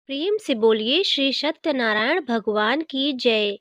प्रेम से बोलिए श्री सत्यनारायण भगवान की जय।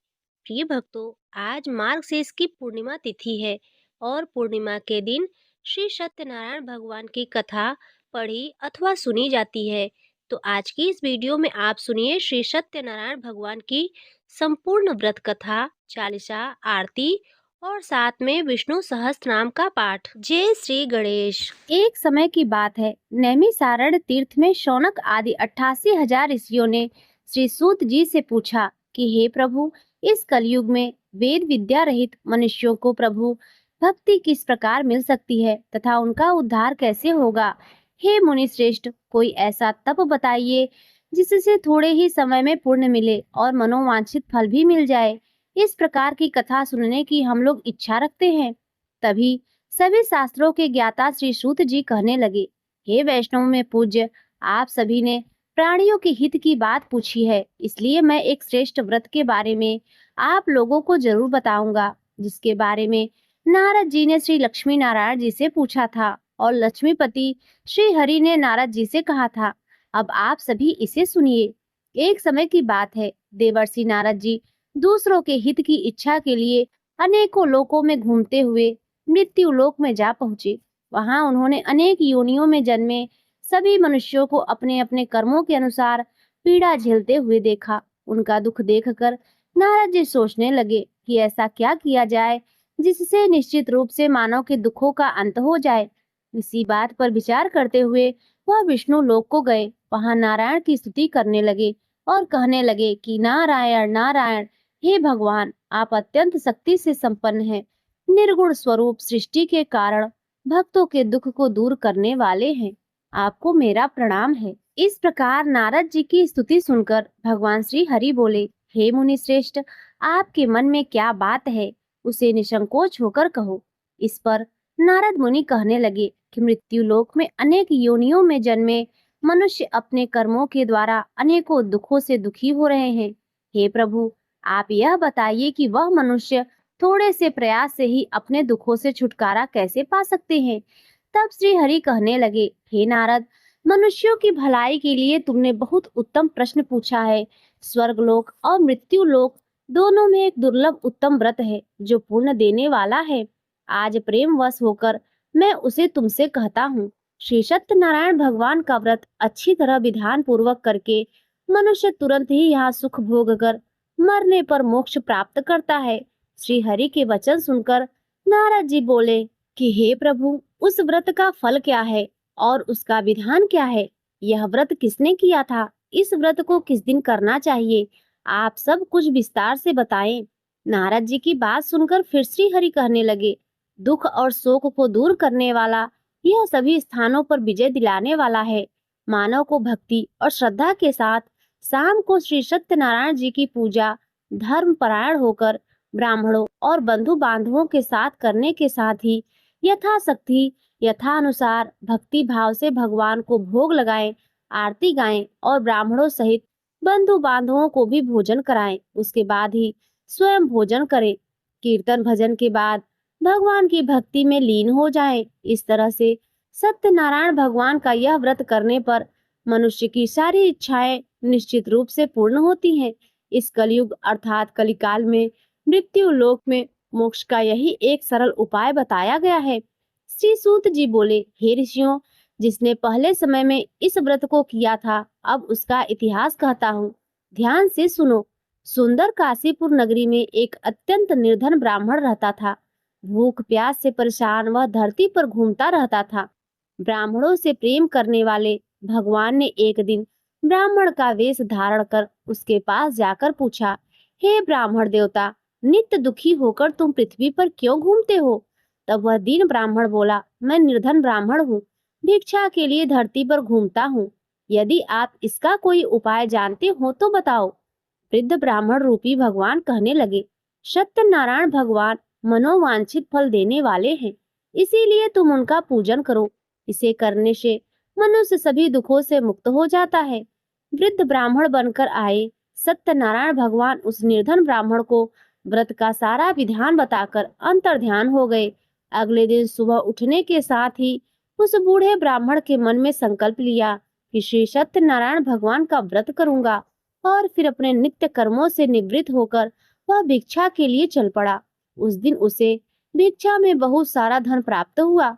प्रिय भक्तों, आज मार्गशीर्ष की पूर्णिमा तिथि है और पूर्णिमा के दिन श्री सत्यनारायण भगवान की कथा पढ़ी अथवा सुनी जाती है। तो आज की इस वीडियो में आप सुनिए श्री सत्यनारायण भगवान की संपूर्ण व्रत कथा, चालीसा, आरती और साथ में विष्णु सहस्त्र नाम का पाठ। जय श्री गणेश। एक समय की बात है, नैमिषारण्य तीर्थ में शौनक आदि 88,000 ऋषियों ने श्री सूत जी से पूछा कि हे प्रभु, इस कलयुग में वेद विद्या रहित मनुष्यों को प्रभु भक्ति किस प्रकार मिल सकती है तथा उनका उद्धार कैसे होगा। हे मुनि श्रेष्ठ, कोई ऐसा तप बताइए जिससे थोड़े ही समय में पुण्य मिले और मनोवांछित फल भी मिल जाए। इस प्रकार की कथा सुनने की हम लोग इच्छा रखते हैं। तभी सभी शास्त्रों के ज्ञाता श्री सूत जी कहने लगे, हे वैष्णव में पूज्य, आप सभी ने प्राणियों के हित की बात पूछी है, इसलिए मैं एक श्रेष्ठ व्रत के बारे में आप लोगों को जरूर बताऊंगा, जिसके बारे में नारद जी ने श्री लक्ष्मी नारायण जी से पूछा था और लक्ष्मीपति श्री हरि ने नारद जी से कहा था। अब आप सभी इसे सुनिए। एक समय की बात है, देवर्षि नारद जी दूसरों के हित की इच्छा के लिए अनेकों लोकों में घूमते हुए मृत्यु लोक में जा पहुंचे। वहां उन्होंने अनेक योनियों में जन्मे सभी मनुष्यों को अपने अपने कर्मों के अनुसार पीड़ा झेलते हुए देखा। उनका दुख देखकर नारद जी सोचने लगे कि ऐसा क्या किया जाए जिससे निश्चित रूप से मानव के दुखों का अंत हो जाए। इसी बात पर विचार करते हुए वह विष्णु लोक को गए। वहां नारायण की स्तुति करने लगे और कहने लगे कि नारायण नारायण, हे भगवान, आप अत्यंत शक्ति से संपन्न हैं, निर्गुण स्वरूप सृष्टि के कारण भक्तों के दुख को दूर करने वाले हैं, आपको मेरा प्रणाम है। इस प्रकार नारद जी की स्तुति सुनकर भगवान श्री हरि बोले, हे मुनि श्रेष्ठ, आपके मन में क्या बात है, उसे निसंकोच होकर कहो। इस पर नारद मुनि कहने लगे कि मृत्यु लोक में अनेक योनियों में जन्मे मनुष्य अपने कर्मों के द्वारा अनेकों दुखों से दुखी हो रहे हैं। हे प्रभु, आप यह बताइए कि वह मनुष्य थोड़े से प्रयास से ही अपने दुखों से छुटकारा कैसे पा सकते हैं। तब श्री हरि कहने लगे, हे नारद, मनुष्यों की भलाई के लिए तुमने बहुत उत्तम प्रश्न पूछा है। स्वर्गलोक और मृत्यु लोक दोनों में एक दुर्लभ उत्तम व्रत है जो पुण्य देने वाला है। आज प्रेम वश होकर मैं उसे तुमसे कहता हूँ। श्री सत्यनारायण भगवान का व्रत अच्छी तरह विधान पूर्वक करके मनुष्य तुरंत ही यहाँ सुख भोग कर मरने पर मोक्ष प्राप्त करता है। श्री हरि के वचन सुनकर नारद जी बोले कि हे प्रभु, उस व्रत का फल क्या है और उसका विधान क्या है? यह व्रत किसने किया था? इस व्रत को किस दिन करना चाहिए? आप सब कुछ विस्तार से बताएं। नारद जी की बात सुनकर फिर श्री हरि कहने लगे, दुख और शोक को दूर करने वाला, यह सभी स्थानों पर विजय दिलाने वाला है। मानव को भक्ति और श्रद्धा के साथ शाम को श्री सत्यनारायण जी की पूजा धर्म परायण होकर ब्राह्मणों और बंधु बांधवों के साथ करने के साथ ही यथाशक्ति यथानुसार भक्ति भाव से भगवान को भोग लगाएं, आरती गाएं और ब्राह्मणों सहित बंधु बांधवों को भी भोजन कराएं। उसके बाद ही स्वयं भोजन करें। कीर्तन भजन के बाद भगवान की भक्ति में लीन हो जाएं। इस तरह से सत्यनारायण भगवान का यह व्रत करने पर मनुष्य की सारी इच्छाएं निश्चित रूप से पूर्ण होती हैं। इस कलयुग अर्थात कलिकाल में मृत्यु लोक में मोक्ष का यही एक सरल उपाय बताया गया है। श्री सूत जी बोले, हे ऋषियों, जिसने पहले समय में इस व्रत को किया था, अब उसका इतिहास कहता हूँ, ध्यान से सुनो। सुंदर काशीपुर नगरी में एक अत्यंत निर्धन ब्राह्मण रहता था। भूख प्यास से परेशान वह धरती पर घूमता रहता था। ब्राह्मणों से प्रेम करने वाले भगवान ने एक दिन ब्राह्मण का वेश धारण कर उसके पास जाकर पूछा, हे ब्राह्मण देवता, नित्य दुखी होकर तुम पृथ्वी पर क्यों घूमते हो? तब वह दीन ब्राह्मण बोला, मैं निर्धन ब्राह्मण हूँ, भिक्षा के लिए धरती पर घूमता हूँ। यदि आप इसका कोई उपाय जानते हो तो बताओ। वृद्ध ब्राह्मण रूपी भगवान कहने लगे, सत्यनारायण भगवान मनोवांछित फल देने वाले हैं, इसीलिए तुम उनका पूजन करो। इसे करने से मनुष्य सभी दुखों से मुक्त हो जाता है। वृद्ध ब्राह्मण बनकर आए सत्यनारायण भगवान उस निर्धन ब्राह्मण को व्रत का सारा विधान बताकर अंतर्ध्यान हो गए। अगले दिन सुबह उठने के साथ ही उस बूढ़े ब्राह्मण के मन में संकल्प लिया कि श्री सत्यनारायण भगवान का व्रत करूंगा और फिर अपने नित्य कर्मों से निवृत्त होकर वह भिक्षा के लिए चल पड़ा। उस दिन उसे भिक्षा में बहुत सारा धन प्राप्त हुआ।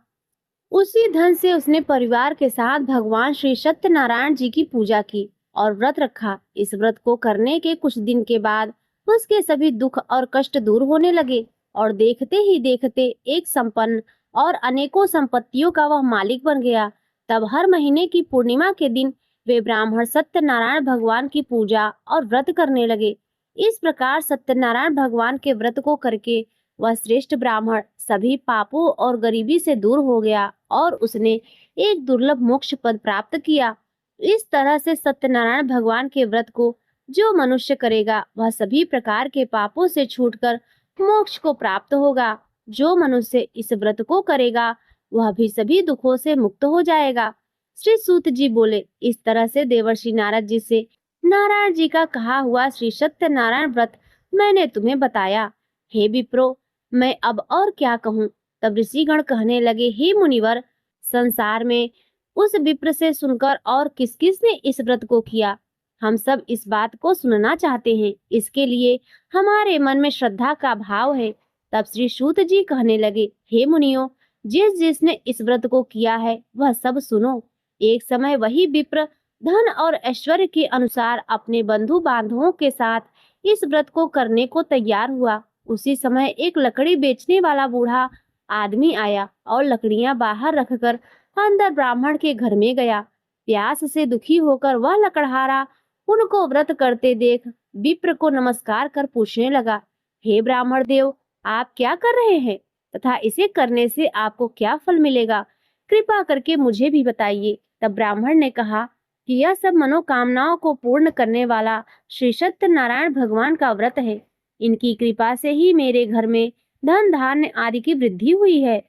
उसी धन से उसने परिवार के साथ भगवान श्री सत्यनारायण जी की पूजा की और व्रत रखा। इस व्रत को करने के कुछ दिन के बाद उसके सभी दुख और कष्ट दूर होने लगे और देखते ही देखते एक संपन्न और अनेकों संपत्तियों का वह मालिक बन गया। तब हर महीने की पूर्णिमा के दिन वे ब्राह्मण सत्यनारायण भगवान की पूजा और व्रत करने लगे। इस प्रकार सत्यनारायण भगवान के व्रत को करके वह श्रेष्ठ ब्राह्मण सभी पापों और गरीबी से दूर हो गया और उसने एक दुर्लभ मोक्ष पद प्राप्त किया। इस तरह से सत्यनारायण भगवान के व्रत को जो मनुष्य करेगा वह सभी प्रकार के पापों से छूटकर मोक्ष को प्राप्त होगा। जो मनुष्य इस व्रत को करेगा वह भी सभी दुखों से मुक्त हो जाएगा। श्री सूत जी बोले, इस तरह से देवर्षि नारद जी से नारायण जी का कहा हुआ श्री सत्यनारायण व्रत मैंने तुम्हें बताया। हे विप्रो, मैं अब और क्या कहूँ। तब ऋषिगण कहने लगे, हे मुनिवर, संसार में उस विप्र से सुनकर और किस किस ने इस व्रत को किया, हम सब इस बात को सुनना चाहते हैं। इसके लिए हमारे मन में श्रद्धा का भाव है। तब श्री सूत जी कहने लगे, हे मुनियों, जिस जिसने इस व्रत को किया है वह सब सुनो। एक समय वही विप्र धन और ऐश्वर्य के अनुसार अपने बंधु बांधवों के साथ इस व्रत को करने को तैयार हुआ। उसी समय एक लकड़ी बेचने वाला बूढ़ा आदमी आया और लकड़ियां बाहर रखकर अंदर ब्राह्मण के घर में गया। प्यास से दुखी होकर वह लकड़हारा उनको व्रत करते देख विप्र को नमस्कार कर पूछने लगा, हे ब्राह्मण देव, आप क्या कर रहे हैं तथा इसे करने से आपको क्या फल मिलेगा? कृपा करके मुझे भी बताइए। तब ब्राह्मण ने कहा कि यह सब मनोकामनाओं को पूर्ण करने वाला श्री सत्यनारायण भगवान का व्रत है। इनकी कृपा से ही मेरे घर में धन धान्य आदि की वृद्धि हुई है।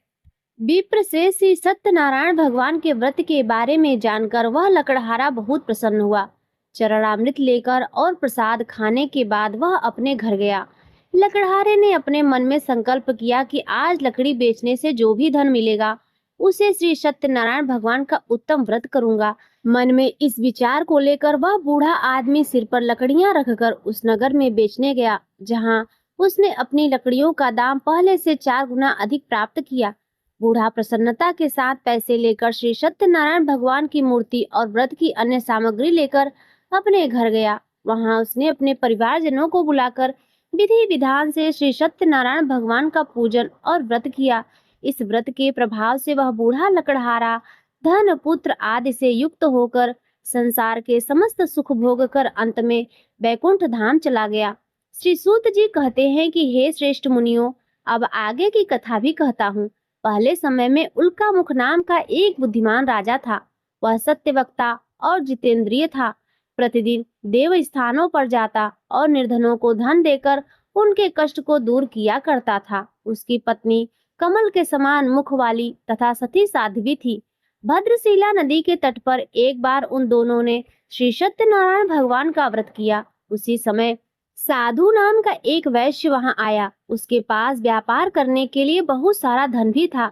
विप्र से श्री सत्यनारायण भगवान के व्रत के बारे में जानकर वह लकड़हारा बहुत प्रसन्न हुआ। चरणामृत लेकर और प्रसाद खाने के बाद वह अपने घर गया। लकड़हारे ने अपने मन में संकल्प किया कि आज लकड़ी बेचने से जो भी धन मिलेगा उसे श्री सत्यनारायण भगवान का उत्तम व्रत करूंगा। मन में इस विचार को लेकर वह बूढ़ा आदमी सिर पर लकड़ियां रखकर उस नगर में बेचने गया, जहां उसने अपनी लकड़ियों का दाम पहले से 4 गुना अधिक प्राप्त किया। बूढ़ा प्रसन्नता के साथ पैसे लेकर श्री सत्यनारायण भगवान की मूर्ति और व्रत की अन्य सामग्री लेकर अपने घर गया। वहां उसने अपने परिवारजनों को बुलाकर विधि विधान से श्री सत्यनारायण भगवान का पूजन और व्रत किया। इस व्रत के प्रभाव से वह बूढ़ा लकड़हारा धन पुत्र आदि से युक्त होकर संसार के समस्त सुख भोग कर अंत में बैकुंठ धाम चला गया। श्री सूत जी कहते हैं कि हे श्रेष्ठ मुनियों, अब आगे की कथा भी कहता हूँ। पहले समय में उल्का मुख नाम का एक बुद्धिमान राजा था। वह सत्यवक्ता और जितेंद्रिय था। प्रतिदिन देव स्थानों पर जाता और निर्धनों को धन देकर उनके कष्ट को दूर किया करता था। उसकी पत्नी कमल के समान मुख वाली तथा सती साध्वी थी। भद्रशिला नदी के तट पर एक बार उन दोनों ने श्री सत्यनारायण भगवान का व्रत किया। उसी समय साधु नाम का एक वैश्य वहां आया। उसके पास व्यापार करने के लिए बहुत सारा धन भी था।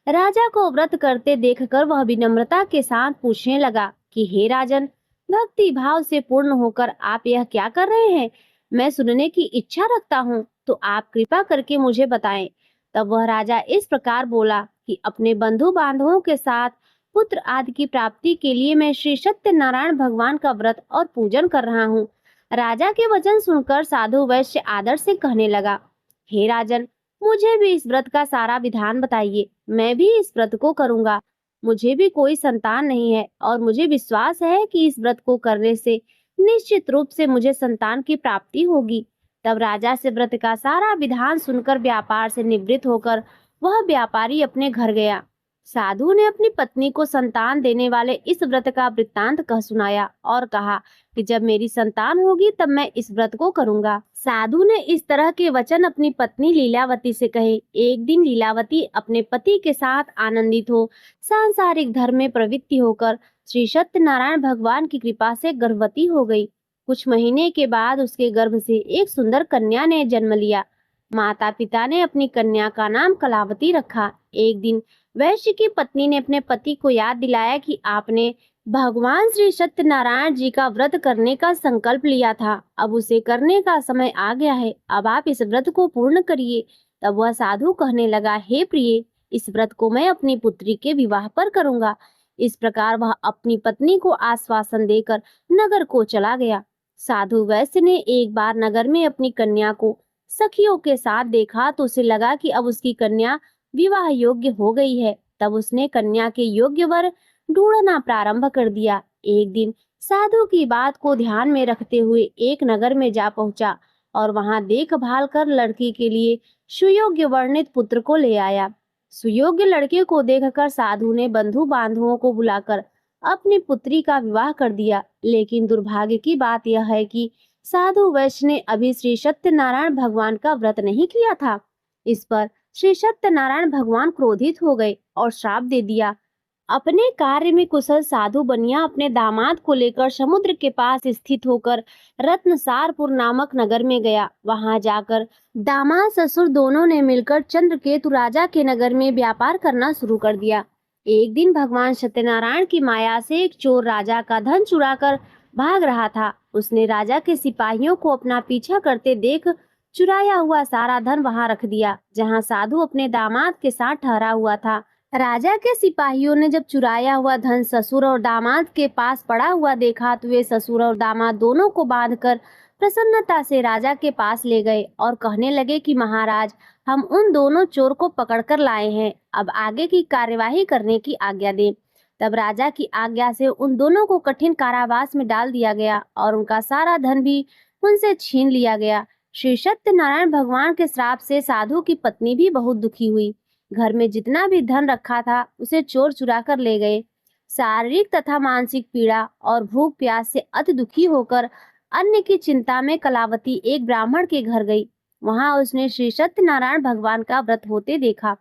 राजा को व्रत करते देखकर वह विनम्रता के साथ पूछने लगा कि हे राजन, भक्ति भाव से पूर्ण होकर आप यह क्या कर रहे हैं? मैं सुनने की इच्छा रखता हूँ, तो आप कृपा करके मुझे बताएं। तब वह राजा इस प्रकार बोला कि अपने बंधु बांधवों के साथ पुत्र आदि की प्राप्ति के लिए मैं श्री सत्यनारायण भगवान का व्रत और पूजन कर रहा हूँ। राजा के वचन सुनकर साधु वैश्य आदर से कहने लगा, हे राजन, मुझे भी इस व्रत का सारा विधान बताइए। मैं भी इस व्रत को करूंगा। मुझे भी कोई संतान नहीं है और मुझे विश्वास है कि इस व्रत को करने से निश्चित रूप से मुझे संतान की प्राप्ति होगी। तब राजा से व्रत का सारा विधान सुनकर व्यापार से निवृत्त होकर वह व्यापारी अपने घर गया। साधु ने अपनी पत्नी को संतान देने वाले इस व्रत का वृत्तांत कह सुनाया और कहा कि जब मेरी संतान होगी तब मैं इस व्रत को करूंगा। साधु ने इस तरह के वचन अपनी पत्नी लीलावती से कहे। एक दिन लीलावती अपने पति के साथ आनंदित हो सांसारिक धर्म में प्रवृत्ति होकर श्री सत्यनारायण भगवान की कृपा से गर्भवती हो गई। कुछ महीने के बाद उसके गर्भ से एक सुंदर कन्या ने जन्म लिया। माता पिता ने अपनी कन्या का नाम कलावती रखा। एक दिन वैश्य की पत्नी ने अपने पति को याद दिलाया कि आपने भगवान श्री सत्यनारायण जी का व्रत करने का संकल्प लिया था, अब उसे करने का समय आ गया है, अब आप इस व्रत को पूर्ण करिए। तब वह साधु कहने लगा, हे प्रिय, इस व्रत को मैं अपनी पुत्री के विवाह पर करूंगा। इस प्रकार वह अपनी पत्नी को आश्वासन देकर नगर को चला गया। साधु वैश्य ने एक बार नगर में अपनी कन्या को सखियों के साथ देखा तो उसे लगा कि अब उसकी कन्या विवाह योग्य हो गई है। तब उसने कन्या के योग्य वर ढूंढना प्रारंभ कर दिया। एक दिन साधु की बात को ध्यान में रखते हुए एक नगर में जा पहुंचा और वहां देखभाल कर लड़की के लिए सुयोग्य वर्णित पुत्र को ले आया। सुयोग्य लड़के को देखकर साधु ने बंधु बांधवों को बुलाकर अपनी पुत्री का विवाह कर दिया। लेकिन दुर्भाग्य की बात यह है कि साधु वैश्य ने अभी श्री सत्यनारायण भगवान का व्रत नहीं किया था। इस पर श्री सत्यनारायण भगवान क्रोधित हो गए और श्राप दे दिया। अपने कार्य में कुशल साधु बनिया अपने दामाद को लेकर समुद्र के पास स्थित होकर रत्नसारपुर नामक नगर में गया। वहां जाकर दामाद ससुर दोनों ने मिलकर चंद्रकेतु राजा के नगर में व्यापार करना शुरू कर दिया। एक दिन भगवान सत्यनारायण की माया से एक चोर राजा का धन चुराकर भाग रहा था। उसने राजा के सिपाहियों को अपना पीछा करते देख चुराया हुआ सारा धन वहां रख दिया, जहां साधु अपने दामाद के साथ ठहरा हुआ था। राजा के सिपाहियों ने जब चुराया हुआ धन ससुर और दामाद के पास पड़ा हुआ देखा तो वे ससुर और दामाद दोनों को बांधकर प्रसन्नता से राजा के पास ले गए और कहने लगे कि महाराज, हम उन दोनों चोर को पकड़कर लाए हैं, अब आगे की कार्यवाही करने की आज्ञा दें। तब राजा की आज्ञा से उन दोनों को कठिन कारावास में डाल दिया गया और उनका सारा धन भी उनसे छीन लिया गया। श्री सत्यनारायण भगवान के श्राप से साधु की पत्नी भी बहुत दुखी हुई। घर में जितना भी धन रखा था उसे चोर चुरा कर ले गए। शारीरिक तथा मानसिक पीड़ा और भूख प्यास से अति दुखी होकर अन्न की चिंता में कलावती एक ब्राह्मण के घर गई। वहां उसने श्री सत्यनारायण भगवान का व्रत होते देखा।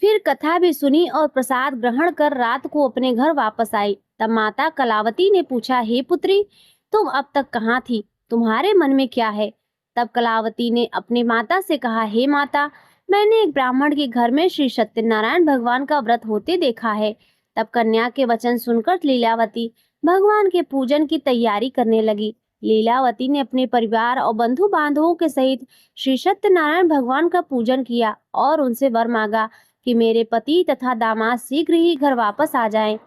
फिर कथा भी सुनी और प्रसाद ग्रहण कर रात को अपने घर वापस आई। तब माता कलावती ने पूछा, हे पुत्री, तुम अब तक कहाँ थी? तुम्हारे मन में क्या है? तब कलावती ने अपनी माता से कहा, हे माता, मैंने एक ब्राह्मण के घर में श्री सत्यनारायण भगवान का व्रत होते देखा है। तब कन्या के वचन सुनकर लीलावती भगवान के पूजन की तैयारी करने लगी। लीलावती ने अपने परिवार और बंधु बांधवों के सहित श्री सत्यनारायण भगवान का पूजन किया और उनसे वर मांगा कि मेरे पति तथा दामाद शीघ्र ही घर वापस आ जाएं।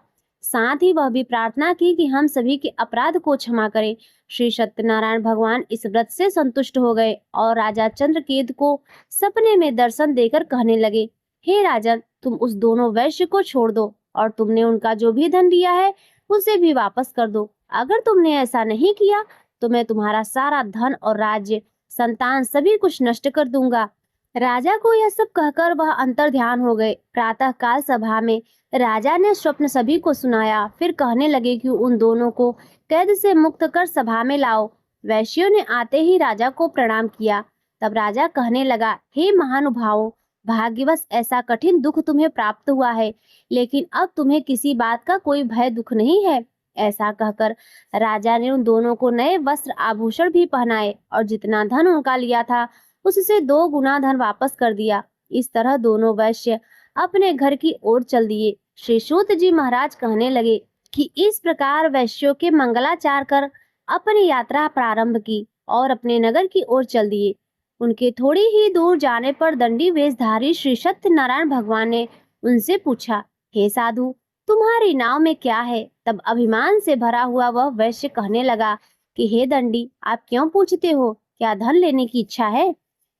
साथ ही वह भी प्रार्थना की कि हम सभी के अपराध को क्षमा करें। श्री सत्यनारायण भगवान इस व्रत से संतुष्ट हो गए और राजा चंद्रकेतु को सपने में दर्शन देकर कहने लगे, हे राजन, तुम उस दोनों वैश्य को छोड़ दो और तुमने उनका जो भी धन दिया है उसे भी वापस कर दो। अगर तुमने ऐसा नहीं किया तो मैं तुम्हारा सारा धन और राज्य, संतान सभी कुछ नष्ट कर दूंगा। राजा को यह सब कहकर वह अंतर ध्यान हो गए। प्रातः काल सभा में राजा ने स्वप्न सभी को सुनाया। फिर कहने लगे कि उन दोनों को कैद से मुक्त कर सभा में लाओ। वैश्यों ने आते ही राजा को प्रणाम किया। तब राजा कहने लगा, हे महानुभावों, भाग्यवश ऐसा कठिन दुख तुम्हें प्राप्त हुआ है, लेकिन अब तुम्हें किसी बात का कोई भय दुख नहीं है। ऐसा कहकर राजा ने उन दोनों को नए वस्त्र आभूषण भी पहनाए और जितना धन उनका लिया था उससे 2 गुना धन वापस कर दिया। इस तरह दोनों वैश्य अपने घर की ओर चल दिए। श्री सूत जी महाराज कहने लगे कि इस प्रकार वैश्यों के मंगलाचार कर अपनी यात्रा प्रारंभ की और अपने नगर की ओर चल दिए। उनके थोड़ी ही दूर जाने पर दंडी वेशधारी श्री सत्यनारायण भगवान ने उनसे पूछा, हे साधु, तुम्हारी नाव में क्या है? तब अभिमान से भरा हुआ वह वैश्य कहने लगा कि हे दंडी, आप क्यों पूछते हो? क्या धन लेने की इच्छा है?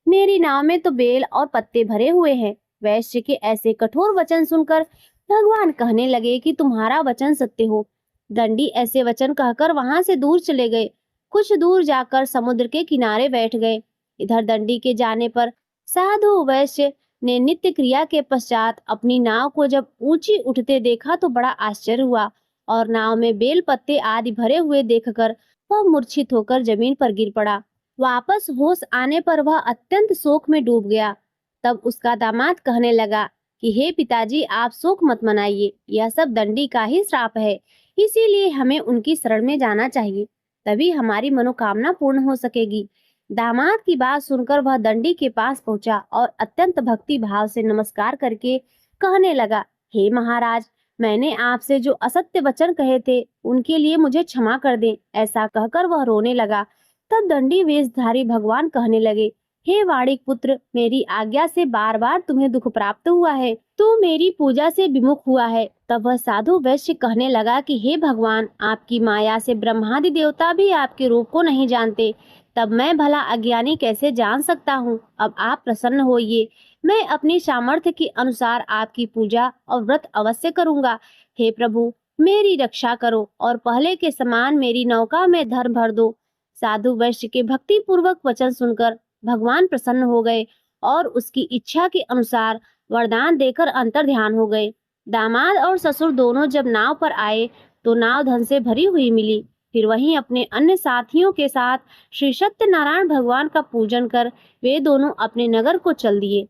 मेरी नाव में तो बेल और पत्ते भरे हुए हैं। वैश्य के ऐसे कठोर वचन सुनकर भगवान कहने लगे कि तुम्हारा वचन सत्य हो। दंडी ऐसे वचन कहकर वहां से दूर चले गए। कुछ दूर जाकर समुद्र के किनारे बैठ गए। इधर दंडी के जाने पर साधु वैश्य ने नित्य क्रिया के पश्चात अपनी नाव को जब ऊंची उठते देखा तो बड़ा आश्चर्य हुआ और नाव में बेल पत्ते आदि भरे हुए देखकर वह मूर्छित होकर जमीन पर गिर पड़ा। वापस होश आने पर वह अत्यंत शोक में डूब गया। तब उसका दामाद कहने लगा कि हे पिताजी, आप शोक मत मनाइए, यह सब दंडी का ही श्राप है, इसीलिए हमें उनकी शरण में जाना चाहिए, तभी हमारी मनोकामना पूर्ण हो सकेगी। दामाद की बात सुनकर वह दंडी के पास पहुंचा और अत्यंत भक्ति भाव से नमस्कार करके कहने लगा, हे महाराज, मैंने आपसे जो असत्य वचन कहे थे उनके लिए मुझे क्षमा कर दें। ऐसा कहकर वह रोने लगा। तब दंडी वेशधारी भगवान कहने लगे, हे वाणिक पुत्र, मेरी आज्ञा से बार बार तुम्हें दुख प्राप्त हुआ है, तू मेरी पूजा से विमुख हुआ है। तब वह साधु वैश्य कहने लगा कि हे भगवान, आपकी माया से ब्रह्मादि देवता भी आपके रूप को नहीं जानते, तब मैं भला अज्ञानी कैसे जान सकता हूँ। अब आप प्रसन्न होइए, मैं अपनी सामर्थ्य के अनुसार आपकी पूजा और व्रत अवश्य करूंगा। हे प्रभु, मेरी रक्षा करो और पहले के समान मेरी नौका में धर्म भर दो। साधु वैश्य के भक्ति पूर्वक वचन सुनकर भगवान प्रसन्न हो गए और उसकी इच्छा के अनुसार वरदान देकर अंतर ध्यान हो गए। दामाद और ससुर दोनों जब नाव पर आए तो नाव धन से भरी हुई मिली। फिर वहीं अपने अन्य साथियों के साथ श्री सत्यनारायण भगवान का पूजन कर वे दोनों अपने नगर को चल दिए।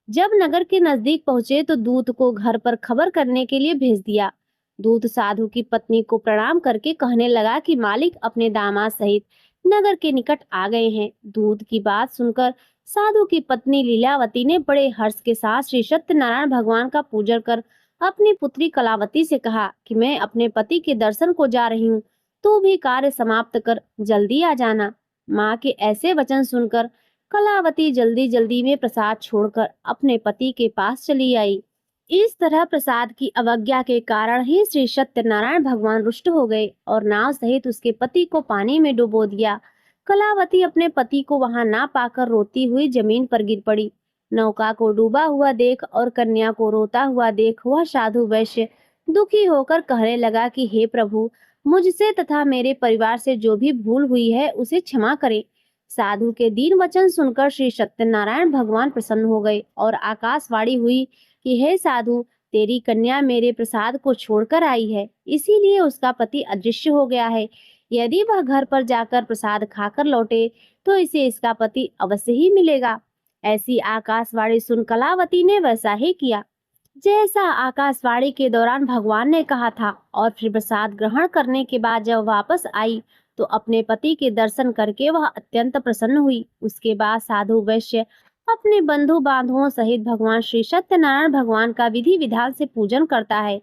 जब नगर के नजदीक पहुंचे तो दूत को घर पर खबर करने के लिए भेज दिया। दूत साधु की पत्नी को प्रणाम करके कहने लगा कि मालिक अपने दामाद सहित नगर के निकट आ गए हैं। दूत की बात सुनकर साधु की पत्नी लीलावती ने बड़े हर्ष के साथ श्री सत्यनारायण भगवान का पूजन कर अपनी पुत्री कलावती से कहा कि मैं अपने पति के दर्शन को जा रही हूँ, तू भी कार्य समाप्त कर जल्दी आ जाना। माँ के ऐसे वचन सुनकर कलावती जल्दी जल्दी में प्रसाद छोड़कर अपने पति के पास चली आई। इस तरह प्रसाद की अवज्ञा के कारण ही श्री सत्यनारायण भगवान रुष्ट हो गए और नाव सहित उसके पति को पानी में डुबो दिया। कलावती अपने पति को वहां ना पाकर रोती हुई जमीन पर गिर पड़ी। नौका को डूबा हुआ देख और कन्या को रोता हुआ देख वह साधु वैश्य दुखी होकर कहने लगा कि हे प्रभु, मुझसे तथा मेरे परिवार से जो भी भूल हुई है उसे क्षमा करें। साधु के दीन वचन सुनकर श्री सत्यनारायण भगवान प्रसन्न हो गए और आकाशवाणी हुई कि हे साधु, तेरी कन्या मेरे प्रसाद को छोड़कर आई है, इसीलिए उसका पति अदृश्य हो गया है। यदि वह घर पर जाकर प्रसाद खाकर लौटे तो इसे इसका पति अवश्य ही मिलेगा। ऐसी आकाशवाणी सुन कलावती ने वैसा ही किया जैसा आकाशवाणी के दौरान भगवान ने कहा था, और फिर प्रसाद ग्रहण करने के बाद जब वापस आई तो अपने पति के दर्शन करके वह अत्यंत प्रसन्न हुई। उसके बाद साधु वैश्य अपने बंधु बांधवों सहित भगवान श्री सत्यनारायण भगवान का विधि विधान से पूजन करता है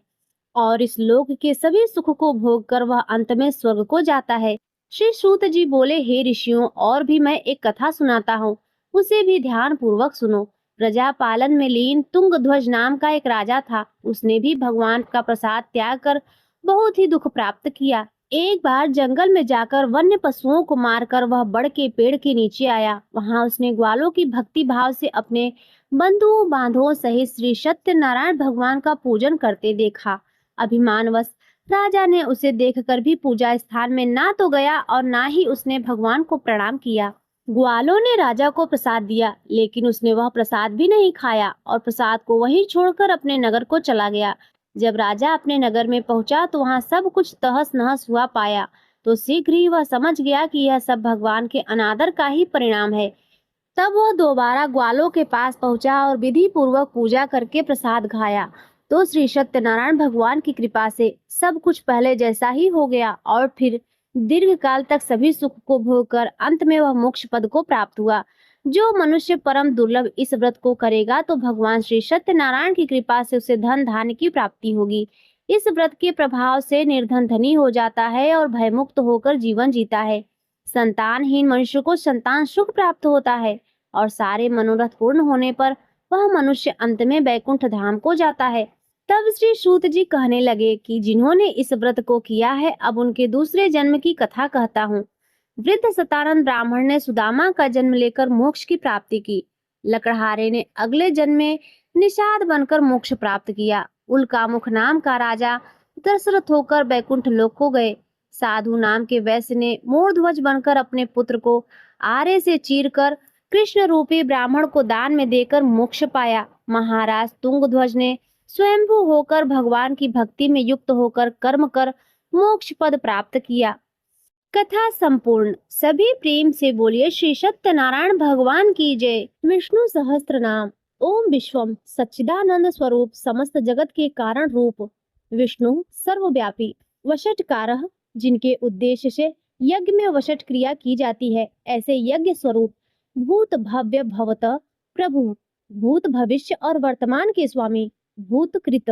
और इस लोक के सभी सुख को भोग कर वह अंत में स्वर्ग को जाता है। श्री सूत जी बोले, हे ऋषियों, और भी मैं एक कथा सुनाता हूँ, उसे भी ध्यान पूर्वक सुनो। प्रजा पालन में लीन तुंगध्वज नाम का एक राजा था। उसने भी भगवान का प्रसाद त्याग कर बहुत ही दुख प्राप्त किया। एक बार जंगल में जाकर वन्य पशुओं को मारकर वह बड़ के पेड़ के नीचे आया। वहां उसने ग्वालों की भक्ति भाव से अपने बंधुओं बांधवों सहित श्री सत्यनारायण भगवान का पूजन करते देखा। अभिमानवश राजा ने उसे देखकर भी पूजा स्थान में ना तो गया और ना ही उसने भगवान को प्रणाम किया। ग्वालों ने राजा को प्रसाद दिया, लेकिन उसने वह प्रसाद भी नहीं खाया और प्रसाद को वहीं छोड़कर अपने नगर को चला गया। जब राजा अपने नगर में पहुंचा तो वहां सब कुछ तहस नहस हुआ पाया, तो शीघ्र ही वह समझ गया कि यह सब भगवान के अनादर का ही परिणाम है। तब वह दोबारा ग्वालों के पास पहुंचा और विधि पूर्वक पूजा करके प्रसाद खाया, तो श्री सत्यनारायण भगवान की कृपा से सब कुछ पहले जैसा ही हो गया और फिर दीर्घ काल तक सभी सुख को भोग कर अंत में वह मोक्ष पद को प्राप्त हुआ। जो मनुष्य परम दुर्लभ इस व्रत को करेगा तो भगवान श्री सत्यनारायण की कृपा से उसे धन धान्य की प्राप्ति होगी। इस व्रत के प्रभाव से निर्धन धनी हो जाता है और भयमुक्त होकर जीवन जीता है। संतानहीन मनुष्य को संतान सुख प्राप्त होता है और सारे मनोरथ पूर्ण होने पर वह मनुष्य अंत में वैकुंठ धाम को जाता है। तब श्री सूत जी कहने लगे कि जिन्होंने इस व्रत को किया है, अब उनके दूसरे जन्म की कथा कहता हूँ। वृद्ध सतानंद ब्राह्मण ने सुदामा का जन्म लेकर मोक्ष की प्राप्ति की। लकड़हारे ने अगले जन्म में निषाद बनकर मोक्ष प्राप्त किया। उल्कामुख नाम का राजा दशरथ होकर वैकुंठ लोक को गए। साधु नाम के वैश्य ने मोरध्वज बनकर अपने पुत्र को आरे से चीरकर कृष्ण रूपी ब्राह्मण को दान में देकर मोक्ष पाया। महाराज तुंगध्वज ने स्वयंभू होकर भगवान की भक्ति में युक्त होकर कर्म कर मोक्ष पद प्राप्त किया। कथा संपूर्ण। सभी प्रेम से बोलिए श्री सत्यनारायण भगवान की जय। विष्णु सहस्त्र नाम। ओम विश्वम सच्चिदानंद स्वरूप समस्त जगत के कारण रूप। विष्णु सर्वव्यापी। वषटकारः, जिनके उद्देश्य से यज्ञ में वषट क्रिया की जाती है, ऐसे यज्ञ स्वरूप। भूत भव्य भवत प्रभु, भूत भविष्य और वर्तमान के स्वामी। भूतकृत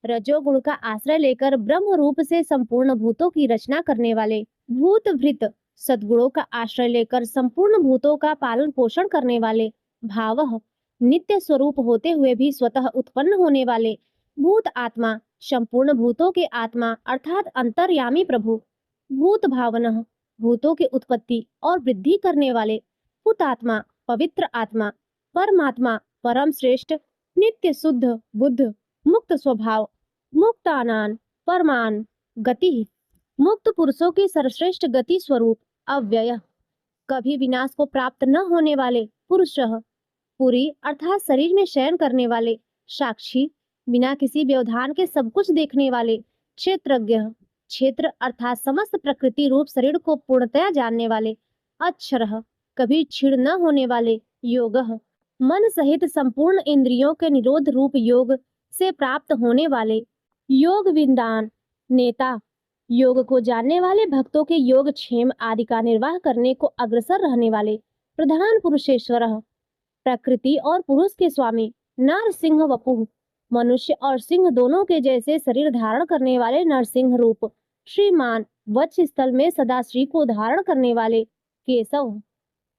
रजोगुण का आश्रय लेकर ब्रह्म रूप से संपूर्ण भूतों की रचना करने वाले, भूत भृत सद्गुणों का आश्रय लेकर संपूर्ण भूतों का पालन पोषण करने वाले, भावः नित्य स्वरूप होते हुए भी स्वतः उत्पन्न होने वाले, भूत आत्मा संपूर्ण भूतों के आत्मा अर्थात अंतर्यामी प्रभु, भूत भावनः भूतों की उत्पत्ति और वृद्धि करने वाले, हुतात्मा पवित्र आत्मा, परमात्मा परम श्रेष्ठ नित्य शुद्ध बुद्ध मुक्त स्वभाव, मुक्तानान परमान गति, मुक्त पुरुषों की सर्वश्रेष्ठ गति स्वरूप, अव्यय कभी विनाश को प्राप्त न होने वाले, पुरुषः पुरी अर्थात शरीर में शयन करने वाले, साक्षी बिना किसी व्यवधान के सब कुछ देखने वाले, क्षेत्रज्ञ क्षेत्र अर्थात समस्त प्रकृति रूप शरीर को पूर्णतया जानने वाले, अक्षरः कभी क्षीण न होने वाले, योगः मन सहित संपूर्ण इंद्रियों के निरोध रूप योग से प्राप्त होने वाले, योग विद्वान नेता योग को जानने वाले भक्तों के योग क्षेम आदि का निर्वाह करने को अग्रसर रहने वाले, प्रधान पुरुषेश्वरः प्रकृति और पुरुष के स्वामी, नरसिंह वपुः मनुष्य और सिंह दोनों के जैसे शरीर धारण करने वाले नरसिंह रूप, श्रीमान वक्ष स्थल में सदा श्री को धारण करने वाले, केशव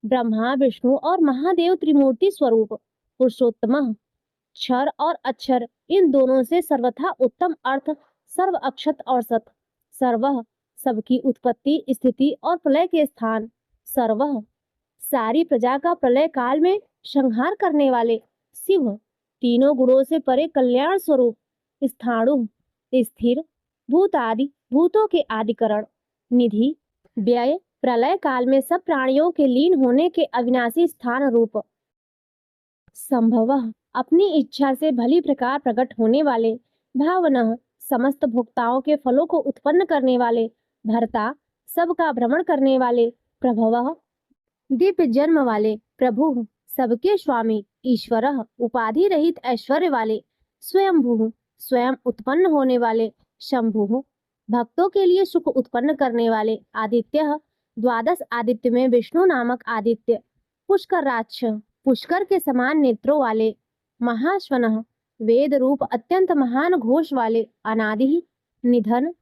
ब्रह्मा विष्णु और महादेव त्रिमूर्ति स्वरूप, पुरुषोत्तम क्षर और अक्षर इन दोनों से सर्वथा उत्तम अर्थ, सर्व अक्षत और सत, सर्वः सबकी उत्पत्ति स्थिति और प्रलय के स्थान, सर्वः सारी प्रजा का प्रलय काल में संहार करने वाले, शिव तीनों गुणों से परे कल्याण स्वरूप, स्थाणु स्थिर भूत आदि भूतों के आदिकरण, निधि व्यय प्रलय काल में सब प्राणियों के लीन होने के अविनाशी स्थान रूप, संभवः अपनी इच्छा से भली प्रकार प्रकट होने वाले, भावनः समस्त भोक्ताओं के फलों को उत्पन्न करने वाले, भर्ता सबका भ्रमण करने वाले, प्रभवः दिव्य जन्म वाले, प्रभु सबके स्वामी, ईश्वरः उपाधि रहित ऐश्वर्य वाले, स्वयंभू स्वयं उत्पन्न होने वाले, शंभु भक्तों के लिए सुख उत्पन्न करने वाले, आदित्यः द्वादश आदित्य में विष्णु नामक आदित्य, पुष्कराक्ष पुष्कर के समान नेत्रों वाले, महाश्वनः वेद रूप अत्यंत महान घोष वाले, अनादि निधन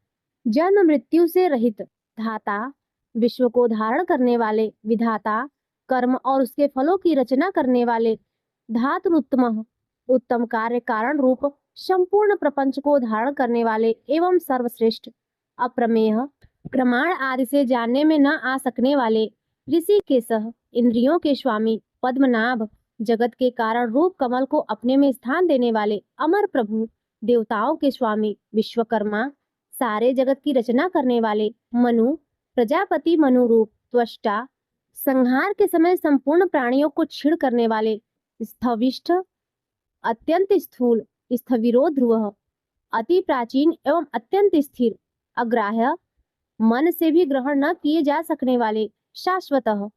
जन्म मृत्यु से रहित, धाता विश्व को धारण करने वाले, विधाता कर्म और उसके फलों की रचना करने वाले, धातुरुत्तमः उत्तम कार्य कारण रूप संपूर्ण प्रपंच को धारण करने वाले एवं सर्वश्रेष्ठ, अप्रमेय प्रमाण आदि से जानने में न आ सकने वाले, ऋषिकेशः इंद्रियों के स्वामी, पद्मनाभ जगत के कारण रूप कमल को अपने में स्थान देने वाले, अमर प्रभु देवताओं के स्वामी, विश्वकर्मा सारे जगत की रचना करने वाले, मनु प्रजापति मनु रूप, त्वष्टा संहार के समय संपूर्ण प्राणियों को छीण करने वाले, स्थविष्ठ अत्यंत स्थूल, स्थविरो ध्रुवः अति प्राचीन एवं अत्यंत स्थिर, अग्राह्य मन से भी ग्रहण न किए जा सकने वाले, शाश्वतः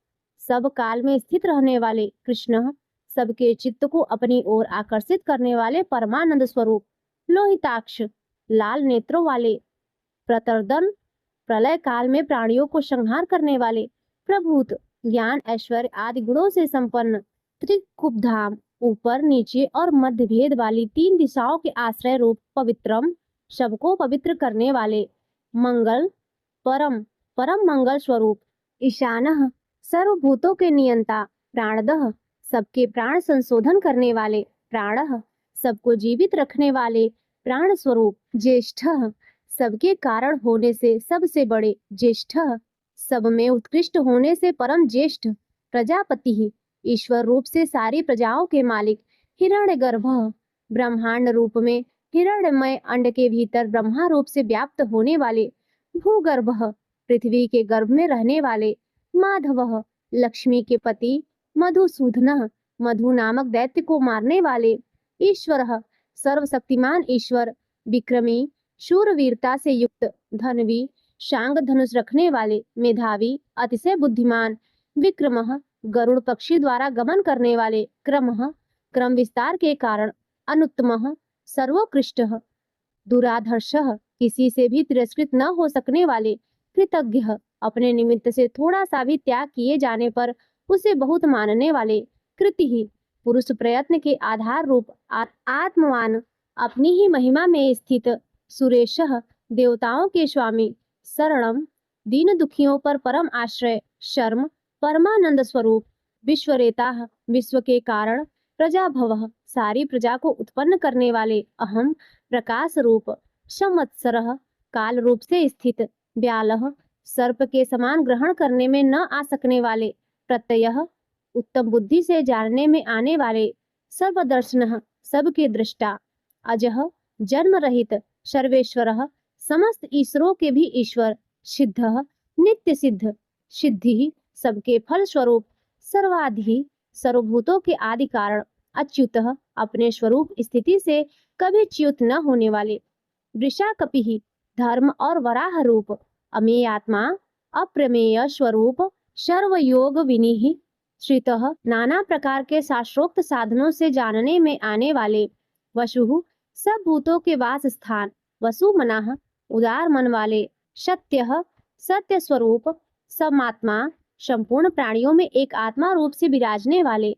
सब काल में स्थित रहने वाले, कृष्ण सबके चित्त को अपनी ओर आकर्षित करने वाले परमानंद स्वरूप, लोहिताक्ष लाल नेत्रों वाले, प्रतर्दन प्रलय काल में प्राणियों को संहार करने वाले, प्रभूत ज्ञान ऐश्वर्य आदि गुणों से संपन्न, त्रिकुबधाम ऊपर नीचे और मध्य भेद वाली तीन दिशाओं के आश्रय रूप, पवित्रम सबको पवित्र करने वाले, मंगल परम परम मंगल स्वरूप, ईशानः सर्वभूतों के नियंता, प्राणदः सबके प्राण संशोधन करने वाले, प्राणः सबको जीवित रखने वाले प्राण स्वरूप, ज्येष्ठः सबके कारण होने से सबसे बड़े, ज्येष्ठः सब में उत्कृष्ट होने से परम ज्येष्ठ, प्रजापति ही ईश्वर रूप से सारी प्रजाओं के मालिक, हिरण्यगर्भः ब्रह्मांड रूप में हिरण्यमय अंड के भीतर ब्रह्मा रूप से व्याप्त होने वाले, भूगर्भः पृथ्वी के गर्भ में रहने वाले, माधवः लक्ष्मी के पति, मधुसूदनः मधु नामक दैत्य को मारने वाले, ईश्वरः सर्वशक्तिमान ईश्वर, विक्रमी शूरवीरता से युक्त, धनवी शांग धनुष रखने वाले, मेधावी अतिशय बुद्धिमान, विक्रमः गरुड़ पक्षी द्वारा गमन करने वाले, क्रमः क्रम विस्तार के कारण, अनुत्तमः सर्वोत्कृष्टः, दुराधर्षः किसी से भी तिरस्कृत न हो सकने वाले, कृतज्ञः अपने निमित्त से थोड़ा सा भी त्याग किए जाने पर उसे बहुत मानने वाले, कृति ही पुरुष प्रयत्न के आधार रूप, आत्मवान अपनी ही महिमा में स्थित सुरेशः देवताओं के स्वामी, शरणम दीन दुखियों पर परम आश्रय, शर्म परमानंद स्वरूप, विश्वरेता विश्व के कारण, प्रजा भवः सारी प्रजा को उत्पन्न करने वाले, अहम प्रकाश रूप, संवत्सरः काल रूप से स्थित, व्यालः सर्प के समान ग्रहण करने में न आ सकने वाले, प्रत्ययः उत्तम बुद्धि से जानने में आने वाले, सर्वदर्शनः सबके दृष्टा, अजः जन्म रहित, सर्वेश्वरः समस्त ईश्वरों के भी ईश्वर, सिद्धः नित्य सिद्ध, सिद्धि सबके फल स्वरूप, सर्वाधि सर्वभूतों के आदि कारण, अच्युतः अपने स्वरूप स्थिति से कभी च्युत न होने वाले, वृषाकपिः धर्म और वराह रूप, अमेय आत्मा, अप्रमेय स्वरूप, सर्वयोग विनिः, श्रितः नाना प्रकार के शास्त्रोक्त साधनों से जानने में आने वाले, वसुः सब भूतों के वास स्थान, वसु मनाः उदार मन वाले, सत्यः सत्य स्वरूप, समात्मा संपूर्ण प्राणियों में एक आत्मा रूप से विराजने वाले,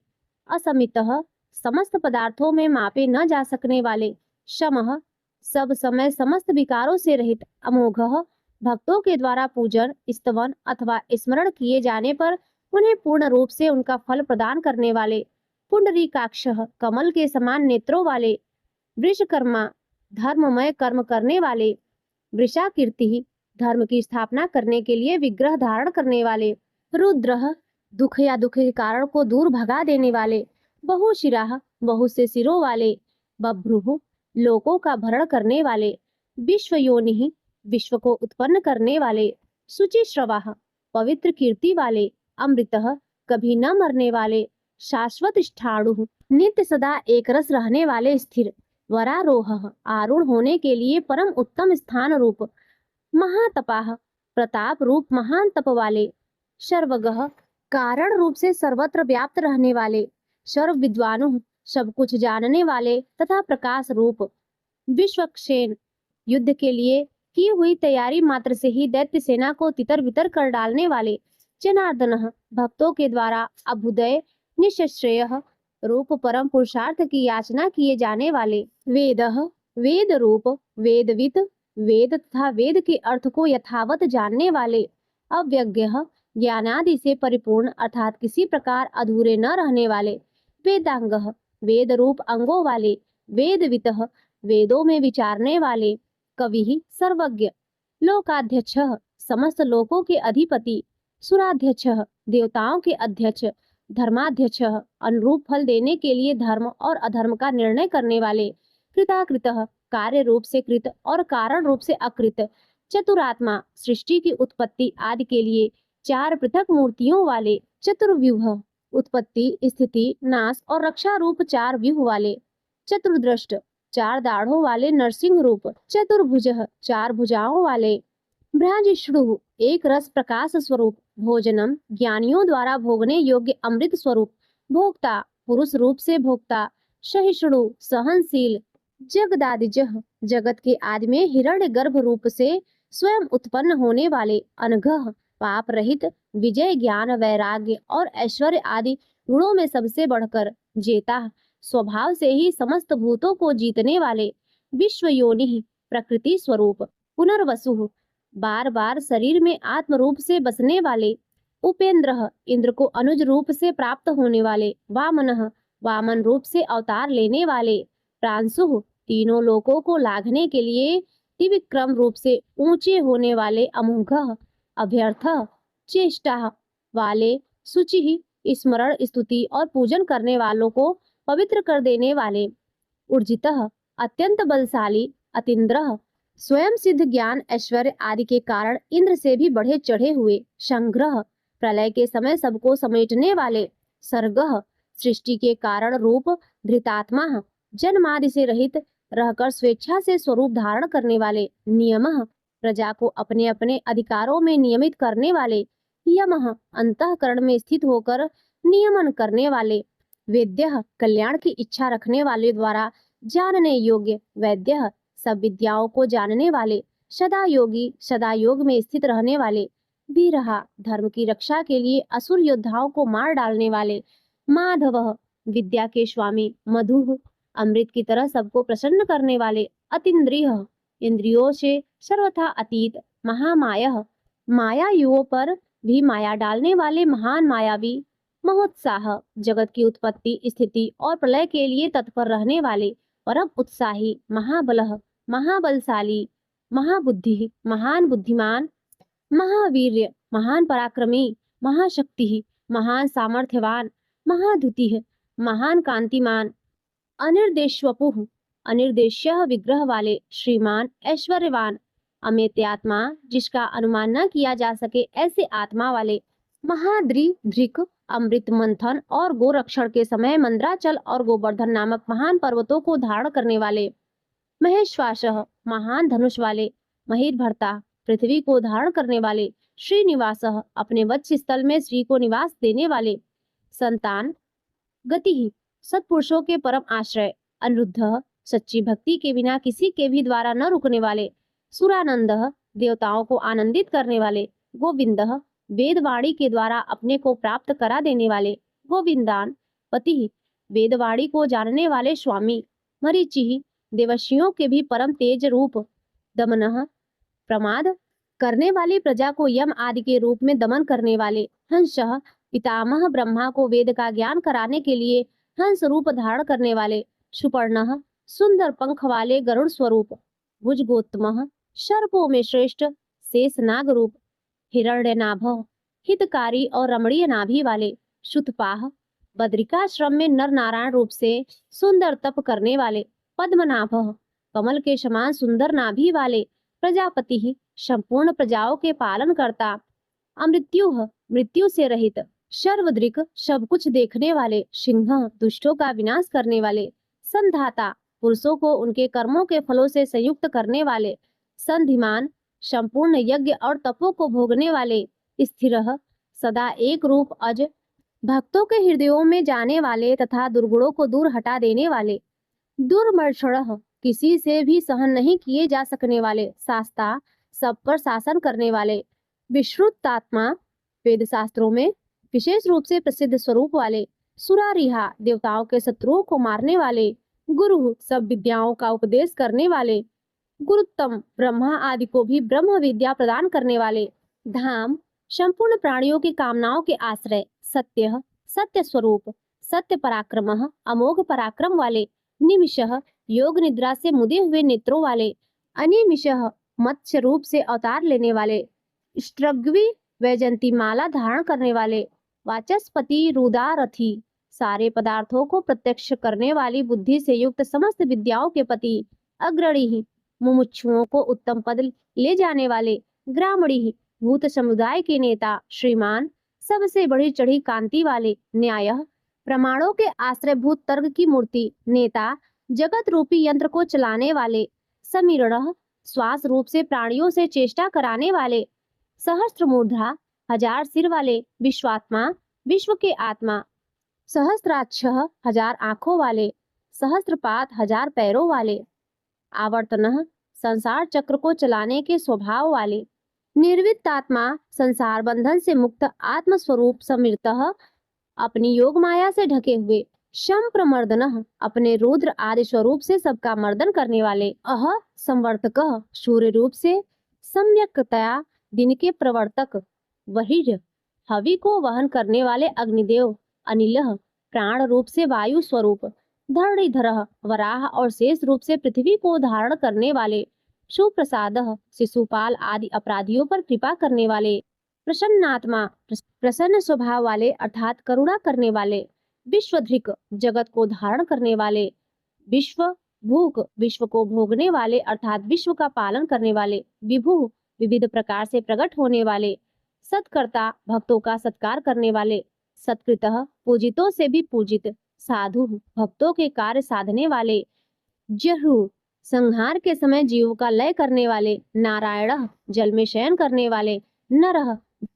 असमितः समस्त पदार्थों में मापे न जा सकने वाले, शमः सब समय समस्त विकारों से रहित, अमोघः भक्तों के द्वारा पूजन, स्तवन अथवा स्मरण किए जाने पर उन्हें पूर्ण रूप से उनका फल प्रदान करने वाले, पुंडरीकाक्षः कमल के समान नेत्रों वाले, वृषकर्मा धर्ममय कर्म करने वाले, वृषाकीर्ति धर्म की स्थापना करने के लिए विग्रह धारण करने वाले, रुद्रः दुख या दुख के कारण को दूर भगा देने वाले, बहुशिराः बहुत से सिरों वाले, बभ्रुः लोकों का भरण करने वाले, विश्वयोनिः विश्व को उत्पन्न करने वाले, शुचिश्रवाः पवित्र कीर्ति वाले, अमृतः कभी न मरने वाले, शाश्वत स्थाणुः नित्य सदा एक रस रहने वाले, स्थिर, वरारोहः आरूढ़ होने के लिए परम उत्तम स्थान रूप, महातपाः प्रताप रूप महान तप वाले, सर्वगः कारण रूप से सर्वत्र व्याप्त रहने वाले, सर्व विद्वानुः सब कुछ जानने वाले तथा प्रकाश रूप, विश्वक्षेन युद्ध के लिए की हुई तैयारी मात्र से ही दैत्य सेना को तितर बितर कर डालने वाले, जनार्दनः भक्तों के द्वारा अभ्युदय निश्रेयः रूप परम पुरुषार्थ की याचना किए जाने वाले, वेदः वेद रूप, वेदवित वेद तथा वेद के अर्थ को यथावत जानने वाले, अव्यज्ञः ज्ञानादि से परिपूर्ण अर्थात किसी प्रकार अधूरे न रहने वाले, वेदांगः वेद रूप अंगों वाले, वेदवितः वेदों में विचारने वाले, कविः सर्वज्ञ, लोकाध्यक्षः समस्त लोकों के अधिपति, सुराध्यक्षः देवताओं के अध्यक्ष, धर्माध्यक्षः अनुरूप फल देने के लिए धर्म और अधर्म का निर्णय करने वाले, कृताकृतः कार्य रूप से कृत और कारण रूप से अकृत, चतुरात्मा सृष्टि की उत्पत्ति आदि के लिए चार पृथक मूर्तियों वाले, चतुर्व्यूह उत्पत्ति स्थिति नाश और रक्षा रूप चार व्यूह वाले, चतुर्दृष्ट चार दाढ़ों वाले नरसिंह रूप, चतुर्भुजः चार भुजाओं वाले, भ्राजिष्णु एक रस प्रकाश स्वरूप, भोजनम ज्ञानियों द्वारा भोगने योग्य अमृत स्वरूप, भोक्ता पुरुष रूप से भोक्ता, सहिष्णु सहनशील, जगदादिजः जगत के आदि में हिरण्य गर्भ रूप से स्वयं उत्पन्न होने वाले, अनघः पाप रहित, विजय ज्ञान वैराग्य और ऐश्वर्य आदि गुणों में सबसे बढ़कर, जेता स्वभाव से ही समस्त भूतों को जीतने वाले, विश्वयोनिः प्रकृति स्वरूप, पुनर्वसुः बार बार शरीर में आत्म रूप से बसने वाले, उपेंद्रः इंद्र को अनुज रूप से प्राप्त होने वाले, वामनः वामन रूप से अवतार लेने वाले, प्रांशुः तीनों लोकों को लाघने के लिए त्रिविक्रम रूप से ऊंचे होने वाले, अमोघः अभ्यर्थः चेष्टा वाले, शुचि स्मरण स्तुति और पूजन करने वालों को पवित्र कर देने वाले, ऊर्जितः अत्यंत बलशाली, अतीन्द्रः स्वयं सिद्ध ज्ञान ऐश्वर्य आदि के कारण इंद्र से भी बढ़े चढ़े हुए, संग्रह प्रलय के समय सबको समेटने वाले, सर्गः सृष्टि के कारण रूप, धृतात्मा जन्मादि से रहित रहकर स्वेच्छा से स्वरूप धारण करने वाले, नियमः प्रजा को अपने अपने अधिकारों में नियमित करने वाले, यमः अंतःकरण में स्थित होकर नियमन करने वाले, वेद्यः कल्याण की इच्छा रखने वाले द्वारा जानने योग्य, वैद्यः सब विद्याओं को जानने वाले, सदा योगी सदा योग में स्थित रहने वाले, वीरः धर्म की रक्षा के लिए असुर योद्धाओं को मार डालने वाले, माधवः विद्या के स्वामी, मधुः अमृत की तरह सबको प्रसन्न करने वाले, अतीन्द्रिय, इंद्रियों से सर्वथा अतीत, महामायः, मायायुओं पर भी माया डालने वाले महान मायावी, महोत्साह, जगत की उत्पत्ति, स्थिति और प्रलय के लिए तत्पर रहने वाले, परम उत्साही, महाबलः, महाबलशाली, महाबुद्धि, महान बुद्धिमान, महावीर्य, महान पराक्रमी, महाशक्ति, महान सामर्थ्यवान, महाद्युति, महान कांतिमान, अनिर्देशवपुः, अनिर्देश्य विग्रह वाले, श्रीमान, ऐश्वर्यवान, अमेत्यात्मा, जिसका अनुमान न किया जा सके ऐसे आत्मा वाले, महाद्रिधृक, अमृत मंथन और गोरक्षण के समय मंद्राचल और गोवर्धन नामक महान पर्वतों को धारण करने वाले, महेश्वासः, महान धनुष वाले, महीर्भर्ता, पृथ्वी को धारण करने वाले, श्रीनिवासः, अपने वत्स स्थल में श्री को निवास देने वाले, संतान, गति, सत्पुरुषों के परम आश्रय, अनिरुद्ध, सच्ची भक्ति के बिना किसी के भी द्वारा न रुकने वाले, सुरानंद, देवताओं को आनंदित करने वाले, गोविंद, वेदवाणी के द्वारा अपने को प्राप्त करा देने वाले, गोविंदान, पति, वेदवाणी को जानने वाले स्वामी, मरीचि, देवशियों के भी परम तेज रूप, दमनः, प्रमाद करने वाली प्रजा को यम आदि के रूप में दमन करने वाले, हंसः, पितामह ब्रह्मा को वेद का ज्ञान कराने के लिए हंस रूप धारण करने वाले, सुपर्णः, सुंदर पंख वाले गरुड़ स्वरूप, भुजगोत्तमः, सर्पों में श्रेष्ठ शेषनाग रूप, हिरण्यनाभः, हितकारी और रमणीय नाभि वाले, शुतपाह, बद्रिकाश्रम में नर नारायण रूप से सुंदर तप करने वाले, पद्मनाभः, कमल के समान सुंदर नाभि वाले, प्रजापति, संपूर्ण प्रजाओं के पालन करता, अमृत्युः, मृत्यु से रहित, सर्वदृक्, सब कुछ देखने वाले, सिंह, दुष्टों का विनाश करने वाले, संधाता, पुरुषों को उनके कर्मों के फलों से संयुक्त करने वाले, संधिमान, संपूर्ण यज्ञ और तपों को भोगने वाले, स्थिरः, सदा एक रूप, अज, भक्तों के हृदयों में जाने वाले तथा दुर्गुणों को दूर हटा देने वाले, दुर्मर्षणः, किसी से भी सहन नहीं किए जा सकने वाले, शास्ता, सब पर शासन करने वाले, विश्रुतात्मा, वेद शास्त्रों में विशेष रूप से प्रसिद्ध स्वरूप वाले, सुरारिहा, देवताओं के शत्रुओं को मारने वाले, गुरु, सब विद्याओं का उपदेश करने वाले, गुरुत्तम, ब्रह्मा आदि को भी ब्रह्म विद्या प्रदान करने वाले, धाम, संपूर्ण प्राणियों की कामनाओं के आश्रय, सत्य, सत्य स्वरूप, सत्य पराक्रमः, अमोघ पराक्रम वाले, निमिषः, योग निद्रा से मुदे हुए नेत्रों वाले, अनिमिषः, मत्स्य रूप से अवतार लेने वाले, स्त्रग्वी, वैजंती माला धारण करने वाले, वाचस्पति, रुदारथी, सारे पदार्थों को प्रत्यक्ष करने वाली बुद्धि से युक्त समस्त विद्याओं के पति, अग्रणी, मुमुक्षुओं को उत्तम पद ले जाने वाले, ग्रामणी, भूत समुदाय के नेता, श्रीमान, सबसे बढ़ी चढ़ी कांति वाले, न्यायः, प्रमाणों के आश्रयभूत तर्क की मूर्ति, नेता, जगत रूपी यंत्र को चलाने वाले, समीरणः, श्वास रूप से प्राणियों से चेष्टा कराने वाले, सहस्त्र मूर्धा, हजार सिर वाले, विश्वात्मा, विश्व के आत्मा, सहस्त्राक्षः, हजार आंखों वाले, सहस्त्रपात, हजार पैरों वाले, आवर्तनः, संसार चक्र को चलाने के स्वभाव वाले, निर्वित्तात्मा, संसार बंधन से मुक्त आत्म स्वरूप, समृतः, अपनी योग माया से ढके हुए, संप्रमर्दनः, अपने रुद्र आदि स्वरूप से सबका मर्दन करने वाले, अह संवर्तकः, सूर्य रूप से सम्यक्तया दिन के प्रवर्तक, वहीर्य, हवि को वहन करने वाले अग्निदेव, अनिलः, प्राण रूप से वायु स्वरूप, धरणीधरः, वराह और शेष रूप से पृथ्वी को धारण करने वाले, सुप्रसादः, शिशुपाल आदि अपराधियों पर कृपा करने वाले, प्रसन्नात्मा, प्रसन्न स्वभाव वाले अर्थात करुणा करने वाले, विश्वधृक, जगत को धारण करने वाले, विश्व भूक, विश्व को भोगने वाले अर्थात विश्व का पालन करने वाले, विभु, विविध प्रकार से प्रकट होने वाले, सत्कर्ता, भक्तों का सत्कार करने वाले, सत्कृतः, पूजितों से भी पूजित, साधु, भक्तों के कार्य साधने वाले, जहु, संहार के समय जीवों का लय करने वाले, नारायण, जल में शयन करने वाले, नरः,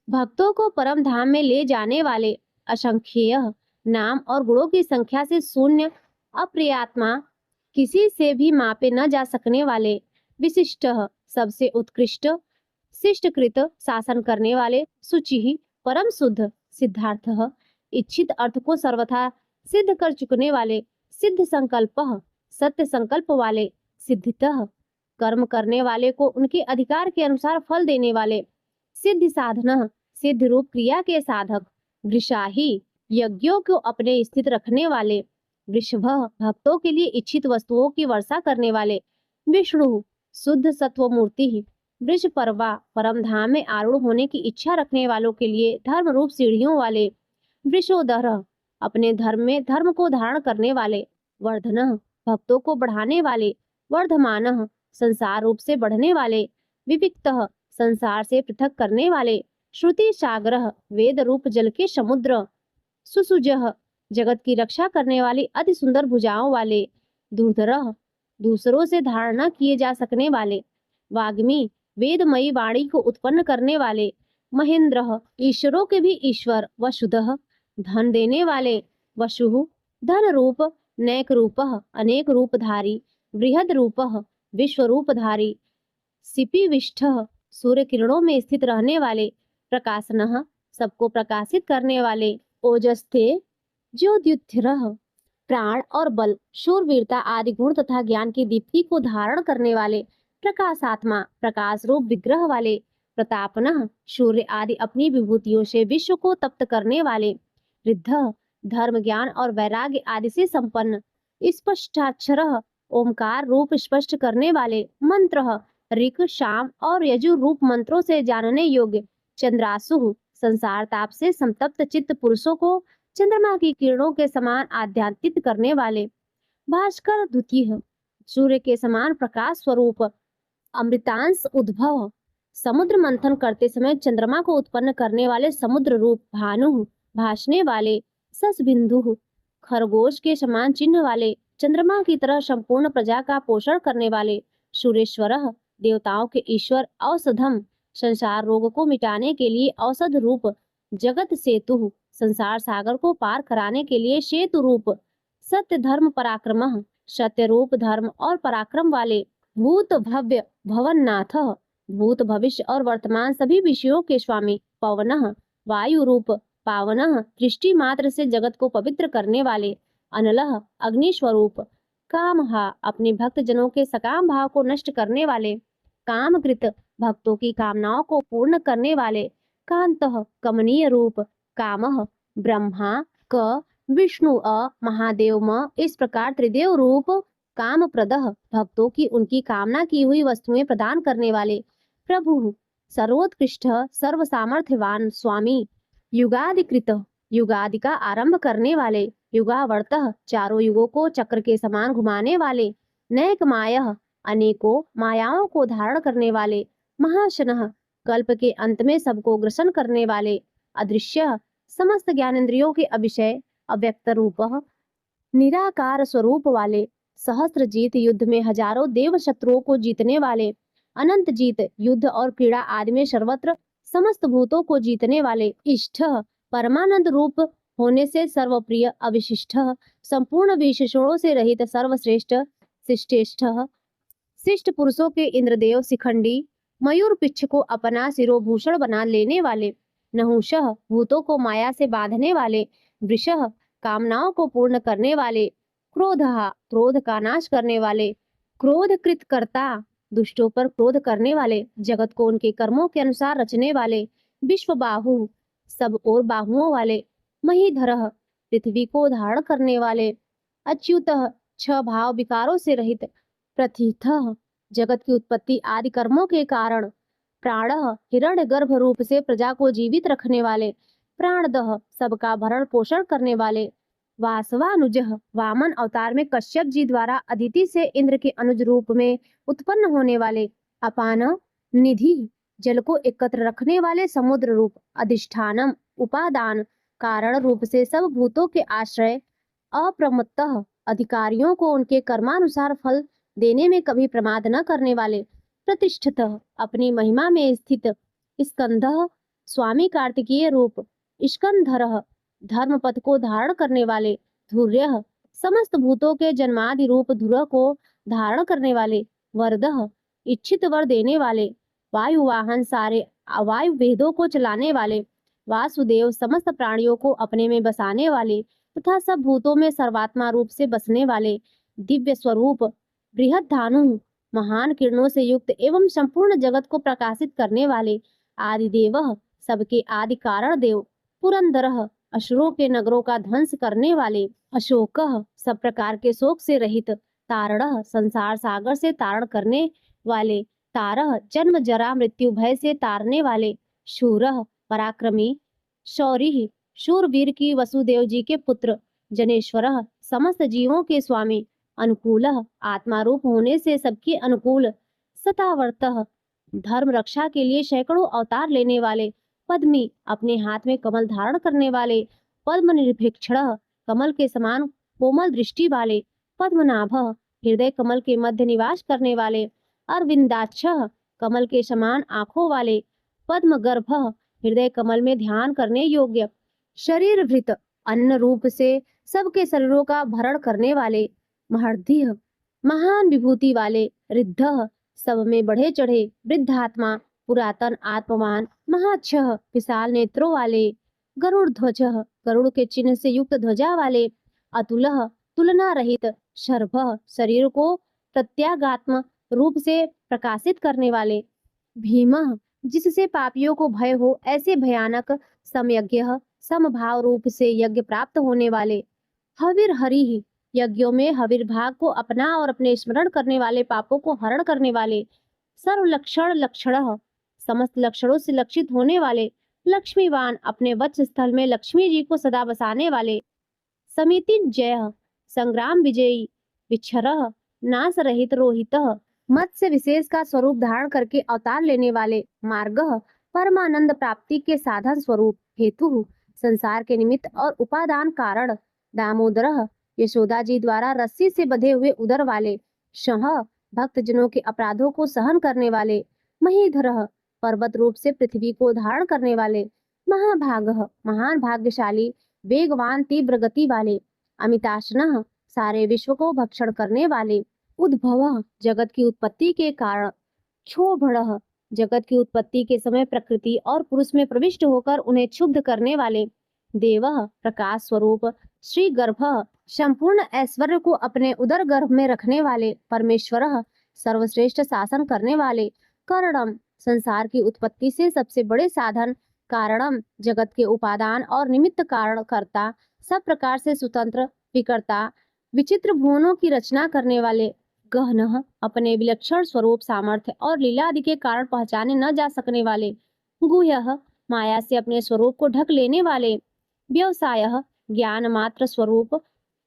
भक्तों को परम धाम में ले जाने वाले, असंख्येय, नाम और गुणों की संख्या से शून्य, अप्रियात्मा, किसी से भी मापे न जा सकने वाले, विशिष्ट, सबसे उत्कृष्ट, शिष्टकृत, शासन करने वाले, शुचि, परम शुद्ध, सिद्धार्थः, इच्छित अर्थ को सर्वथा सिद्ध कर चुकने वाले, सिद्ध संकल्पः, सत्य संकल्प वाले, सिद्धितः कर्म करने वाले को उनके अधिकार के अनुसार फल देने वाले, सिद्धि साधन सिद्ध रूप क्रिया के साधक, वृषाही यज्ञों को अपने स्थित रखने वाले, वृषभ भक्तों के लिए इच्छित वस्तुओं की वर्षा करने वाले, विष्णु शुद्ध सत्व मूर्ति, वृष पर्वा परम धाम में आरूढ़ होने की इच्छा रखने वालों के लिए धर्म रूप सीढ़ियों वाले, वृषोदर अपने धर्म में धर्म को धारण करने वाले, वर्धन भक्तों को बढ़ाने वाले, वर्धमान संसार रूप से बढ़ने वाले, विविक्त संसार से पृथक करने वाले, श्रुति सागर वेद रूप जल के समुद्र, सुसुजह जगत की रक्षा करने वाली अति सुंदर भुजाओं वाले, दूरधरः दूसरों से धारणा किए जा सकने वाले, वाग्मी वेदमयी वाणी को उत्पन्न करने वाले, महेंद्र ईश्वरों के भी ईश्वर, वसुधः धन देने वाले, वसु धन रूप, नैक रूप अनेक रूपधारी, बृहद रूप विश्व रूपधारी, सिपिविष्ठ सूर्य किरणों में स्थित रहने वाले, प्रकाशनः सबको प्रकाशित करने वाले, ओजस्थे ज्योतिर्थ प्राण और बल, शूरवीरता आदि गुण तथा ज्ञान की दीप्ति को धारण करने वाले, प्रकाशात्मा प्रकाश रूप विग्रह वाले, प्रतापनः सूर्य आदि अपनी विभूतियों से विश्व को तप्त करने वाले, रिद्ध धर्म ज्ञान और वैराग्य आदि से संपन्न, स्पष्टाक्षर ओमकार रूप स्पष्ट करने वाले, मंत्र ऋक शाम और यजु रूप मंत्रों से जानने योग्य, चंद्रासु संसार ताप से संतप्त चित्त पुरुषों को चंद्रमा की किरणों के समान आध्यात्मित करने वाले, भास्कर द्वितीय सूर्य के समान प्रकाश स्वरूप, अमृतांश उद्भव समुद्र मंथन करते समय चंद्रमा को उत्पन्न करने वाले, समुद्र रूप भानु भासने वाले, सस बिंदु खरगोश के समान चिन्ह वाले, चंद्रमा की तरह संपूर्ण प्रजा का पोषण करने वाले, सूर्येश्वर देवताओं के ईश्वर, औषधम संसार रोग को मिटाने के लिए औषध रूप, जगत सेतु संसार सागर को पार कराने के लिए सेतु रूप, सत्य धर्म पराक्रम सत्य रूप धर्म और पराक्रम वाले, भूत भव्य भवननाथ भूत भविष्य और वर्तमान सभी विषयों के स्वामी, पवनः वायु रूप पावनः दृष्टि मात्र से जगत को पवित्र करने वाले, अनलः अग्नि स्वरूप, कामहा अपने भक्त जनों के सकाम भाव को नष्ट करने वाले, कामकृत भक्तों की कामनाओं को पूर्ण करने वाले, कांतः कमनीय रूप, कामः ब्रह्मा क विष्णु महादेव म, इस प्रकार त्रिदेव रूप काम प्रदह भक्तों की उनकी कामना की हुई वस्तुएं प्रदान करने वाले, प्रभु सर्वोत्कृष्ट सर्व सामर्थ्यवान स्वामी, युगादिकृत युगादि का आरंभ करने वाले, युगावर्तः चारों युगों को चक्र के समान घुमाने वाले, नैक मायः अनेकों मायाओं को धारण करने वाले, महाशनः कल्प के अंत में सबको ग्रसन करने वाले, अदृश्य समस्त ज्ञानेंद्रियों के अभिषय, अव्यक्त रूप निराकार स्वरूप वाले, सहस्त्र जीत युद्ध में हजारों देव शत्रुओं को जीतने वाले, अनंत जीत युद्ध और क्रीड़ा आदि में सर्वत्र समस्त भूतों को जीतने वाले, इष्ट परमानंद रूप होने से सर्वप्रिय, अविशिष्ट संपूर्ण विशेषणों से रहित, सर्वश्रेष्ठ शिष्टेष्ठ शिष्ट पुरुषों के इंद्रदेव, शिखंडी मयूर पिच्छ को अपना शिरोभूषण बना लेने वाले, नहुषः भूतों को माया से बांधने वाले, वृषः कामनाओं को पूर्ण करने वाले, क्रोधः क्रोध का नाश करने वाले, क्रोध कृत कर्ता दुष्टों पर क्रोध करने वाले, जगत को उनके कर्मों के अनुसार रचने वाले, विश्व बाहु सब और बाहुओं वाले, महीधरः पृथ्वी को धारण करने वाले, अच्युतः छह भाव विकारों से रहित, प्रथितः जगत की उत्पत्ति आदि कर्मों के कारण, प्राणः हिरण्य गर्भ रूप से प्रजा को जीवित रखने वाले, प्राणदः सबका भरण पोषण करने वाले, वासवानुजः वामन अवतार में कश्यप जी द्वारा अदिति से इंद्र के अनुज रूप में उत्पन्न होने वाले, अपान निधि जल को एकत्र रखने वाले, समुद्र रूप, अधिष्ठानम उपादान कारण रूप से सब भूतों के आश्रय, अप्रमत्तः अधिकारियों को उनके कर्मानुसार फल देने में कभी प्रमाद न करने वाले, प्रतिष्ठितः अपनी महिमा में स्थित, स्कंधः स्वामी कार्तिकीय रूप, स्कंधरः धर्म पथ को धारण करने वाले, धुर्यः समस्त भूतों के जन्मादि रूप धुर को धारण करने वाले, वरदः इच्छित वर देने वाले, वायु वाहन सारे वायु वेदों को चलाने वाले, वासुदेव समस्त प्राणियों को अपने में बसाने वाले तथा सब भूतों में सर्वात्मा रूप से बसने वाले, दिव्य स्वरूप बृहद धानु, महान किरणों से युक्त एवं संपूर्ण जगत को प्रकाशित करने वाले आदिदेव, सबके आदि कारण देव, पुरंदर, असुरों के नगरों का ध्वंस करने वाले अशोक, सब प्रकार के शोक से रहित तारण, संसार सागर से तारण करने वाले तारह, जन्म जरा मृत्यु भय से तारने वाले शूर, पराक्रमी शौरी, शूरवीर की वसुदेव जी के पुत्र जनेश्वर, समस्त जीवों के स्वामी अनुकूल, आत्मा रूप होने से सबके अनुकूल सतावर्त, धर्म रक्षा के लिए सैकड़ों अवतार लेने वाले पद्मी, अपने हाथ में कमल धारण करने वाले पद्म निरपेक्षण, कमल के समान कोमल दृष्टि वाले पद्मनाभ, हृदय कमल के मध्य निवास करने वाले अरविंदाक्ष, कमल के समान आंखों वाले पद्म गर्भ, हृदय कमल में ध्यान करने योग्य शरीर भृत, अन्न रूप से सबके शरीरों का भरण करने वाले महर्दि, महान विभूति वाले रिद्ध, सब में बढ़े चढ़े वृद्धात्मा, पुरातन आत्मवान महाक्ष, विशाल नेत्रों वाले गरुड़ ध्वज, गरुड़ के चिन्ह से युक्त ध्वजा वाले अतुल, तुलना रहित शर्भ, शरीर को प्रत्यागात्म रूप से प्रकाशित करने वाले भीम, जिससे पापियों को भय हो ऐसे भयानक समयज्ञ, समभाव रूप से यज्ञ प्राप्त होने वाले हविर हरि, यज्ञों में हविर भाग को अपना और अपने स्मरण करने वाले पापों को हरण करने वाले सर्व लक्षण लक्षण, समस्त लक्षणों से लक्षित होने वाले लक्ष्मीवान, अपने वत्स स्थल में लक्ष्मी जी को सदा बसाने वाले समिति जय, संग्राम विजयी विच्छर, नाश रहित रोहित, मत्स्य विशेष का स्वरूप धारण करके अवतार लेने वाले मार्ग, परमानंद प्राप्ति के साधन स्वरूप हेतु, संसार के निमित्त और उपादान कारण दामोदर, यशोदा जी द्वारा रस्सी से बंधे हुए उदर वाले शह, भक्त जनों के अपराधों को सहन करने वाले महीधर, पर्वत रूप से पृथ्वी को धारण करने वाले महाभाग, महान भाग्यशाली वेगवान तीव्र गति वाले अमिताशनः, सारे विश्व को भक्षण करने वाले उद्भव, जगत की उत्पत्ति के कारण क्षोभणः, जगत की उत्पत्ति के समय प्रकृति और पुरुष में प्रविष्ट होकर उन्हें क्षुब्ध करने वाले देव, प्रकाश स्वरूप श्री गर्भ, संपूर्ण ऐश्वर्य को अपने उदर गर्भ में रखने वाले परमेश्वर, सर्वश्रेष्ठ शासन करने वाले करणम, संसार की उत्पत्ति से सबसे बड़े साधन कारणम, जगत के उपादान और निमित्त कारण कर्ता, सब प्रकार से स्वतंत्र विकर्ता, विचित्र भुवनों की रचना करने वाले गहन, अपने विलक्षण स्वरूप सामर्थ्य और लीला आदि के कारण पहचाने न जा सकने वाले गुह्य, माया से अपने स्वरूप को ढक लेने वाले व्यवसाय, ज्ञान मात्र स्वरूप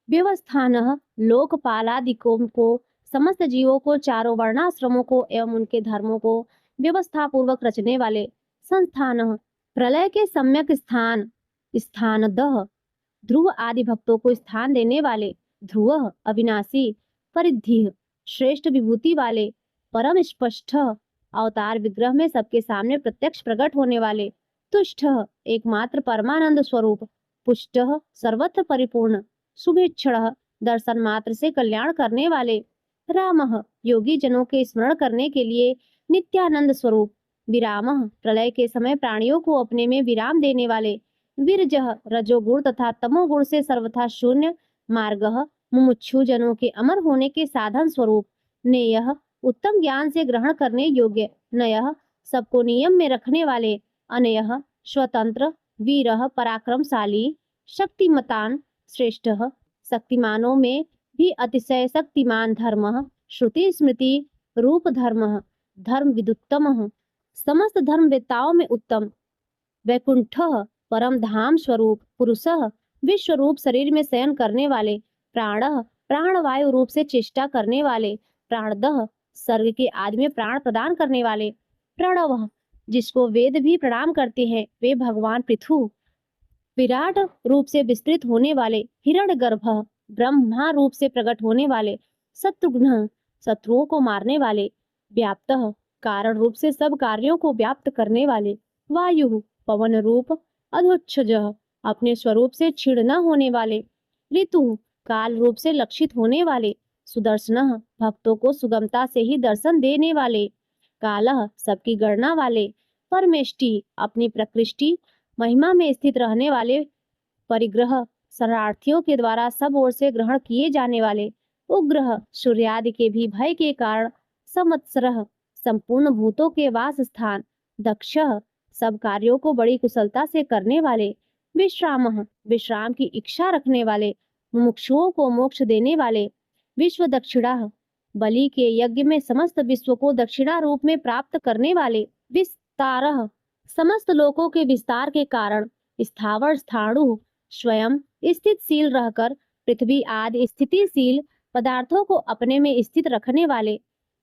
व्यवस्थान, लोकपालादिकों को, समस्त जीवों को, चारों वर्णाश्रमों को एवं उनके धर्मों को व्यवस्था पूर्वक रचने वाले संस्थान, प्रलय के सम्यक स्थान स्थानदः, ध्रुव आदि भक्तों को स्थान देने वाले ध्रुव, अविनाशी परिधि, श्रेष्ठ विभूति वाले परम स्पष्ट, अवतार विग्रह में सबके सामने प्रत्यक्ष प्रकट होने वाले तुष्ट, एकमात्र परमानंद स्वरूप पुष्ट, सर्वत्र परिपूर्ण शुभेच्छण, दर्शन मात्र से कल्याण करने वाले राम, योगी जनों के स्मरण करने के लिए नित्यानंद स्वरूप विराम, प्रलय के समय प्राणियों को अपने में विराम देने वाले विरजः, रजोगुण तथा तमोगुण से सर्वथा शून्य मार्गः, मुमुक्षु जनों के अमर होने के साधन स्वरूप नेयः, उत्तम ज्ञान से ग्रहण करने योग्य नयः, सबको नियम में रखने वाले अनयः, स्वतंत्र वीरः, पराक्रमशाली शक्तिमतान श्रेष्ठः, शक्तिमानों में भी अतिशय शक्तिमान धर्मः, श्रुति स्मृति रूप धर्मः, धर्म विदुत्तमः, समस्त धर्मवेत्ताओं में उत्तम वैकुंठः, परम धाम स्वरूप पुरुषः, विश्व रूप शरीर में शयन करने वाले प्राणः, प्राणवायु रूप से चेष्टा करने वाले प्राणदः, सर्ग के आदि में प्राण प्रदान करने वाले प्रणवः, जिसको वेद भी प्रणाम करते हैं वे भगवान पृथु, विराट रूप से विस्तृत होने वाले हिरण्यगर्भः, ब्रह्मा रूप से प्रकट होने वाले शत्रुघ्न, शत्रुओं को मारने वाले व्याप्तः, कारण रूप से सब कार्यों को व्याप्त करने वाले वायु, पवन रूप अधोक्षजः, अपने स्वरूप से क्षीण न होने वाले ऋतु, काल रूप से लक्षित होने वाले सुदर्शनः, भक्तों को सुगमता से ही दर्शन देने वाले कालः, सबकी गणना वाले परमेष्टि, अपनी प्रकृष्टि महिमा में स्थित रहने वाले परिग्रह, शरणार्थियों के द्वारा सब ओर से ग्रहण किए जाने वाले उग्रह सूर्यादि के भी भय के कारण, संवत्सरः संपूर्ण भूतों के वास स्थान, दक्षः सब कार्यों को बड़ी कुशलता से करने वाले, विश्रामः विश्राम की इच्छा रखने वाले, मुमुक्षुओं को मोक्ष देने वाले, विश्व दक्षिणाः बलि के यज्ञ में समस्त विश्व को दक्षिणा रूप में प्राप्त करने वाले, विस्तारः समस्त लोकों के विस्तार के कारण, स्थावर स्थाणु स्वयं स्थितशील रहकर पृथ्वी आदि स्थितिशील पदार्थों को अपने में स्थित रखने वाले,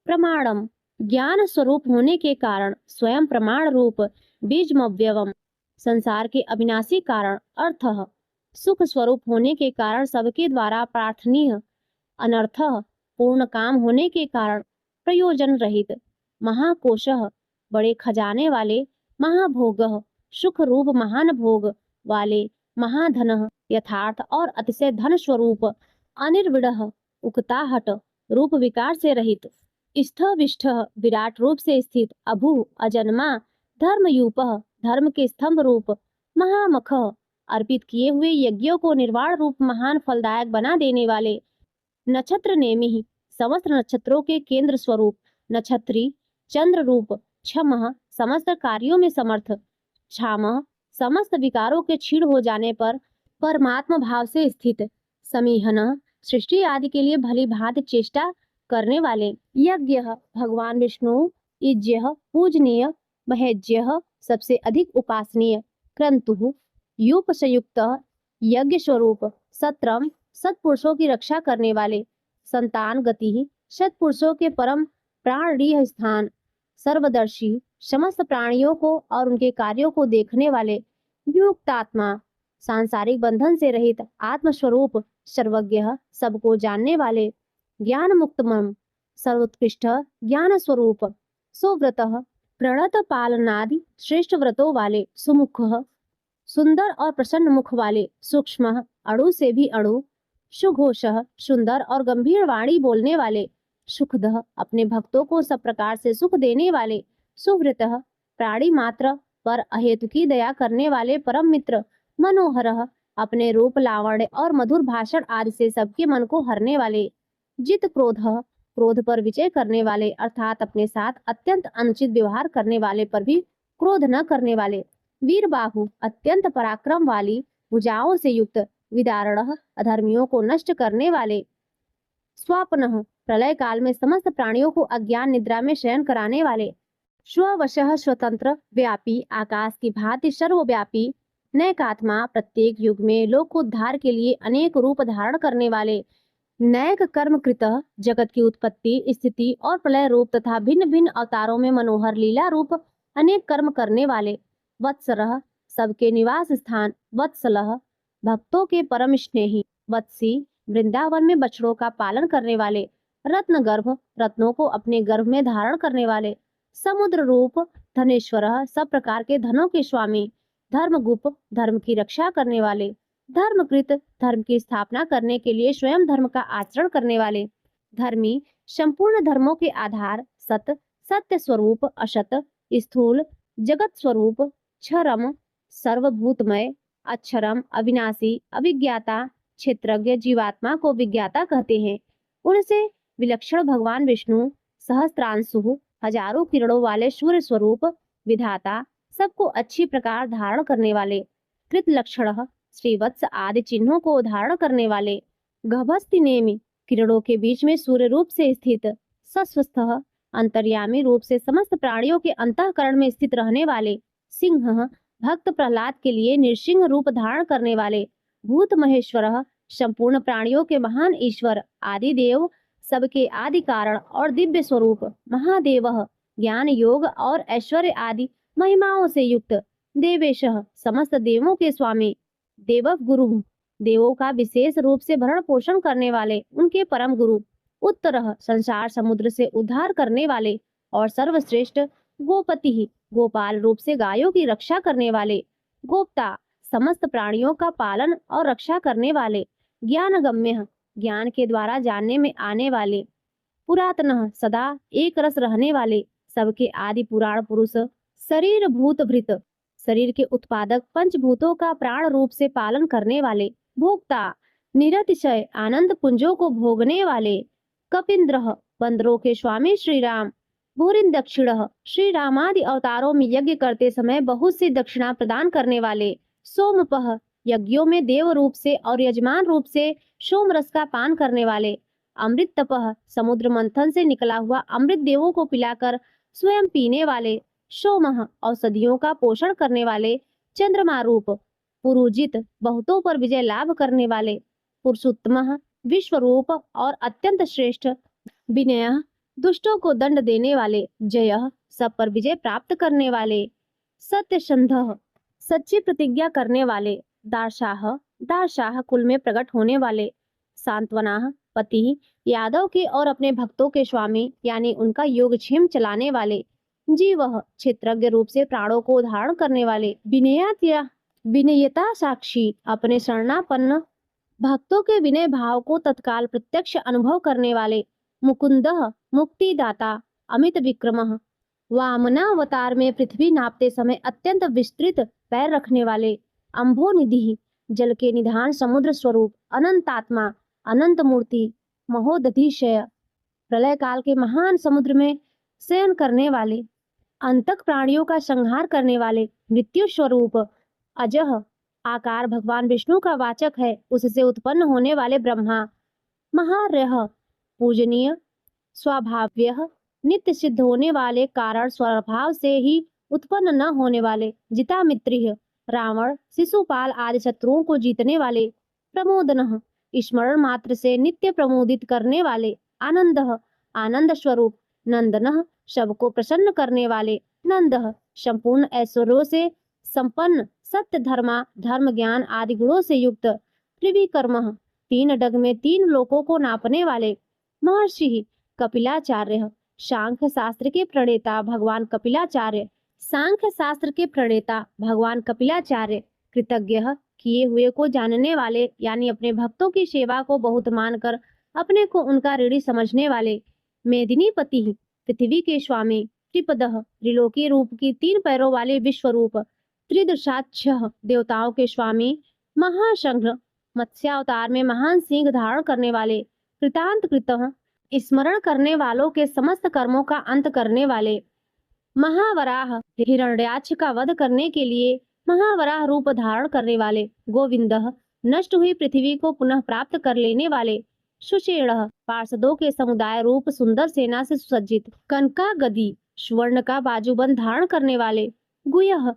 प्रमाणम ज्ञान स्वरूप होने के कारण स्वयं प्रमाण रूप, बीजमव्यवम संसार के अविनाशी कारण, अर्थः सुख स्वरूप होने के कारण सबके द्वारा प्रार्थनीय, अनर्थः पूर्ण काम होने के कारण प्रयोजन रहित, महाकोशः बड़े खजाने वाले, महाभोगः सुख रूप महान भोग वाले, महाधनः यथार्थ और अतिशय धन स्वरूप, अनिर्विड़ः उकताहट रूप विकार से रहित, स्थविष्ठ विराट रूप से स्थित, अभु अजन्मा, धर्मयूपः धर्म के स्तंभ रूप, महामखः अर्पित किए हुए यज्ञों को निर्वाण रूप महान फलदायक बना देने वाले, नक्षत्र नेमि समस्त नक्षत्रों के केंद्र स्वरूप, नक्षत्री चंद्र रूप, क्षमः समस्त कार्यों में समर्थ, क्षामः समस्त विकारों के क्षीण हो जाने पर परमात्मा भाव से स्थित, समीहनः सृष्टि आदि के लिए भली भांति चेष्टा करने वाले, यज्ञः भगवान विष्णु इज्यः पूजनीय, महेज्यः सबसे अधिक उपासनीय, क्रन्तुः यूपसयुक्तः यज्ञ स्वरूप, सत्रम सत्पुरुषों की रक्षा करने वाले, संतान गति सत्पुरुषों के परम प्राणीय स्थान, सर्वदर्शी समस्त प्राणियों को और उनके कार्यों को देखने वाले, युक्तात्मा सांसारिक बंधन से रहित, आत्मस्वरूप सर्वज्ञ सबको जानने वाले, ज्ञान मुक्तमम सर्वोत्कृष्ट ज्ञान स्वरूप, सुव्रतः प्रणत पालनादि श्रेष्ठ व्रतों वाले, सुमुखः सुंदर और प्रसन्न मुख वाले, सूक्ष्म अणु से भी अणु, सुघोषः सुंदर और गंभीर वाणी बोलने वाले, सुखदः अपने भक्तों को सब प्रकार से सुख देने वाले, सुहृतः प्राणी मात्र पर अहेतु की दया करने वाले परम मित्र, मनोहरः अपने रूप लावण्य और मधुर भाषण आदि से सबके मन को हरने वाले, जित क्रोधः क्रोध पर विजय करने वाले अर्थात अपने साथ अत्यंत अनुचित व्यवहार करने वाले पर भी क्रोध न करने वाले, वीरबाहु अत्यंत पराक्रम वाली भुजाओं से युक्त, विदारणः अधर्मियों को नष्ट करने वाले, स्वापनः प्रलय काल में समस्त प्राणियों को अज्ञान निद्रा में शयन कराने वाले, स्ववशः स्वतंत्र व्यापी आकाश की भांति सर्वव्यापी, नैकात्मा प्रत्येक युग में लोकोद्धार के लिए अनेक रूप धारण करने वाले, नैक कर्म कृतः जगत की उत्पत्ति स्थिति और प्रलय रूप तथा भिन्न भिन्न अवतारों में मनोहर लीला रूप अनेक कर्म करने वाले, वत्सरः सबके निवास स्थान, वत्सलः भक्तों के परम स्नेही, वत्सी वृंदावन में बछड़ों का पालन करने वाले, रत्न गर्भ रत्नों को अपने गर्भ में धारण करने वाले, समुद्र रूप धनेश्वरः सब प्रकार के धनों के स्वामी, धर्मगुप्त धर्म की रक्षा करने वाले, धर्मकृत धर्म की स्थापना करने के लिए स्वयं धर्म का आचरण करने वाले, धर्मी संपूर्ण धर्मों के आधार, सत सत्य स्वरूप, असत स्थूल जगत स्वरूप, क्षरम सर्वभूतमय, अक्षरम अविनाशी, अविज्ञाता क्षेत्रज्ञ जीवात्मा को विज्ञाता कहते हैं। उनसे विलक्षण भगवान विष्णु सहस्त्रांशु हजारों किरणों वाले सूर्य स्वरूप, विधाता सबको अच्छी प्रकार धारण करने वाले, कृत लक्षण श्रीवत्स आदि चिन्हों को धारण करने वाले, गभस्ति नेमि किरणों के बीच में सूर्य रूप से स्थित, सस्वस्थ अंतर्यामी रूप से समस्त प्राणियों के अंतःकरण में स्थित रहने वाले, सिंह भक्त प्रहलाद के लिए नृसिंह रूप धारण करने वाले, भूत महेश्वर संपूर्ण प्राणियों के महान ईश्वर, आदि देव सबके आदि कारण और दिव्य स्वरूप, महादेव ज्ञान योग और ऐश्वर्य आदि महिमाओं से युक्त, देवेश समस्त देवों के स्वामी, देव गुरु देवों का विशेष रूप से भरण पोषण करने वाले, उनके परम गुरु, उत्तर संसार समुद्र से उद्धार करने वाले और सर्वश्रेष्ठ, गोपति गोपाल रूप से गायों की रक्षा करने वाले, गोप्ता समस्त प्राणियों का पालन और रक्षा करने वाले, ज्ञान गम्य ज्ञान के द्वारा जानने में आने वाले, पुरातन सदा एक रस रहने वाले, सबके आदि पुराण पुरुष, शरीर भूत भृत शरीर के उत्पादक पंचभूतों का प्राण रूप से पालन करने वाले, भोक्ता निरतिशय आनंद पुंजों को भोगने वाले। कपिंद्र बंदरों के स्वामी श्री राम। भूरिन दक्षिण श्री रामादि अवतारों में यज्ञ करते समय बहुत सी दक्षिणा प्रदान करने वाले। सोमपह यज्ञों में देव रूप से और यजमान रूप से सोम रस का पान करने वाले। अमृत तपह समुद्र मंथन से निकला हुआ अमृत देवों को पिलाकर स्वयं पीने वाले। सोमह औषधियों का पोषण करने वाले। चंद्रमा रूप पुरुजित बहुतों पर विजय लाभ करने वाले। पुरुषोत्तम विश्व रूप और अत्यंत श्रेष्ठ। विनय दुष्टों को दंड देने वाले। जय सब पर विजय प्राप्त करने वाले। सत्यसंध सच्ची प्रतिज्ञा करने वाले। दारशाह दारशाह कुल में प्रकट होने वाले। सांत्वना पति यादव के और अपने भक्तों के स्वामी यानी उनका योगक्षेम चलाने वाले। जीव क्षेत्रज्ञ रूप से प्राणों को धारण करने वाले। विनयता साक्षी अपने शरणापन्न भक्तों के विनय भाव को तत्काल प्रत्यक्ष अनुभव करने वाले। मुकुंद मुक्तिदाता अमित विक्रम वामनावतार में पृथ्वी नापते समय अत्यंत विस्तृत पैर रखने वाले। अम्भोनिधि जल के निधान समुद्र स्वरूप। अनंतात्मा अनंत मूर्ति महोदधिशय प्रलय काल के महान समुद्र में शयन करने वाले। अंतक प्राणियों का संहार करने वाले। मृत्यु स्वरूप अजह आकार भगवान विष्णु का वाचक है, उससे उत्पन्न होने वाले ब्रह्मा। महार्यः पूजनीय स्वाभाव्य नित्य सिद्ध होने वाले कारण स्वभाव से ही उत्पन्न न होने वाले। जितामित्रिय रावण शिशुपाल आदि शत्रुओं को जीतने वाले। प्रमोदनः स्मरण मात्र से नित्य प्रमोदित करने वाले। आनंदः आनंद स्वरूप। नंदनः सबको प्रसन्न करने वाले। नंदः संपूर्ण ऐश्वर्यों से संपन्न सत्य धर्म ज्ञान आदि गुणों से युक्त। त्रिविक्रमः तीन डग में तीन लोकों को नापने वाले। महर्षि कपिलाचार्य सांख्य शास्त्र के प्रणेता भगवान कपिलाचार्य। सांख्य शास्त्र के प्रणेता भगवान कपिलाचार्य कृतज्ञ किए हुए को जानने वाले यानी अपने भक्तों की सेवा को बहुत मानकर अपने को उनका ऋणी समझने वाले। मेदिनीपति पृथ्वी के स्वामी। त्रिपदः त्रिलोकी रूप की तीन पैरों वाले विश्वरूप। त्रिदशाक्ष देवताओं के स्वामी। महाशंख मत्स्यावतार में महान सिंह धारण करने वाले। कृतांत कृतः स्मरण करने वालों के समस्त कर्मों का अंत करने वाले। महावराह हिरण्याक्ष का वध करने के लिए महावराह रूप धारण करने वाले। गोविंदः नष्ट हुई पृथ्वी को पुनः प्राप्त कर लेने वाले। सुषेणः पार्षदों के समुदाय रूप सुंदर सेना से सुसज्जित। कनका गदी स्वर्ण का बाजूबंद धारण करने वाले। गुह्यः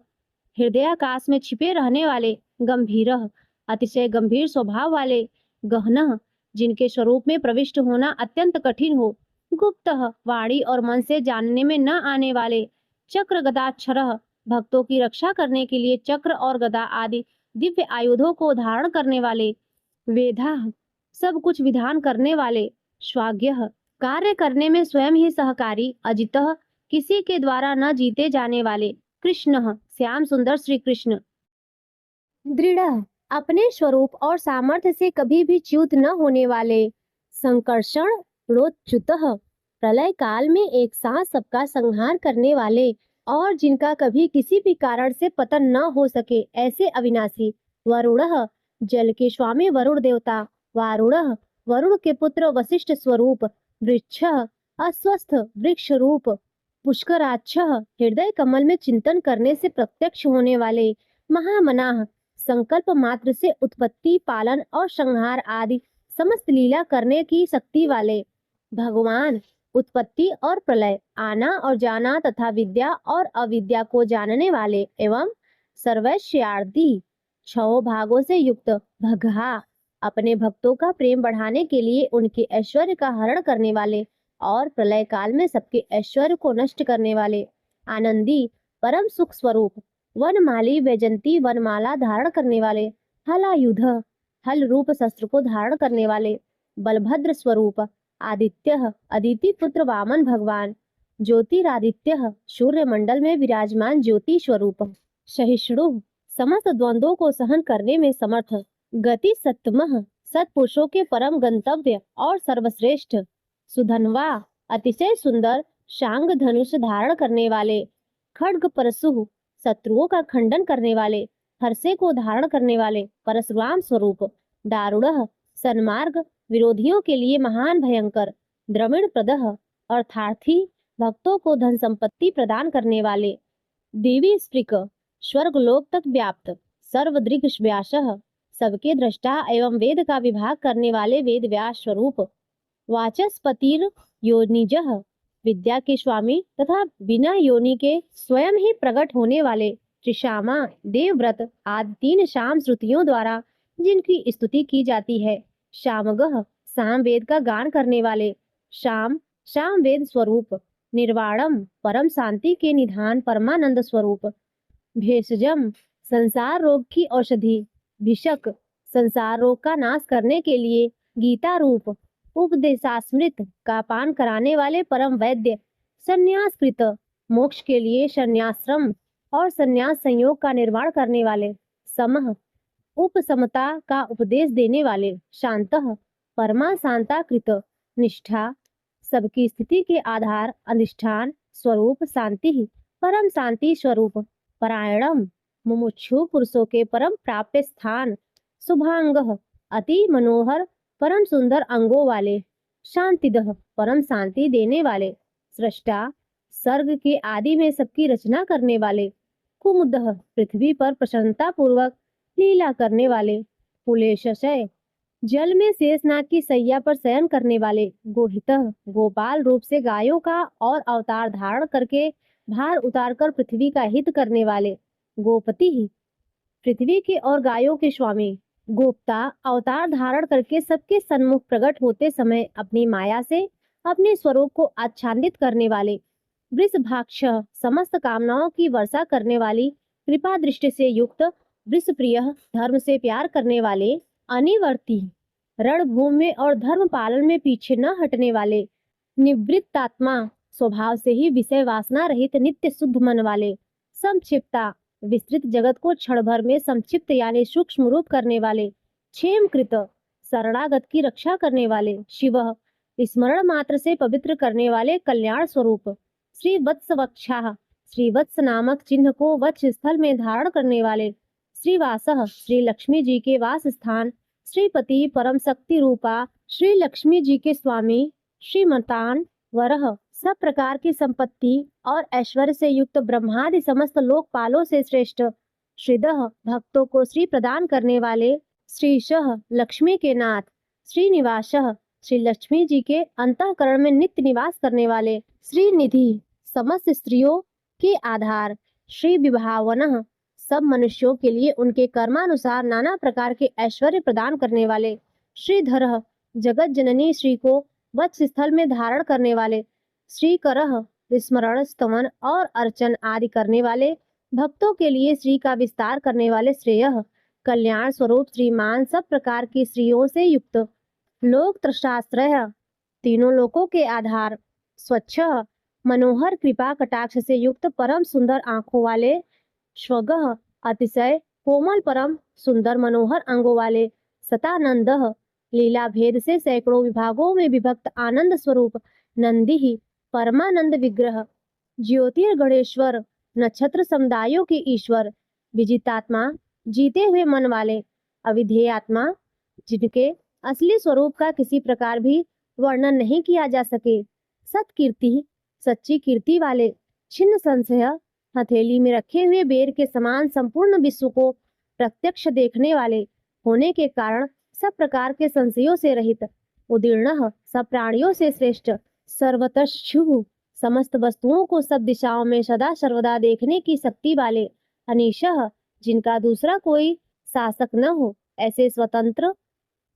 हृदयाकाश में छिपे रहने वाले। गंभीरः अतिशय गंभीर स्वभाव वाले। गहनः जिनके स्वरूप में प्रविष्ट होना अत्यंत कठिन हो। गुप्तः वाणी और मन से जानने में न आने वाले। चक्र गदाक्षरः भक्तों की रक्षा करने के लिए चक्र और गदा आदि दिव्य आयुधों को धारण करने वाले। वेदाः सब कुछ विधान करने वाले। स्वाज्ञः कार्य करने में स्वयं ही सहकारी। अजितः किसी के द्वारा न जीते जाने वाले। कृष्णः श्याम सुंदर श्री कृष्ण। दृढ़ अपने स्वरूप और सामर्थ्य से कभी भी च्युत न होने वाले। संकर्षण रोच्युतः प्रलय काल में एक साथ सबका संहार करने वाले और जिनका कभी किसी भी कारण से पतन न हो सके ऐसे अविनाशी। वरुणः जल के स्वामी वरुण देवता। वारुणः वरुण के पुत्र वशिष्ठ स्वरूप। वृक्षः अस्वस्थ वृक्ष रूप। पुष्कराक्षः हृदय कमल में चिंतन करने से प्रत्यक्ष होने वाले। महामनाः संकल्प मात्र से उत्पत्ति पालन और संहार आदि समस्त लीला करने की शक्ति वाले। भगवान उत्पत्ति और प्रलय आना और जाना तथा विद्या और अविद्या को जानने वाले एवं सर्वैश्वर्यादि 6 भागों से युक्त। भगहा अपने भक्तों का प्रेम बढ़ाने के लिए उनके ऐश्वर्य का हरण करने वाले और प्रलय काल में सबके ऐश्वर्य को नष्ट करने वाले। आनंदी परम सुख स्वरूप। वनमाली वैजंती वनमाला धारण करने वाले। हलायुध हल रूप शस्त्र को धारण करने वाले। बलभद्र स्वरूप। आदित्य अदिति पुत्र वामन भगवान। ज्योतिरादित्य सूर्य मंडल में विराजमान ज्योति स्वरूप। सहिष्णु समस्त द्वंद्वों को सहन करने में समर्थ। गति सत्तमः सत्पुरुषों के परम गंतव्य और सर्वश्रेष्ठ। सुधनवा अतिशय सुंदर शांग धनुष धारण करने वाले। खड्ग परशु शत्रुओं का खंडन करने वाले। हर्षे को धारण करने वाले परशुराम स्वरूप। दारुणः सन्मार्ग विरोधियों के लिए महान भयंकर, द्रविण प्रदह अर्थार्थी, भक्तों को धन संपत्ति प्रदान करने वाले, देवी स्पृक स्वर्ग लोक तक व्याप्त, सर्वदृग व्यासः सबके दृष्टा एवं वेद का विभाग करने वाले वेद व्यास स्वरूप, वाचस्पतिर योनिजः विद्या के स्वामी तथा बिना योनि के स्वयं ही प्रकट होने वाले, त्रिशामा देवव्रत आदि 3 शाम श्रुतियों द्वारा जिनकी स्तुति की जाती है, शामगः साम वेद का गान करने वाले, शाम शाम वेद स्वरूप, निर्वाणम परम शांति के निधान परमानंद स्वरूप, भेषजम संसार रोग की औषधि, भिषक संसार रोग का नाश करने के लिए गीता रूप, उपदेशामृत का पान कराने वाले परम वैद्य, संन्यासकृत मोक्ष के लिए संन्याश्रम और संन्यास संयोग का निर्माण करने वाले, समः उपसमता का उपदेश देने वाले, शांतः परमा शांताकृत, निष्ठा सबकी स्थिति के आधार अधिष्ठान स्वरूप, शांति परम शांति स्वरूप, परायणम मुमुक्षु पुरुषों के परम प्राप्य स्थान, शुभांगः अति मनोहर परम सुंदर अंगों वाले, शांतिदः परम शांति देने वाले, सृष्टा सर्ग के आदि में सबकी रचना करने वाले, कुमुदः पृथ्वी पर प्रसन्नता पूर्वक लीला करने वाले, कुलेशय जल में शेषनाग की सैया पर शयन करने वाले, गोहितः गोपाल रूप से गायों का और अवतार धारण करके भार उतारकर पृथ्वी का हित करने वाले, गोपति ही पृथ्वी के और गायों के स्वामी, गोप्ता अवतार धारण करके सबके सन्मुख प्रकट होते समय अपनी माया से अपने स्वरूप को आच्छादित करने वाले, वृषभाक्ष समस्त कामनाओं की वर्षा करने वाली, कृपा दृष्टि से युक्त, वृषप्रिय धर्म से प्यार करने वाले, अनिवर्ती रणभूमि में और धर्म पालन में पीछे न हटने वाले, निवृत्तात्मा स्वभाव से ही विषय वासना रहित नित्य शुद्ध मन वाले, संक्षिप्ता विस्तृत जगत को क्षण भर में संक्षिप्त यानी सूक्ष्म रूप करने वाले, क्षेमकृत शरणागत की रक्षा करने वाले, शिव स्मरण मात्र से पवित्र करने वाले, कल्याण स्वरूप, श्री वत्स वक्षा श्री वत्स नामक चिन्ह को वक्ष स्थल में धारण करने वाले, श्रीवासः श्री लक्ष्मी जी के वास स्थान, श्रीपति परम शक्ति रूपा श्री लक्ष्मी जी के स्वामी, श्रीमतान वरह सब प्रकार की संपत्ति और ऐश्वर्य से युक्त ब्रह्मादि समस्त लोकपालों से श्रेष्ठ, श्रीदः भक्तों को श्री प्रदान करने वाले, श्रीशः लक्ष्मी के नाथ, श्रीनिवासः श्री लक्ष्मी जी के अंतःकरण में नित्य निवास करने वाले, श्रीनिधि समस्त स्त्रियों के आधार, श्री विभावनः सब मनुष्यों के लिए उनके कर्मानुसार नाना प्रकार के ऐश्वर्य प्रदान करने वाले, श्रीधरः जगत जननी श्री को वत्स स्थल में धारण करने वाले, श्रीकरः स्मरण स्तवन और अर्चन आदि करने वाले, भक्तों के लिए श्री का विस्तार करने वाले, श्रेयः कल्याण स्वरूप श्रीमान सब प्रकार की स्त्रियों से युक्त, लोक त्रशाश्रय तीनों लोकों के आधार, स्वच्छ मनोहर कृपा कटाक्ष से युक्त परम सुंदर आंखों वाले, श्वगः अतिशय कोमल परम सुंदर मनोहर अंगों वाले, सतानंदः लीला भेद से सैकड़ों विभागों में विभक्त आनंद स्वरूप, नंदी परमानंद विग्रह, ज्योतिर्गणेश्वर नक्षत्र समुदायों के ईश्वर, विजितात्मा जीते हुए मन वाले, अविधेय आत्मा जिनके असली स्वरूप का किसी प्रकार भी वर्णन नहीं किया जा सके, सत्कीर्ति सच्ची कीर्ति वाले, छिन्न संशय हथेली में रखे हुए बेर के समान संपूर्ण विश्व को प्रत्यक्ष देखने वाले होने के कारण सब प्रकार के संशयों से रहित, उदीर्ण सब प्राणियों से श्रेष्ठ, सर्वतश्चु समस्त वस्तुओं को सब दिशाओं में सदा सर्वदा देखने की शक्ति वाले, अनीशः जिनका दूसरा कोई शासक न हो, ऐसे स्वतंत्र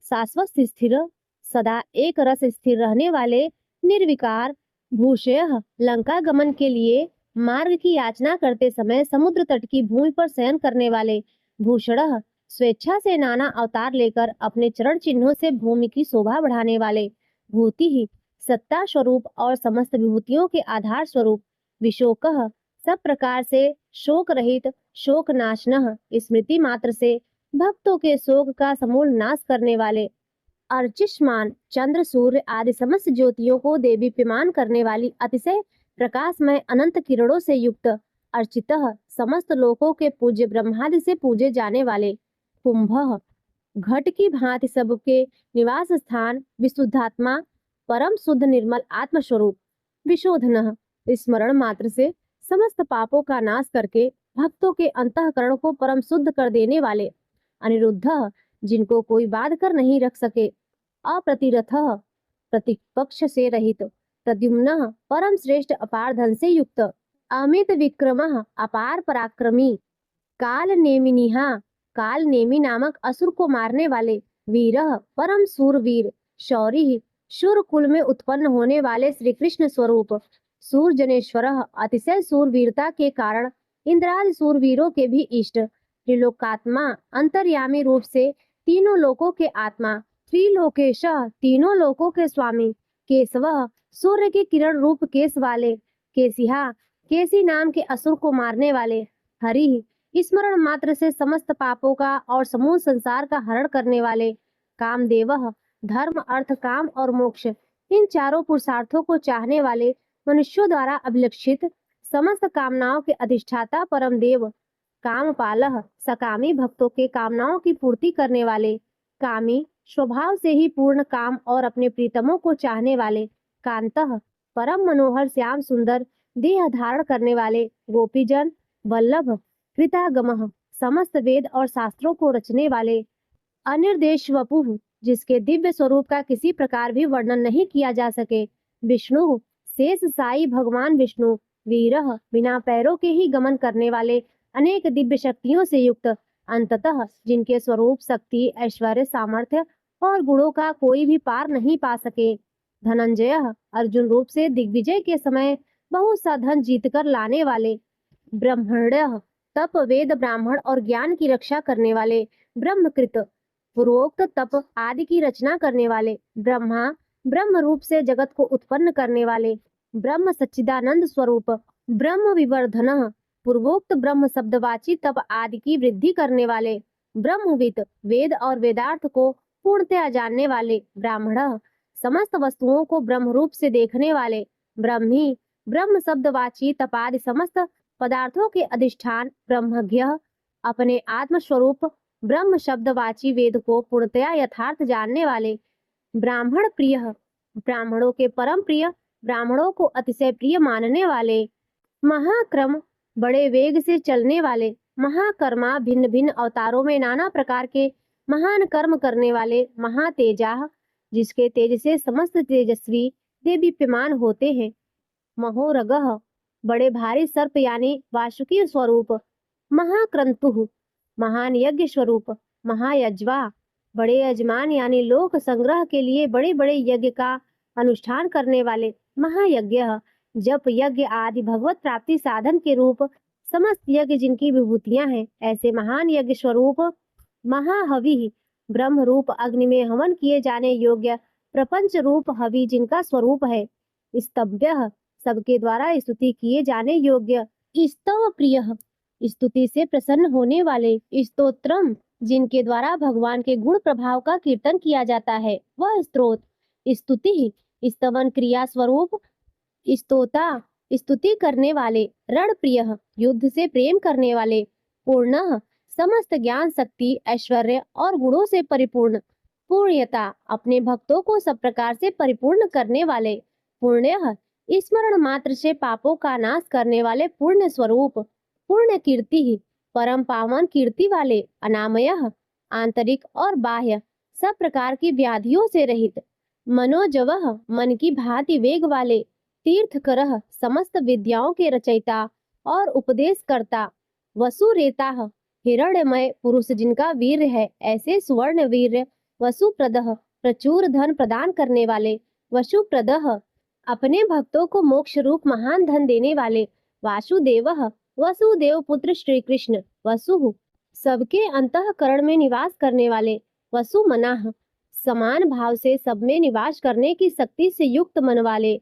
शाश्वत स्थिर सदा एक रस स्थिर रहने वाले, निर्विकार भूषयः लंका गमन के लिए मार्ग की याचना करते समय समुद्र तट की भूमि पर शयन करने वाले, भूषणः स्वेच्छा से नाना अवतार लेकर अपने चरण चिन्हों से भूमि की शोभा बढ़ाने वाले, भूति ही सत्ता स्वरूप और समस्त विभूतियों के आधार स्वरूप, विशोकः सब प्रकार से शोक रहित शोक नाशनः स्मृति मात्र से भक्तों के शोक का समूल नाश करने वाले, अर्चिष्मान चंद्र सूर्य आदि समस्त ज्योतियों को देदीप्यमान करने वाली अतिशय प्रकाशमय अनंत किरणों से युक्त, अर्चितः समस्त लोकों के पूज्य ब्रह्मादि से पूजे जाने वाले, कुंभः घट की भांति सबके निवास स्थान विशुद्धात्मा, परम शुद्ध निर्मल आत्मस्वरूप, विशोधन स्मरण मात्र से समस्त पापों का नाश करके भक्तों के अंतःकरण को परम शुद्ध कर देने वाले, अनिरुद्ध जिनको कोई बाध कर नहीं रख सके, अप्रतिरथ प्रतिपक्ष से रहित, प्रद्युम्न परम श्रेष्ठ अपार धन से युक्त, अमित विक्रम अपार पराक्रमी, काल नेमिनिहा काल नेमी नामक असुर को मारने वाले, वीरः परम सूरवीर, शौरी शूर कुल में उत्पन्न होने वाले श्री कृष्ण स्वरूप, सूरजनेश्वर अतिशय सूरवीरता के कारण इंद्रादि सूरवीरों के भी इष्ट, त्रिलोकात्मा अंतर्यामी रूप से तीनों लोकों के आत्मा, त्रिलोकेश तीनों लोकों के स्वामी, केशव सूर्य के किरण रूप केस वाले, केसिहा केसी नाम के असुर को मारने वाले, हरि स्मरण मात्र से समस्त पापों का और समूह संसार का हरण करने वाले, कामदेव धर्म अर्थ काम और मोक्ष इन चारों पुरुषार्थों को चाहने वाले, मनुष्यों द्वारा अभिलक्षित समस्त कामनाओं के अधिष्ठाता परम देव, कामपालः सकामी भक्तों के कामनाओं की पूर्ति करने वाले, कामी स्वभाव से ही पूर्ण काम और अपने प्रीतमों को चाहने वाले, कांतः परम मनोहर श्याम सुंदर देह धारण करने वाले, गोपीजन वल्लभ कृतागमः समस्त वेद और शास्त्रों को रचने वाले, अनिर्देश वपुः जिसके दिव्य स्वरूप का किसी प्रकार भी वर्णन नहीं किया जा सके, विष्णु शेष साई भगवान विष्णु, वीरः बिना पैरों के ही गमन करने वाले, अनेक दिव्य शक्तियों से युक्त, अंततः जिनके स्वरूप शक्ति ऐश्वर्य सामर्थ्य और गुणों का कोई भी पार नहीं पा सके, धनंजय अर्जुन रूप से दिग्विजय के समय बहुत सा धन जीतकर लाने वाले, ब्रह्मण्य तप वेद ब्राह्मण और ज्ञान की रक्षा करने वाले, ब्रह्मकृत पूर्वोक्त तप आदि की रचना करने वाले, ब्रह्मा ब्रह्म रूप से जगत को उत्पन्न करने वाले, ब्रह्म सच्चिदानंद स्वरूप, ब्रह्म विवर्धन पूर्वोक्त ब्रह्म शब्दवाची तप आदि की वृद्धि करने वाले, ब्रह्मविद वेद और वेदार्थ को पूर्णतया जानने वाले, ब्राह्मण समस्त वस्तुओं को ब्रह्म रूप से देखने वाले, ब्रह्मी ब्रह्म शब्दवाची तपादि समस्त पदार्थों के अधिष्ठान, ब्रह्मज्ञ अपने आत्म स्वरूप ब्रह्म शब्दवाची वेद को पूर्णतया यथार्थ जानने वाले, ब्राह्मण प्रिय ब्राह्मणों के परम प्रिय, ब्राह्मणों को अतिशय प्रिय मानने वाले, महाक्रम बड़े वेग से चलने वाले, महाकर्मा भिन्न भिन्न अवतारों में नाना प्रकार के महान कर्म करने वाले, महातेजा जिसके तेज से समस्त तेजस्वी देदीप्यमान होते हैं, महोरगः बड़े भारी सर्प यानी वासुकी स्वरूप, महाक्रंतु महान यज्ञ स्वरूप, महायज्वा बड़े यजमान यानी लोक संग्रह के लिए बड़े बड़े यज्ञ का अनुष्ठान करने वाले, महायज्ञ जप यज्ञ आदि भगवत प्राप्ति साधन के रूप समस्त यज्ञ जिनकी विभूतियां हैं, ऐसे महान यज्ञ स्वरूप, महाहवि ब्रह्म रूप अग्नि में हवन किए जाने योग्य प्रपंच रूप हवि जिनका स्वरूप है, स्तव्य सबके द्वारा स्तुति किए जाने योग्य, स्तव प्रिय स्तुति से प्रसन्न होने वाले, स्तोत्रम जिनके द्वारा भगवान के गुण प्रभाव का कीर्तन किया जाता है, वह स्तोत्र, स्तुति स्तवन क्रिया स्वरूप, स्तोता स्तुति करने वाले, रण प्रिय युद्ध से प्रेम करने वाले, पूर्ण समस्त ज्ञान शक्ति ऐश्वर्य और गुणों से परिपूर्ण, पूर्णयता अपने भक्तों को सब प्रकार से परिपूर्ण करने वाले, पुण्य स्मरण मात्र से पापों का नाश करने वाले पुण्य स्वरूप, पूर्ण कीर्ति परम पावन कीर्ति वाले, अनामय आंतरिक और बाह्य सब प्रकार की व्याधियों से रहित, मनोजवह मन की भांति वेग वाले, तीर्थकरः समस्त विद्याओं के रचयिता और उपदेश करता, वसुरेता हिरण्यमय पुरुष जिनका वीर है, ऐसे सुवर्ण वीर, वसुप्रदः प्रचुर धन प्रदान करने वाले, वसुप्रदः अपने भक्तों को मोक्ष रूप महान धन देने वाले, वासुदेवः वसुदेव पुत्र श्री कृष्ण, वसु सबके अंतःकरण में निवास करने वाले, वसुमनाः समान भाव से सब में निवास करने की शक्ति से युक्त मन वाले,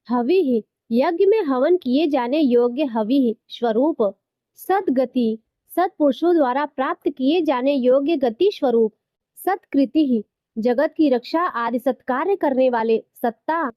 हवि यज्ञ में हवन किए जाने योग्य हवि स्वरूप, सदगति सत्पुरुषों द्वारा प्राप्त किए जाने योग्य गति स्वरूप, सत्कृति जगत की रक्षा आदि सत्कार्य करने वाले, सत्ता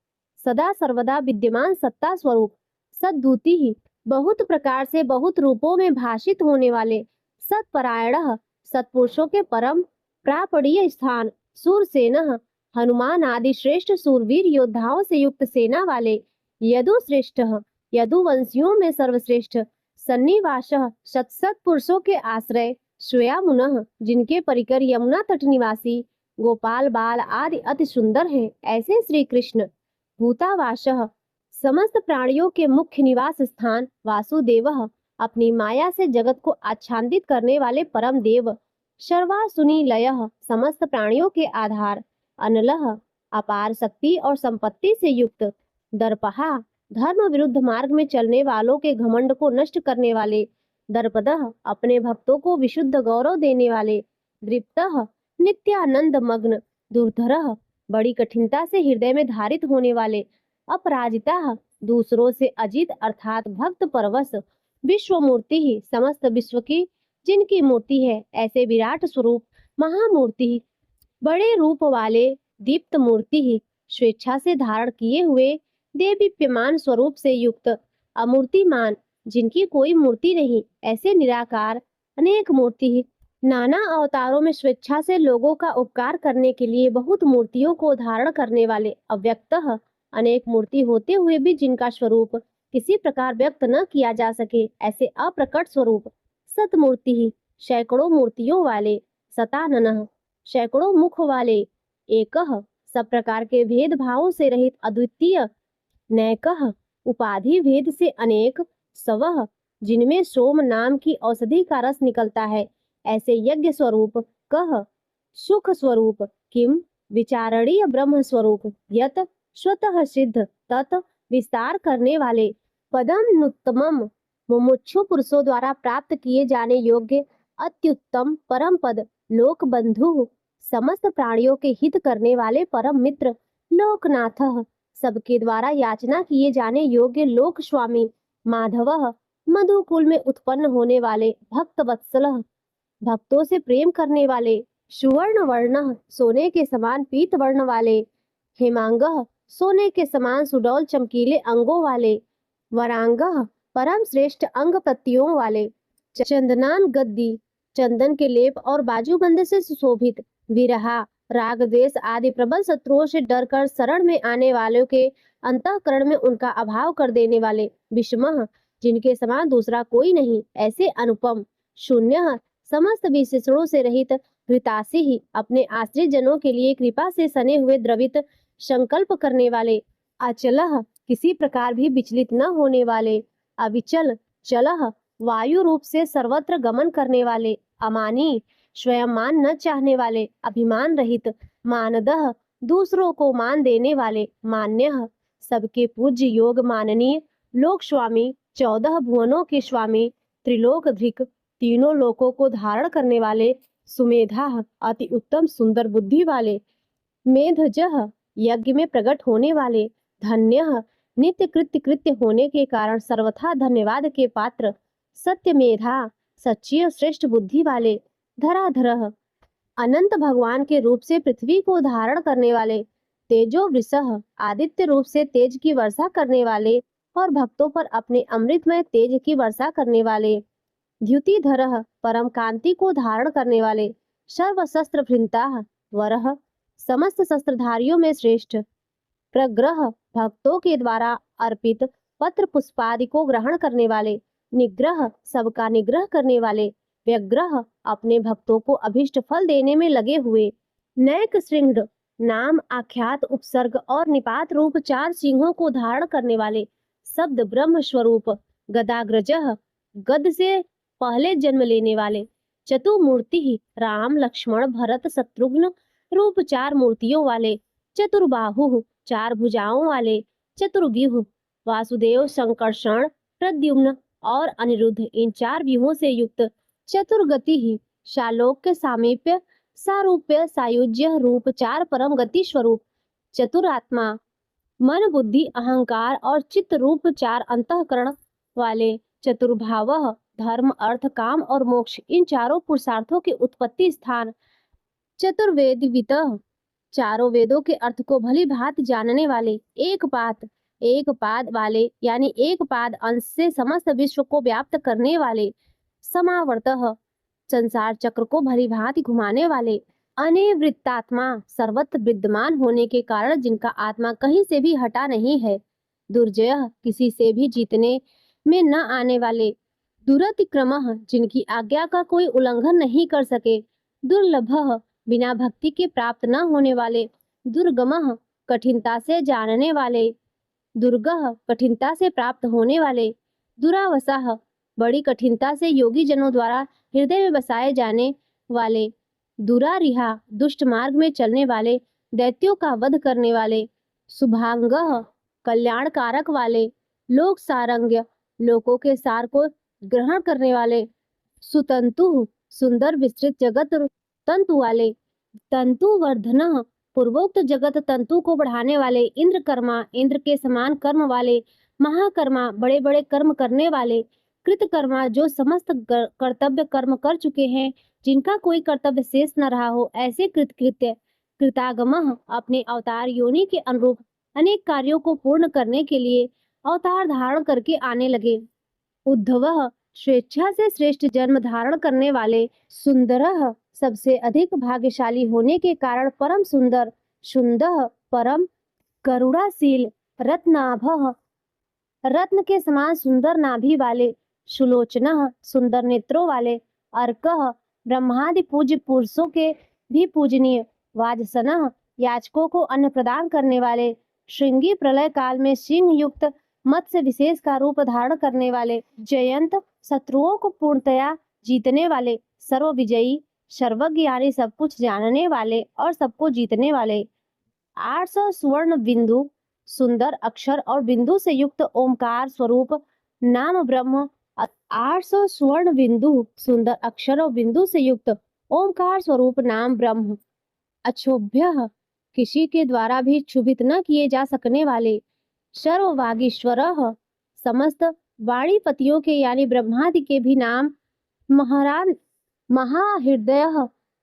सदा सर्वदा विद्यमान सत्ता स्वरूप, सद्दूति बहुत प्रकार से बहुत रूपों में भाषित होने वाले, सत्परायण सत्पुरुषों के परम प्रापणीय स्थान सूरसेनः हनुमान आदि श्रेष्ठ सूरवीर योद्धाओं से युक्त सेना वाले यदु श्रेष्ठः यदुवंशियों में सर्वश्रेष्ठ सन्निवासः शत शत पुरुषों के आश्रय श्वेयामुनः जिनके परिकर यमुना तट निवासी गोपाल बाल आदि अति सुंदर हैं ऐसे श्री कृष्ण भूतावासः समस्त प्राणियों के मुख्य निवास स्थान वासुदेवः अपनी माया से जगत को आच्छादित करने वाले परम देव सर्वासुनिलयः समस्त प्राणियों के आधार अनलः अपार शक्ति और संपत्ति से युक्त दर्पहा धर्म विरुद्ध मार्ग में चलने वालों के घमंड को नष्ट करने वाले दर्पदः अपने भक्तों को विशुद्ध गौरव देने वाले दृप्तः नित्यानंद मग्न दुर्धरः बड़ी कठिनता से हृदय में धारित होने वाले अपराजिता दूसरों से अजित अर्थात भक्त परवश विश्व मूर्ति ही समस्त विश्व की जिनकी मूर्ति है ऐसे विराट स्वरूप महामूर्ति बड़े रूप वाले दीप्त मूर्ति ही स्वेच्छा से धारण किए हुए देदीप्यमान स्वरूप से युक्त अमूर्तिमान जिनकी कोई मूर्ति नहीं ऐसे निराकार अनेक मूर्ति ही नाना अवतारों में स्वेच्छा से लोगों का उपकार करने के लिए बहुत मूर्तियों को धारण करने वाले अव्यक्तः अनेक मूर्ति होते हुए भी जिनका स्वरूप किसी प्रकार व्यक्त न किया जा सके ऐसे अप्रकट स्वरूप सतमूर्ति ही सैकड़ों मूर्तियों वाले सताननः सैकड़ों मुख वाले एकः सब प्रकार के भेद भावों से रहित अद्वितीय नैकः उपाधि भेद से अनेक सवः जिनमें सोम नाम की औषधि का रस निकलता है ऐसे यज्ञ स्वरूप कह सुख स्वरूप किम विचारणीय ब्रह्म स्वरूप यत स्वतः सिद्ध तत् विस्तार करने वाले पदम नुत्तमम मुमुक्षु पुरुषों द्वारा प्राप्त किए जाने योग्य अत्युत्तम परम पद लोक बंधु समस्त प्राणियों के हित करने वाले परम मित्र लोकनाथः सबके द्वारा याचना किए जाने योग्य लोक स्वामी माधवः मधुकुल में उत्पन्न होने वाले भक्त वत्सलः भक्तों से प्रेम करने वाले सुवर्ण वर्ण सोने के समान पीत वर्ण वाले हेमांगः सोने के समान सुडौल चमकीले अंगों वाले वरांगः परम श्रेष्ठ अंग प्रत्ययों वाले चंदनान गद्दी चंदन के लेप और बाजूबंद से सुशोभित विरहा राग द्वेष आदि प्रबल शत्रुओं से डरकर शरण में आने वालों के अंतःकरण में उनका अभाव कर देने वाले विषमः जिनके समान दूसरा कोई नहीं ऐसे अनुपम शून्य समस्त विशेषणों से रहित हृतासी ही अपने आश्रित जनों के लिए कृपा से सने हुए द्रवित संकल्प करने वाले अचलः किसी प्रकार भी विचलित न होने वाले अविचल चलः वायु रूप से सर्वत्र गमन करने वाले अमानी स्वयं मान न चाहने वाले अभिमान रहित मानदः दूसरों को मान देने वाले मान्यः सबके पूज्य योग माननीय लोक स्वामी 14 भुवनों के स्वामी त्रिलोक धृक तीनों लोकों को धारण करने वाले सुमेधा अति उत्तम सुंदर बुद्धि वाले मेधजः यज्ञ में प्रकट होने वाले धन्यः नित्य कृत्य होने के कारण सर्वथा धन्यवाद के पात्र सत्यमेधा सच्ची और श्रेष्ठ बुद्धि वाले धराधरः अनंत भगवान के रूप से पृथ्वी को धारण करने वाले तेजो वृषः आदित्य रूप से तेज की वर्षा करने वाले और भक्तों पर अपने अमृतमय तेज की वर्षा करने वाले द्युतिधरः परम कांति को धारण करने वाले सर्व शस्त्र भृंताः वरः समस्त शस्त्रधारियों में श्रेष्ठ प्रग्रह भक्तों के द्वारा अर्पित पत्र पुष्पादि को ग्रहण करने वाले निग्रह सबका निग्रह करने वाले व्यग्रह अपने भक्तों को अभिष्ट फल देने में लगे हुए नैक श्रृंग नाम आख्यात उपसर्ग और निपात रूप 4 सिंहों को धारण करने वाले शब्द ब्रह्म स्वरूप गदाग्रजः गद से पहले जन्म लेने वाले चतुर्मूर्ति राम लक्ष्मण भरत शत्रुघ्न रूप 4 मूर्तियों वाले चतुर्बाहु 4 भुजाओं वाले चतुर्व्यूह वासुदेव संकर्षण प्रद्युम्न और अनिरुद्ध इन 4 व्यूहों से युक्त चतुर्गति ही शालोक के सामीप्य सारूप्य सायुज्य रूप 4 परम गति स्वरूप चतुरात्मा मन बुद्धि अहंकार और चित्त रूप 4 अंतःकरण वाले चतुर्भावः धर्म अर्थ काम और मोक्ष इन चारों पुरुषार्थों के उत्पत्ति स्थान चतुर्वेदिवितः चारों वेदों के अर्थ को भली भांति जानने वाले एक पाद वाले यानी एक पाद अंश से समस्त विश्व को व्याप्त करने वाले समावर्तः संसार चक्र को भली भांति घुमाने वाले अनिवृत्तात्मा सर्वत्र विद्यमान होने के कारण जिनका आत्मा कहीं से भी हटा नहीं है। दुर्जय किसी से भी जीतने में न आने वाले। दुरतिक्रमः जिनकी आज्ञा का कोई उल्लंघन नहीं कर सके। दुर्लभः बिना भक्ति के प्राप्त न होने वाले। दुर्गमः कठिनता से जानने वाले। दुर्गह कठिनता से प्राप्त होने वाले। दुरावसाह बड़ी कठिनता से योगी जनों द्वारा हृदय में बसाए जाने वाले। दुरारिहा दुष्ट मार्ग में चलने वाले, दैत्यों का वध करने वाले। शुभांगः कल्याणकारक वाले। लोक सारंग्य लोकों के सार को ग्रहण करने वाले। सुतंतु सुंदर विस्तृत जगत तंतु वाले। तंतुवर्धनः पूर्वोक्त जगत तंतु को बढ़ाने वाले। इंद्रकर्मा इंद्र के समान कर्म वाले। महाकर्मा बड़े बड़े कर्म करने वाले। कृतकर्मा जो समस्त कर्तव्य कर्म कर चुके हैं, जिनका कोई कर्तव्य शेष न रहा हो, ऐसे कृतकृत्य। कृतागमः अपने अवतार योनि के अनुरूप अनेक कार्यों को पूर्ण करने के लिए अवतार धारण करके आने लगे। उद्धवः स्वेच्छा से श्रेष्ठ जन्म धारण करने वाले। सुंदरः सबसे अधिक भाग्यशाली होने के कारण परम सुंदर। शुंदः परम करुणाशील। रत्नाभः रत्न के समान सुंदर नाभि वाले। सुलोचनः सुंदर नेत्रों वाले। अर्कः ब्रह्मादि पूज्य पुरुषों के भी पूजनीय। वाजसनः याचकों को अन्न प्रदान करने वाले। श्रृंगी प्रलय काल में सिंह युक्त मत्स्य विशेष का रूप धारण करने वाले। जयंत शत्रुओं को पूर्णतया जीतने वाले। सर्वविजयी सर्वज्ञ यानी सब कुछ जानने वाले और सबको जीतने वाले। 800 स्वर्ण बिंदु सुंदर अक्षर और बिंदु से युक्त ओमकार स्वरूप नाम ब्रह्म। 800 स्वर्ण बिंदु सुंदर अक्षर और बिंदु से युक्त ओमकार स्वरूप नाम ब्रह्म। अक्षोभ्य किसी के द्वारा भी क्षुभित न किए जा सकने वाले। सर्ववागीश्वरः समस्त वाणीपतियों के यानी ब्रह्मादि के भी नाम। महारान महाहृदय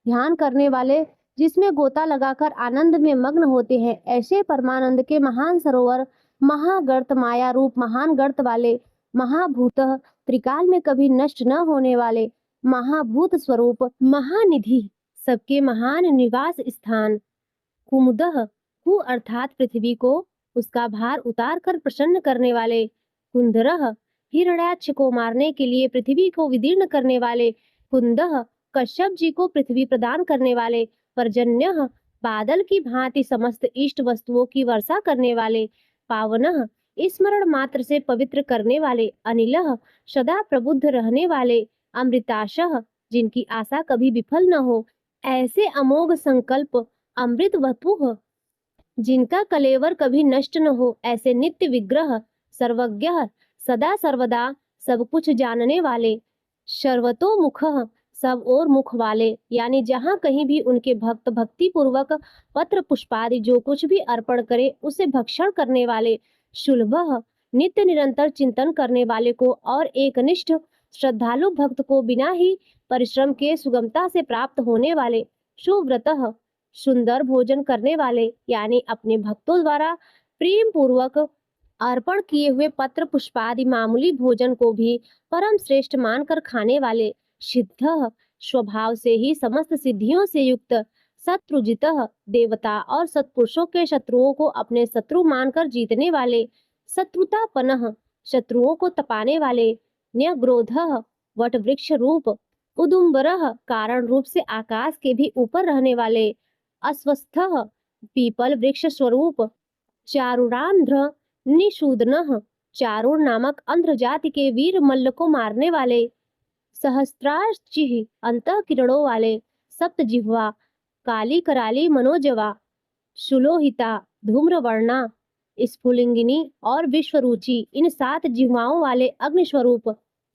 ध्यान करने वाले, जिसमें गोता लगाकर आनंद में मग्न होते हैं, ऐसे परमानंद के महान सरोवर। महागर्त माया रूप महान गर्त वाले। महाभूत त्रिकाल में कभी नष्ट न होने वाले। महाभूत स्वरूप महानिधि सबके महान निवास स्थान। कुमुदः कु अर्थात पृथ्वी को उसका भार उतार कर प्रसन्न करने वाले। कुंदरः हिरण्याक्ष को मारने के लिए पृथ्वी को विदीर्ण करने वाले। कुंदः कश्यप जी को पृथ्वी प्रदान करने वाले। पर्जन्यः बादल की भांति समस्त इष्ट वस्तुओं की वर्षा करने वाले। पावनः स्मरण मात्र से पवित्र करने वाले। अनिलः सदा प्रबुद्ध रहने वाले। अमृताशः जिनकी आशा कभी विफल न हो, ऐसे अमोघ संकल्प। अमृत वपुः जिनका कलेवर कभी नष्ट न हो, ऐसे नित्य विग्रह। सर्वज्ञः सदा सर्वदा सब कुछ जानने वाले। सर्वतोमुखः सब और मुख वाले, यानी जहाँ कहीं भी उनके भक्त भक्ति पूर्वक पत्र पुष्पादि जो कुछ भी अर्पण करे उसे भक्षण करने वाले। शुलभः नित्य निरंतर चिंतन करने वाले को और एकनिष्ठ श्रद्धालु भक्त को बिना ही परिश्रम के सुगमता से प्राप्त होने वाले। सुव्रतः सुंदर भोजन करने वाले, यानी अपने भक्तों द्वारा प्रेम पूर्वक अर्पण किए हुए पत्र पुष्पादि मामूली भोजन को भी परम श्रेष्ठ मानकर खाने वाले। सिद्धः स्वभाव से ही समस्त सिद्धियों से युक्त। शत्रुजितः देवता और सत्पुरुषों के शत्रुओं को अपने शत्रु मानकर जीतने वाले। शत्रुतापनः शत्रुओं को तपाने वाले। न्यग्रोधः वट वृक्ष रूप। उदुम्बरः कारण रूप से आकाश के भी ऊपर रहने वाले। अस्वस्थः पीपल वृक्ष स्वरूप। चारुरांध्र निषूदनः चारुर नामक अंध्र जाति के वीर मल्ल को मारने वाले। सहस्त्रार्चिः अंतः किरणों वाले। सप्त जिह्वा काली कराली मनोजवा। सुलोहिता धूम्रवर्णा स्फुलिंगिनी और विश्वरुचि इन 7 जिह्वाओं वाले अग्निस्वरूप।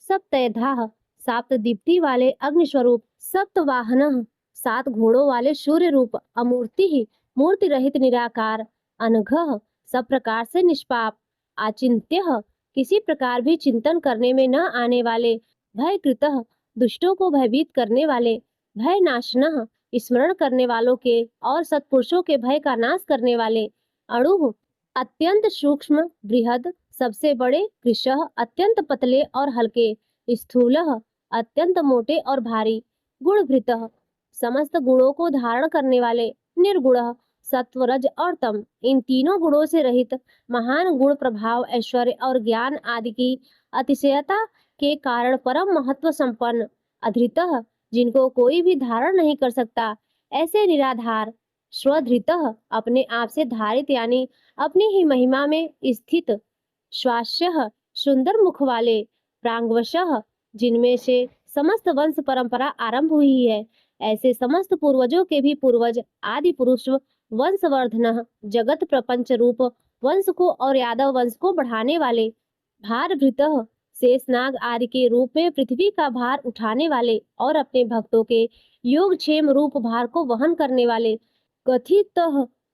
सप्तैधाः 7 दीप्ति वाले अग्निस्वरूप। सप्तवाहनः 7 घोड़ों वाले सूर्य रूप। अमूर्ति मूर्ति रहित निराकार। अनघः सब प्रकार से निष्पाप। आचिंत्यः किसी प्रकार भी चिंतन करने में न आने वाले। भयकृतः दुष्टों को भयभीत करने वाले। भय नाशनः स्मरण करने वालों के और सत्पुरुषों के भय का नाश करने वाले। अणुः अत्यंत सूक्ष्म बृहद सबसे बड़े। कृशः अत्यंत पतले और हल्के। स्थूलः अत्यंत मोटे और भारी। गुणभृतः समस्त गुणों को धारण करने वाले, निर्गुण, सत्व, रज और तम, इन तीनों गुणों से रहित, महान गुण प्रभाव, ऐश्वर्य और ज्ञान आदि की अतिशयता के कारण परम महत्व संपन्न, अधृतः, जिनको कोई भी धारण नहीं कर सकता, ऐसे निराधार, स्वधृतः, अपने आप से धारित यानी अपनी ही महिमा में स्थित, श्वास्यः, सुंदर मुख वाले, प्रांगवशः, जिनमें से समस्त वंश परंपरा आरंभ हुई है, ऐसे समस्त पूर्वजों के भी पूर्वज, आदि पुरुष, वंशवर्धन, जगत प्रपंच रूप वंश को और यादव वंश को बढ़ाने वाले, भारभृतः, शेषनाग आदि के रूप में पृथ्वी का भार उठाने वाले और अपने भक्तों के योगक्षेम रूप भार को वहन करने वाले, कथित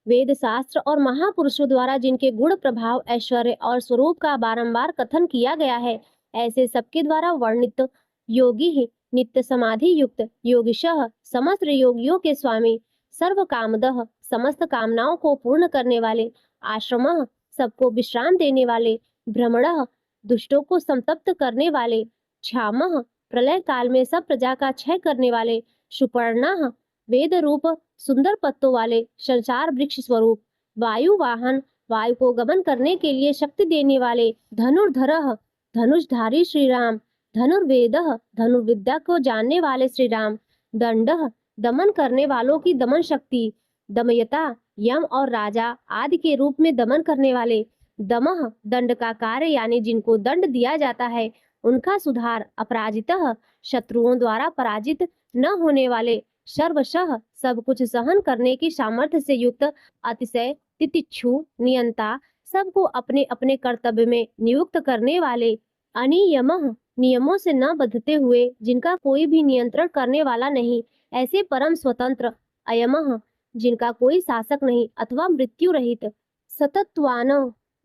वेद शास्त्र और महापुरुषों द्वारा जिनके गुण प्रभाव, ऐश्वर्य और स्वरूप का बारंबार कथन किया गया है, ऐसे सबके द्वारा वर्णित योगी ही, नित्य समाधि युक्त, योगिशः, समस्त योगियों के स्वामी, सर्व कामदः, समस्त कामनाओं को पूर्ण करने वाले, आश्रमः, सबको विश्राम देने वाले, भ्रमणः, दुष्टों को संतप्त करने वाले, क्षामः, प्रलय काल में सब प्रजा का क्षय करने वाले, सुपर्णः, वेद रूप सुंदर पत्तों वाले, संसार वृक्ष स्वरूप, वायु वाहन, वायु को गमन करने के लिए शक्ति देने वाले, धनुर्धरः, धनुषधारी श्री राम, धनुर्वेदः, धनुर्विद्या को जानने वाले श्री राम, दंडः, दमन करने वालों की दमन शक्ति, दमयता, यम और राजा आदि के रूप में दमन करने वाले, दमः, दंड का कार्य यानी जिनको दंड दिया जाता है उनका सुधार, अपराजितः, शत्रुओं द्वारा पराजित न होने वाले, सर्वशः, सब कुछ सहन करने की सामर्थ्य से युक्त, अतिशय तितिक्षु, नियंता, सबको अपने अपने कर्तव्य में नियुक्त करने वाले, अनियमः, नियमों से न बंधते हुए, जिनका कोई भी नियंत्रण करने वाला नहीं, ऐसे परम स्वतंत्र, अयमः, जिनका कोई शासक नहीं अथवा मृत्यु रहित, सतत्वान,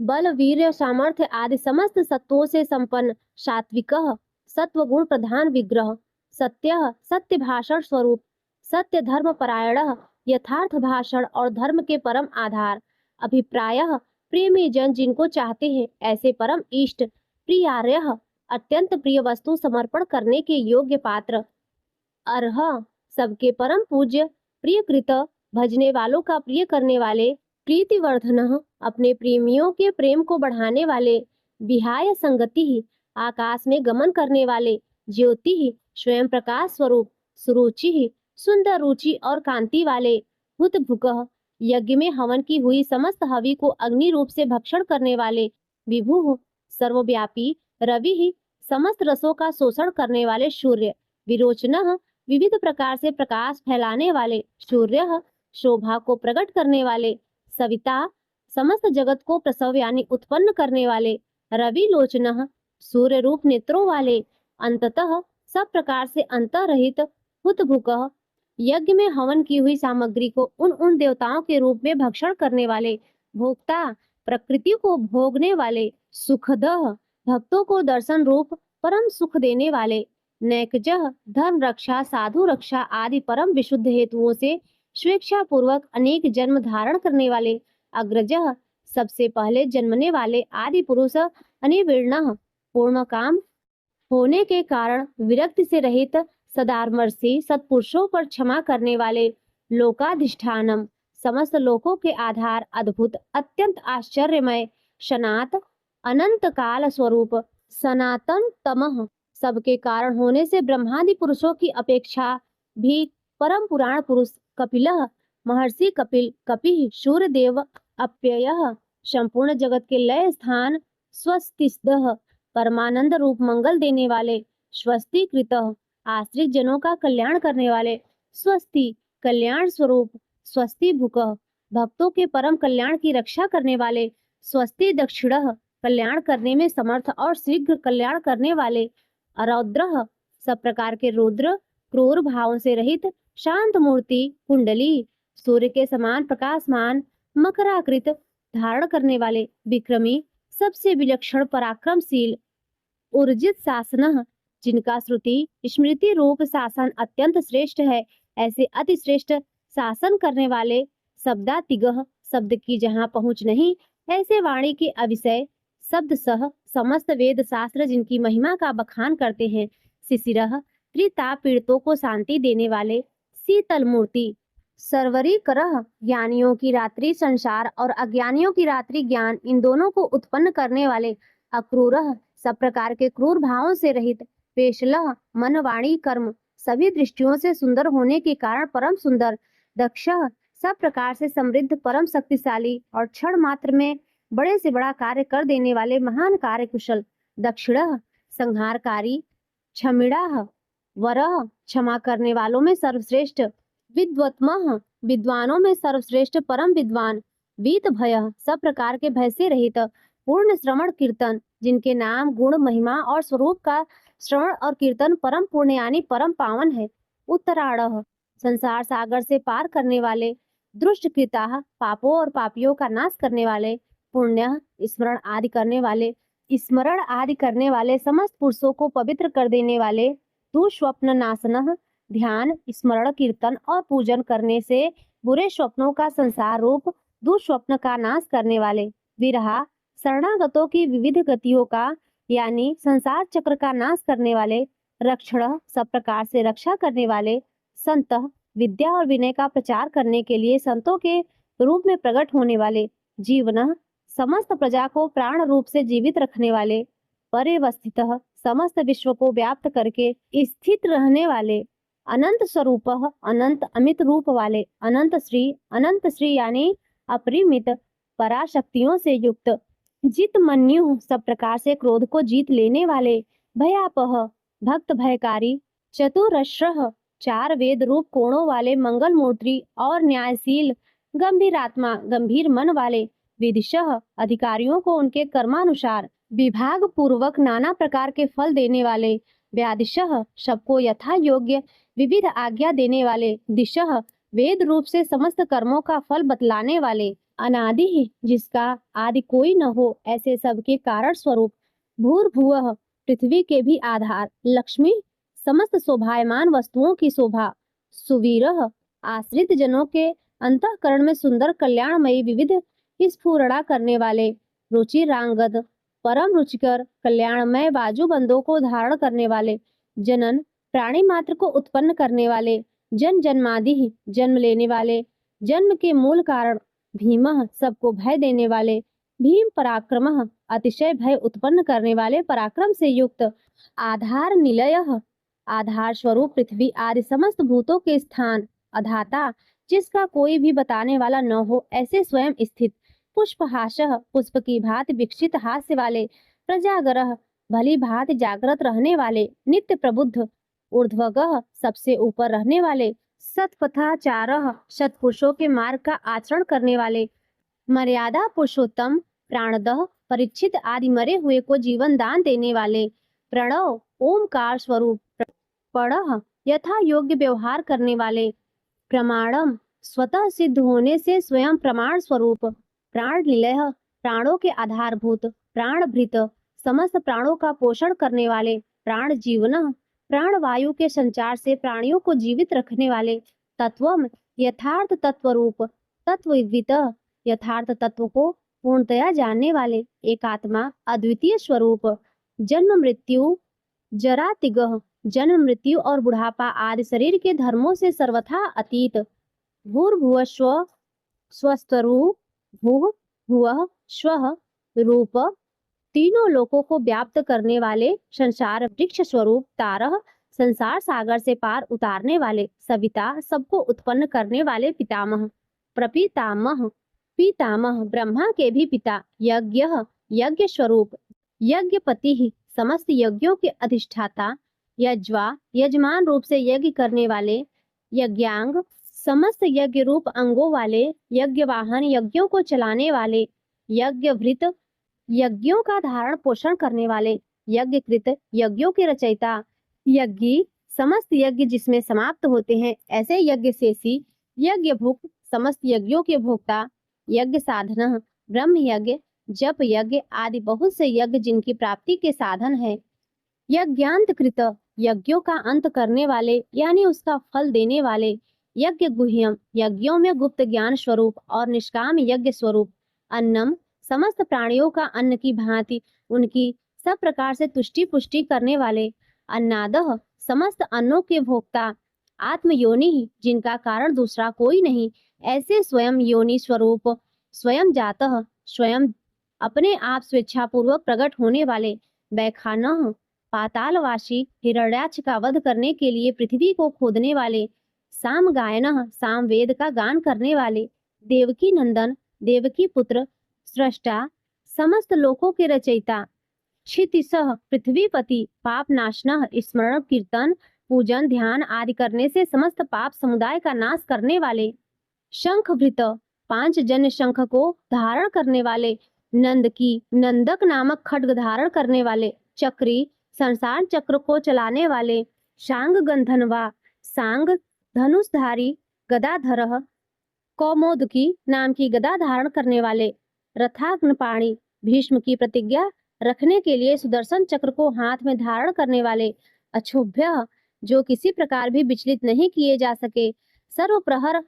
बल, वीर्य, सामर्थ्य आदि समस्त सत्वों से संपन्न, सात्विकः, सत्व गुण प्रधान विग्रह, सत्यः, सत्य भाषण स्वरूप, सत्य धर्म परायणः, यथार्थ भाषण और धर्म के परम आधार, अभिप्रायः, प्रेमी जन जिनको चाहते हैं, ऐसे परम इष्ट, प्रियार्यः, अत्यंत प्रिय वस्तु समर्पण करने के योग्य पात्र, अर्ह, सबके परम पूज्य, प्रियकृत, भजने वालों का प्रिय करने वाले, प्रीतिवर्धनः, अपने प्रेमियों के प्रेम को बढ़ाने वाले, विहाय संगति, आकाश में गमन करने वाले, ज्योति, स्वयं प्रकाश स्वरूप, सुरुचि, सुंदर रुचि और कांति वाले, हुतभुकः, यज्ञ में हवन की हुई समस्त हवि को अग्नि रूप से भक्षण करने वाले, विभुः, सर्वव्यापी, रवि, समस्त रसों का शोषण करने वाले, सूर्य, विरोचनः, विविध प्रकार से प्रकाश फैलाने वाले, सूर्यः, शोभा को प्रकट करने वाले, सविता, समस्त जगत को प्रसव यानी उत्पन्न करने वाले, रवि लोचनः, सूर्य रूप नेत्रों वाले, अंततः, सब प्रकार से अंतरहित, हुतभुकः, यज्ञ में हवन की हुई सामग्री को उन उन देवताओं के रूप में भक्षण करने वाले, भोक्ता, प्रकृति को भोगने वाले, सुखदः, भक्तों को दर्शन रूप परम सुख देने वाले, नैकजः, धर्म रक्षा, साधु रक्षा आदि परम विशुद्ध हेतुओं से स्वेच्छा पूर्वक अनेक जन्म धारण करने वाले, अग्रजः, सबसे पहले जन्मने वाले, आदि पुरुष, अनिवीर्णः, पूर्ण काम होने के कारण विरक्ति से रहित, सदामर्षि, सत्पुरुषों पर क्षमा करने वाले, लोकाधिष्ठानम, समस्त लोकों के आधार, अद्भुत, अत्यंत आश्चर्यमय, सनात, अनंत काल स्वरूप, सनातन तमः, सबके कारण होने से ब्रह्मादि पुरुषों की अपेक्षा भी परम पुराण पुरुष, कपिलः, महर्षि कपिल, कपिः, सूर्यदेव, अप्ययः, संपूर्ण जगत के लय स्थान, स्वस्तिस्दः, परमानंद रूप मंगल देने वाले, स्वस्तिकृतः, आश्रित जनों का कल्याण करने वाले, स्वस्ति, कल्याण स्वरूप, स्वस्ति भुकः, भक्तों के परम कल्याण की रक्षा करने वाले, स्वस्ति दक्षिणः, कल्याण करने में समर्थ और शीघ्र कल्याण करने वाले, रौद्रः, सब प्रकार के रुद्र, क्रूर भावों से रहित, शांत मूर्ति, कुंडली, सूर्य के समान प्रकाशमान, मकराकृत, धारण करने वाले, विक्रमी, सबसे विलक्षण पराक्रमशील, ऊर्जित शासनः, जिनका श्रुति स्मृति रूप शासन अत्यंत श्रेष्ठ है, ऐसे अति श्रेष्ठ शासन करने वाले, शब्दातिगः, शब्द की जहाँ पहुँच नहीं, ऐसे वाणी के अविषय, शब्द सह, समस्त वेद शास्त्र जिनकी महिमा का बखान करते हैं, शिशिरः, त्रिताप पीड़ितों को शांति देने वाले, शीतल मूर्ति। सर्वरी करह, ज्ञानियों की रात्रि संसार और अज्ञानियों की रात्रि ज्ञान, इन दोनों को उत्पन्न करने वाले। अक्रूरह, सब प्रकार के क्रूर भावों से रहित। पेशलह, मन वाणी कर्म सभी दृष्टियों से सुंदर होने के कारण परम सुंदर। दक्षः, सब प्रकार से समृद्ध परम शक्तिशाली और क्षण मात्र में बड़े से बड़ा कार्य कर देने वाले महान कार्य कुशल। दक्षिणः, संहारकारी। क्षमिणाः, वरः, क्षमा करने वालों में सर्वश्रेष्ठ। विद्वत्मः, विद्वानों में सर्वश्रेष्ठ परम विद्वान। वीत भयः, सब प्रकार के भय से रहित। पूर्ण श्रवण कीर्तन, जिनके नाम गुण महिमा और स्वरूप का श्रवण और कीर्तन परम पुण्य यानी परम पावन है। उत्तराढ़ः, संसार सागर से पार करने वाले। दुष्टकृताः, पापों और पापियों का नाश करने वाले। पुण्यः, स्मरण आदि करने वाले समस्त पुरुषों को पवित्र कर देने वाले। दुष्स्वप्न नाशनः, ध्यान स्मरण कीर्तन और पूजन करने से बुरे स्वप्नों का संसार रूप दुष्स्वप्न का नाश करने वाले। विरहा, शरणागतों की विविध गतियों का यानी संसार चक्र का नाश करने वाले। रक्षण, सब प्रकार से रक्षा करने वाले। संत, विद्या और विनय का प्रचार करने के लिए संतों के रूप में प्रकट होने वाले। जीवन, समस्त प्रजा को प्राण रूप से जीवित रखने वाले। पर्यवस्थितः, समस्त विश्व को व्याप्त करके स्थित रहने वाले। अनंत स्वरूप, अनंत अमित रूप वाले। अनंत श्री यानी अपरिमित पराशक्तियों से युक्त। जित मन्यु, सब प्रकार से क्रोध को जीत लेने वाले। भयापह, भक्त भयकारी। चतुरश्रः, चार वेद रूप कोणों वाले मंगल मूर्ति और न्यायशील। गंभीरात्मा, गंभीर मन वाले। विदिशः, अधिकारियों को उनके कर्मानुसार विभाग पूर्वक नाना प्रकार के फल देने वाले। व्यादिशः, सबको यथा योग्य विविध आज्ञा देने वाले। दिशः, वेद रूप से समस्त कर्मों का फल बतलाने वाले। अनादि, जिसका आदि कोई न हो, ऐसे सबके कारण स्वरूप। भूर्भुवः, पृथ्वी के भी आधार। लक्ष्मी, समस्त शोभायमान वस्तुओं की शोभा। सुवीरः, आश्रित जनों के अंतःकरण में सुंदर कल्याणमयी विविध स्फुरणा करने वाले। रुचिरांगद, परम रुचिकर कल्याणमय बाजूबंदों को धारण करने वाले। जनन, प्राणी मात्र को उत्पन्न करने वाले। जन जन्मादि, जन्म लेने वाले, जन्म के मूल कारण। भीमः, सबको भय देने वाले। भीम पराक्रमः, अतिशय भय उत्पन्न करने वाले पराक्रम से युक्त। आधार निलयः, आधार स्वरूप पृथ्वी आदि समस्त भूतों के स्थान। अधाता, जिसका कोई भी बताने वाला न हो, ऐसे स्वयं स्थित। पुष्पहासः, पुष्प की भांति विकसित हास्य वाले। प्रजागरः, भली भांति जागृत रहने वाले। नित्य प्रबुद्ध। ऊर्ध्वगः, सबसे ऊपर रहने वाले। सत्पथाचारः, सत्पुरुषों के मार्ग का आचरण करने वाले। मर्यादा पुरुषोत्तम, प्राणदः, परीक्षित आदि मरे हुए को जीवन दान देने वाले। प्रणव, ओमकार स्वरूप। पढ़ः, यथा योग्य व्यवहार करने वाले। प्रमाणम, स्वतः सिद्ध होने से स्वयं प्रमाण स्वरूप। प्राण निलय, प्राणों के आधारभूत। प्राणभृत, समस्त प्राणों का पोषण करने वाले। प्राण जीवन, प्राण वायु के संचार से प्राणियों को जीवित रखने वाले। तत्वम, यथार्थ तत्व रूप। तत्वविद, यथार्थ तत्व को पूर्णतया जानने वाले। एकात्मा, अद्वितीय स्वरूप। जन्म मृत्यु जरा तिगह, जन्म मृत्यु और बुढ़ापा आदि शरीर के धर्मों से सर्वथा अतीत। भूर्भुवस्व, स्वस्तरु। भूः, भुवः, स्वः, रूप, तीनों लोकों को व्याप्त करने वाले। संसार वृक्ष स्वरूप। तारः, संसार सागर से पार उतारने वाले। सविता, सबको उत्पन्न करने वाले पितामह। प्रपितामह, पितामह, ब्रह्मा के भी पिता। यज्ञः, यज्ञ स्वरूप। यज्ञपति, समस्त यज्ञों के अधिष्ठाता। यज्वा, यजमान रूप से यज्ञ करने वाले। यज्ञांग, समस्त यज्ञ रूप अंगों वाले। यज्ञवाहन, यज्ञों को चलाने वाले। यज्ञभृत, यज्ञों का धारण पोषण करने वाले। यज्ञकृत, यज्ञों के रचयिता। यज्ञी, समस्त यज्ञ जिसमें समाप्त होते हैं, ऐसे यज्ञ शेषी। यज्ञ भुक, समस्त यज्ञों के भोक्ता। यज्ञ साधन, ब्रह्म यज्ञ, जप यज्ञ आदि बहुत से यज्ञ जिनकी प्राप्ति के साधन है। यज्ञांतकृत, यज्ञों का अंत करने वाले यानी उसका फल देने वाले। यज्ञ गुह्यम, यज्ञों में गुप्त ज्ञान स्वरूप और निष्काम यज्ञ स्वरूप। अन्नम, समस्त प्राणियों का अन्न की भांति उनकी सब प्रकार से तुष्टि पुष्टि करने वाले। अन्नादः, समस्त अन्नों के भोक्ता। आत्म योनि ही, जिनका कारण दूसरा कोई नहीं, ऐसे स्वयं योनि स्वरूप स्वयं जातः, स्वयं अपने आप स्वेच्छापूर्वक प्रकट होने वाले, बैखानः पातालवासी हिरण्याक्ष का वध करने के लिए पृथ्वी को खोदने वाले, साम गायनः साम वेद का गान करने वाले, देवकी नंदन देवकी पुत्र, सृष्टा समस्त लोकों के रचयिता, क्षितिसह पृथ्वीपति, पाप नाशनः स्मरण कीर्तन पूजन ध्यान आदि करने से समस्त पाप समुदाय का नाश करने वाले, शंखभृत पांच जन्य शंख को धारण करने वाले, नंद की नंदक नामक खड्ग धारण करने वाले, चक्री संसार चक्र को चलाने वाले, शांग गंधनवा सांग धनुषधारी, गदाधरः कौमोदकी नाम की गदा धारण करने वाले, रथाग्नपाणी भीष्म की प्रतिज्ञा रखने के लिए सुदर्शन चक्र को हाथ में धारण करने वाले, अक्षोभ्य जो किसी प्रकार भी विचलित नहीं किए जा सके, सर्वप्रहर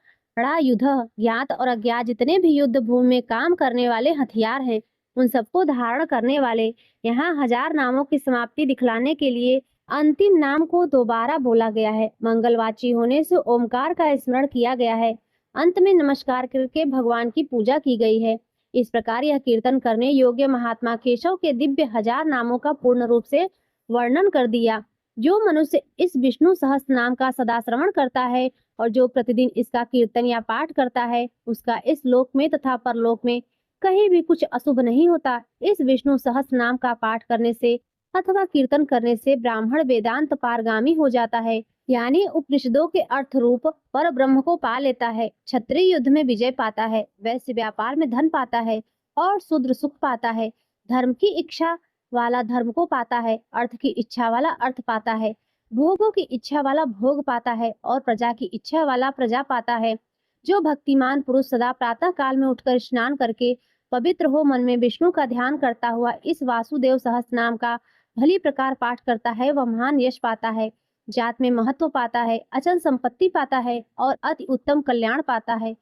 युद्ध ज्ञात और अज्ञात जितने भी युद्ध भूमि में काम करने वाले हथियार हैं, उन सबको धारण करने वाले, यहाँ 1000 नामों की समाप्ति दिखलाने के लिए अंतिम नाम को दोबारा बोला गया है। मंगलवाची होने से ओमकार का स्मरण किया गया है। अंत में नमस्कार करके भगवान की पूजा की गई है। इस प्रकार यह कीर्तन करने योग्य महात्मा केशव के दिव्य 1000 नामों का पूर्ण रूप से वर्णन कर दिया। जो मनुष्य इस विष्णु सहस्त्र नाम का सदा श्रवण करता है और जो प्रतिदिन इसका कीर्तन या पाठ करता है, उसका इस लोक में तथा परलोक में कहीं भी कुछ अशुभ नहीं होता। इस विष्णु सहस्त्र नाम का पाठ करने से अथवा कीर्तन करने से ब्राह्मण वेदांत पारगामी हो जाता है, यानी उपनिषदों के अर्थ रूप पर ब्रह्म को पा लेता है, क्षत्रिय युद्ध में विजय पाता है, वैश्य व्यापार में धन पाता है और शूद्र सुख पाता है, धर्म की इच्छा वाला धर्म को पाता है, अर्थ की इच्छा वाला अर्थ पाता है, भोगों की इच्छा वाला भोग पाता है और प्रजा की इच्छा वाला प्रजा पाता है। जो भक्तिमान पुरुष सदा प्रातः काल में उठकर स्नान करके पवित्र हो मन में विष्णु का ध्यान करता हुआ इस वासुदेव सहस्त्र नाम का भली प्रकार पाठ करता है, वह महान यश पाता है, जात में महत्व पाता है, अचल संपत्ति पाता है और अति उत्तम कल्याण पाता है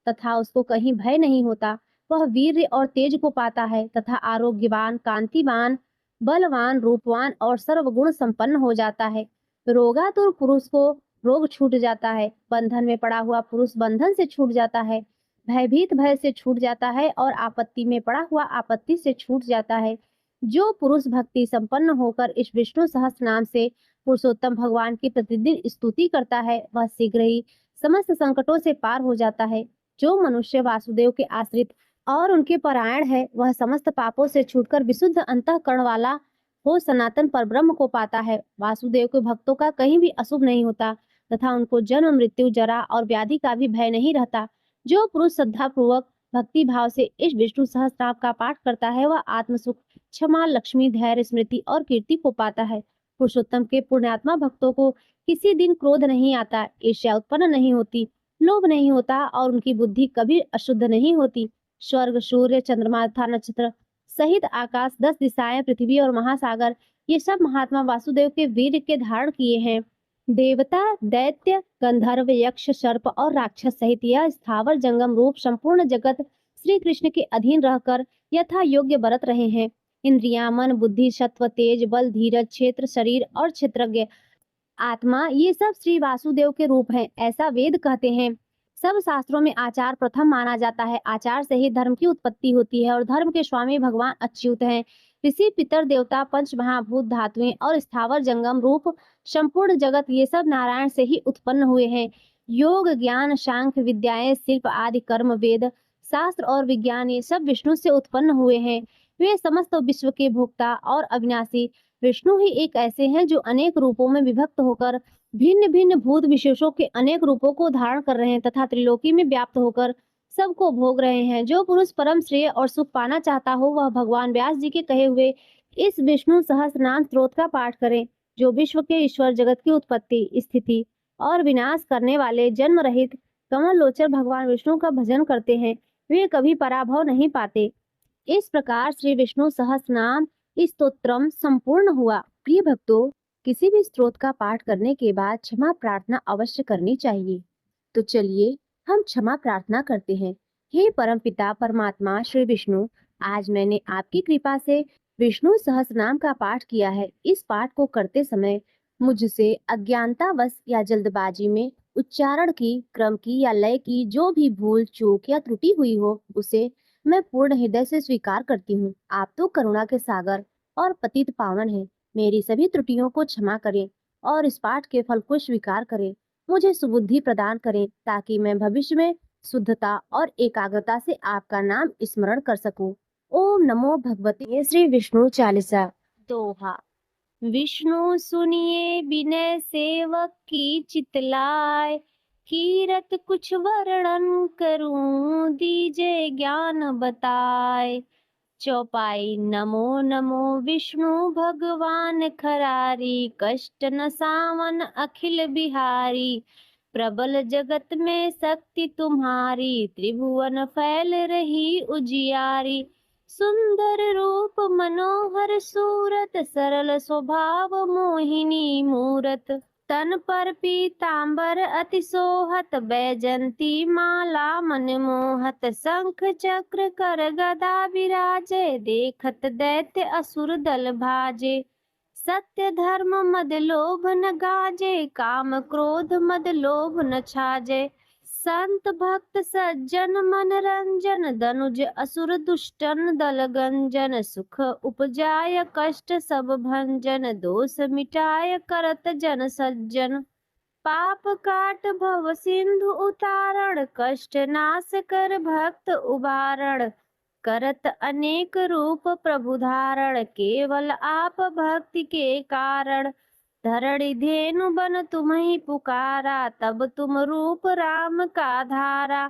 तथा उसको कहीं भय नहीं होता। वह वीर्य और तेज को पाता है तथा आरोग्यवान, कांतिवान, बलवान, रूपवान और सर्वगुण संपन्न हो जाता है। रोगातुर पुरुष को रोग छूट जाता है, बंधन में पड़ा हुआ पुरुष बंधन से छूट जाता है, भयभीत भय से छूट जाता है और आपत्ति में पड़ा हुआ आपत्ति से छूट जाता है। जो पुरुष भक्ति संपन्न होकर इस विष्णु सहस्त्र नाम से पुरुषोत्तम भगवान की प्रतिदिन स्तुति करता है, वह शीघ्र ही समस्त संकटों से पार हो जाता है। जो मनुष्य वासुदेव के आश्रित और उनके परायण है, वह समस्त पापों से छूटकर विशुद्ध अंतःकरण वाला हो सनातन परब्रह्म को पाता है। वासुदेव के भक्तों का कहीं भी अशुभ नहीं होता तथा उनको जन्म मृत्यु जरा और व्याधि का भी भय नहीं रहता। जो पुरुष श्रद्धा पूर्वक भक्ति भाव से इस विष्णु सहस्त्रनाम का पाठ करता है, वह आत्म सुख, क्षमा, लक्ष्मी, धैर्य, स्मृति और कीर्ति को पाता है। पुरुषोत्तम के पुण्यात्मा भक्तों को किसी दिन क्रोध नहीं आता, ईर्ष्या उत्पन्न नहीं होती, लोभ नहीं होता और उनकी बुद्धि कभी अशुद्ध नहीं होती। स्वर्ग, सूर्य, चंद्रमा तथा नक्षत्र सहित आकाश, 10 दिशाएं, पृथ्वी और महासागर, ये सब महात्मा वासुदेव के वीर के धारण किए हैं। देवता, दैत्य, गंधर्व, यक्ष, सर्प और राक्षस सहित यह स्थावर जंगम रूप संपूर्ण जगत श्री कृष्ण के अधीन रहकर यथा योग्य बरत रहे हैं। इंद्रियां, मन, बुद्धि, सत्व, तेज, बल, धीरज, क्षेत्र, शरीर और क्षेत्रज्ञ आत्मा, ये सब श्री वासुदेव के रूप हैं, ऐसा वेद कहते हैं। सब शास्त्रों में आचार प्रथम माना जाता है। आचार से ही धर्म की उत्पत्ति होती है और धर्म के स्वामी भगवान अच्युत हैं। ऋषि, पितर, देवता, पंच महाभूत, धातुएं और स्थावर जंगम रूप संपूर्ण जगत, ये सब नारायण से ही उत्पन्न हुए हैं। योग, ज्ञान, सांख्य विद्याएं, शिल्प आदि कर्म, वेद शास्त्र और विज्ञान, ये सब विष्णु से उत्पन्न हुए हैं। वे समस्त विश्व के भोक्ता और अविनाशी विष्णु ही एक ऐसे हैं जो अनेक रूपों में विभक्त होकर भिन्न भिन्न भूत विशेषों के अनेक रूपों को धारण कर रहे हैं तथा त्रिलोकी में व्याप्त होकर सबको भोग रहे हैं। जो पुरुष परम श्रेय और सुख पाना चाहता हो, वह भगवान व्यास जी के कहे हुए इस विष्णु सहस्त्रनाम स्तोत्र का पाठ करें। जो विश्व के ईश्वर, जगत की उत्पत्ति, स्थिति और विनाश करने वाले जन्म रहित कमल लोचन भगवान विष्णु का भजन करते हैं, वे कभी पराभव नहीं पाते। इस प्रकार श्री विष्णु सहस्त्रनाम स्तोत्रम संपूर्ण हुआ। प्रिय भक्तों, किसी भी स्तोत्र का पाठ करने के बाद क्षमा प्रार्थना अवश्य करनी चाहिए। तो चलिए हम क्षमा प्रार्थना करते हैं। हे परमपिता परमात्मा श्री विष्णु, आज मैंने आपकी कृपा से विष्णु सहस्त्रनाम का पाठ किया है। इस पाठ को करते समय मुझसे अज्ञानतावश या जल्दबाजी में उच्चारण की, क्रम की या लय की जो भी भूल चूक या त्रुटि हुई हो, उसे मैं पूर्ण हृदय से स्वीकार करती हूँ। आप तो करुणा के सागर और पतित पावन हैं। मेरी सभी त्रुटियों को क्षमा करें और इस पाठ के फल को स्वीकार करें। मुझे सुबुद्धि प्रदान करें ताकि मैं भविष्य में शुद्धता और एकाग्रता से आपका नाम स्मरण कर सकूं। ओम नमो भगवते। ये श्री विष्णु चालीसा। दोहा। विष्णु सुनिए विनय सेवक की चितलाय, कीरत कुछ वर्णन करूं दीजे ज्ञान बताए। चौपाई। नमो नमो विष्णु भगवान खरारी, कष्ट न सावन अखिल बिहारी। प्रबल जगत में शक्ति तुम्हारी, त्रिभुवन फैल रही उजियारी। सुंदर रूप मनोहर सूरत, सरल स्वभाव मोहिनी मूरत। तन पर पीतांबर अति सोहत, बैजंती माला मन मोहत। शंख चक्र कर गदा विराजे, देखत दैत्य असुर दल भाजे। सत्य धर्म मद लोभ न गाजे, काम क्रोध मद लोभ न छाजे। संत भक्त सज्जन मन रंजन, दनुज असुर दुष्टन दल गंजन। सुख उपजाय कष्ट सब भंजन, दोष मिटाय करत जन सज्जन। पाप काट भव सिंधु उतारण, कष्ट नाश कर भक्त उबारण। करत अनेक रूप प्रभु धारण, केवल आप भक्ति के कारण। धरणि धेनु बन तुम्हि पुकारा, तब तुम रूप राम का धारा।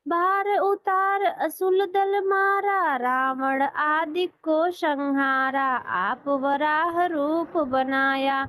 भार उतार असुल दल मारा, रावण आदि को संहारा। आप वराह रूप बनाया,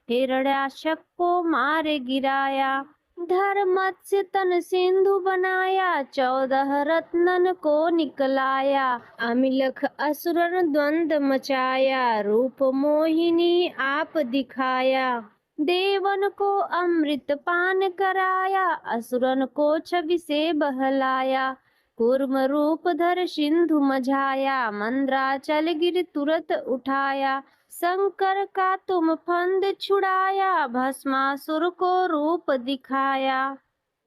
हिरण्याक्षप को मारे गिराया। धर्मत्स्य तन सिंधु बनाया, 14 रत्नन को निकलाया। अमिलख असुरन द्वंद मचाया, रूप मोहिनी आप दिखाया। देवन को अमृत पान कराया, असुरन को छवि से बहलाया। कूर्म रूप धर सिंधु मझाया, मंद्राचल गिर तुरत उठाया। शंकर का तुम फंद छुड़ाया, भस्मासुर को रूप दिखाया।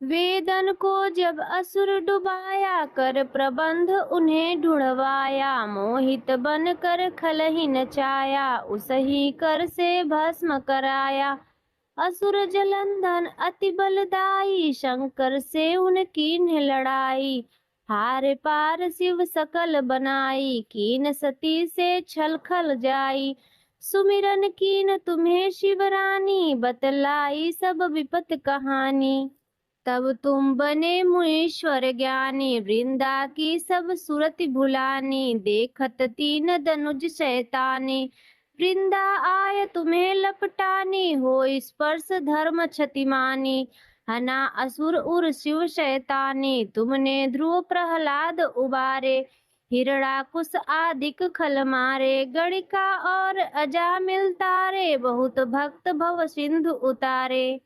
वेदन को जब असुर डुबाया, कर प्रबंध उन्हें ढूंढवाया। मोहित बन कर खलहि नचाया, उसही कर से भस्म कराया। असुर जलंधन अति बलदाई, शंकर से उनकी लड़ाई। हार पार शिव सकल बनाई, कीन सती से छल खल जाई। सुमिरन कीन तुम्हें शिवरानी, बतलाई सब विपत कहानी। तब तुम बने मुनीश्वर ज्ञानी, वृंदा की सब सुरति भुलानी। देखत तीन दनुज शैतानी, वृंदा आय तुम्हें लपटानी। हो स्पर्श धर्म क्षतिमानी, हना असुर उर शिव शैतानी। तुमने ध्रुव प्रहलाद उबारे, हिरणाकुश आदिक खल मारे। गणिका और अजामिल तारे, बहुत भक्त भव सिंधु उतारे।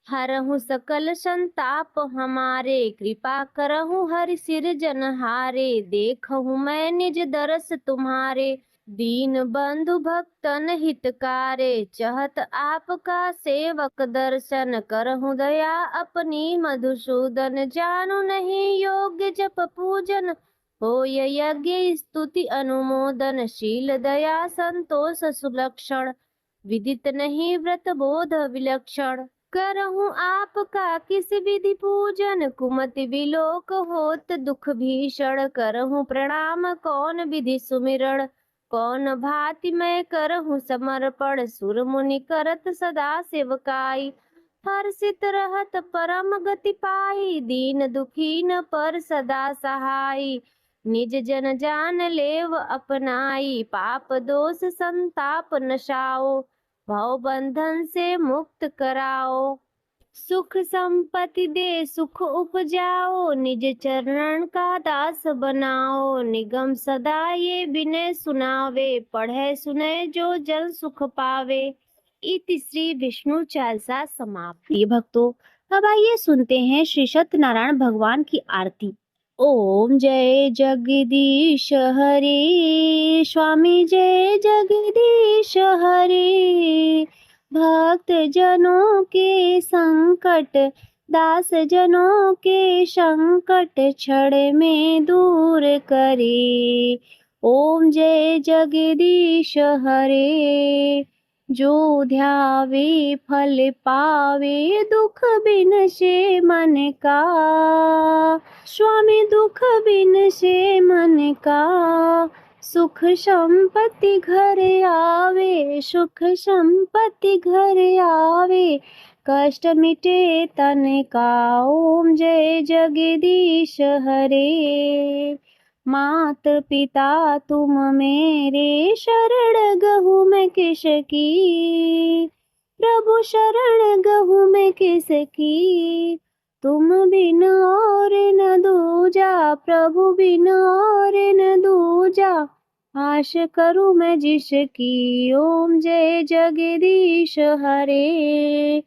हरहु सकल संताप हमारे, कृपा करहु हरि सिर जनहारे। देखहु मैं निज दरस तुम्हारे, दीन बंधु भक्तन हितकारे। चाहत आपका सेवक दर्शन, करहु दया अपनी मधुसूदन। जानु नहीं योग्य जप पूजन, होय यज्ञ स्तुति अनुमोदन। शील दया संतोष सुलक्षण, विदित नहीं व्रत बोध विलक्षण। करहूं आपका किस विधि पूजन, कुमति विलोक होत दुख भीषण। करहूं प्रणाम कौन विधि सुमिरण, कौन भांति मैं करहूं समर्पण। सुर मुनि करत सदा सेवकाई, हर्षित रहत परम गति पाई। दीन दुखी न पर सदा सहाई, निज जन जान लेव अपनाई। पाप दोष संताप नशाओ, भव बंधन से मुक्त कराओ। सुख संपत्ति दे सुख उपजाओ, निज चरण का दास बनाओ। निगम सदा ये विनय सुनावे, पढ़े सुने जो जन सुख पावे। इति श्री विष्णु चालीसा समाप्त। प्रिय भक्तों, अब आइए सुनते हैं श्री सत्यनारायण भगवान की आरती। ओम जय जगदीश हरे, स्वामी जय जगदीश हरे। भक्त जनों के संकट, दास जनों के संकट क्षण में दूर करे। ओम जय जगदीश हरे। जो ध्यावे फल पावे, दुख बिन से मन का। स्वामी दुख बिन से मन का। सुख संपत्ति घर आवे, सुख संपत्ति घर आवे। कष्ट मिटे तन का। ओम जय जगदीश हरे। मात पिता तुम मेरे, शरण गहूँ मैं किसकी। प्रभु शरण गहूँ मैं किसकी। तुम बिन और न दूजा, प्रभु बिन और न दूजा। आश करूं मैं जिसकी। ओम जय जगदीश हरे।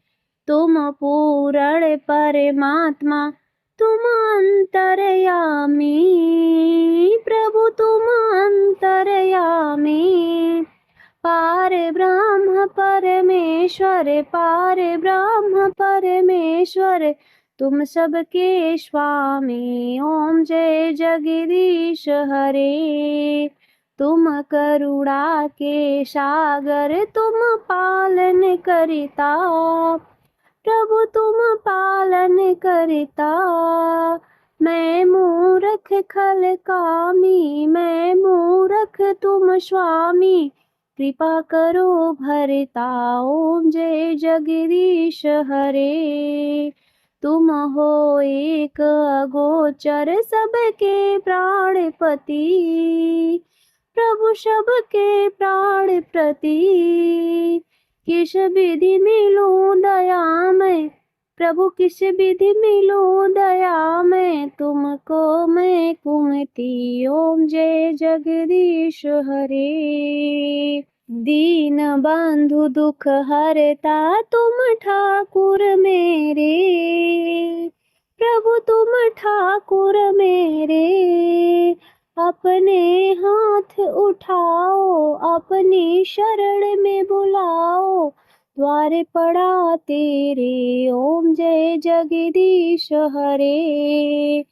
तुम पूर्ण परमात्मा, तुम अंतर्यामी। प्रभु तुम अंतर्यामी। पार ब्रह्म परमेश्वर, पार ब्रह्म परमेश्वर। तुम सबके स्वामी। ओम जय जगदीश हरे। तुम करुणा के सागर, तुम पालन करिता। प्रभु तुम पालन करिता। मैं मूर्ख खल कामी, मैं मूर्ख तुम स्वामी। कृपा करो भरता। ओम जय जगदीश हरे। तुम हो एक अगोचर, सबके प्राणपति। प्रभु सबके प्राणपति। किस विधि मिलूं दया मैं, प्रभु किस विधि मिलूं दया मैं। तुमको मैं कुमति। ओम जय जगदीश हरे। दीन बंधु दुख हरता, तुम ठाकुर मेरे। प्रभु तुम ठाकुर मेरे। अपने हाथ उठाओ, अपनी शरण में बुलाओ। द्वार पड़ा तेरे। ओम जय जगदीश हरे।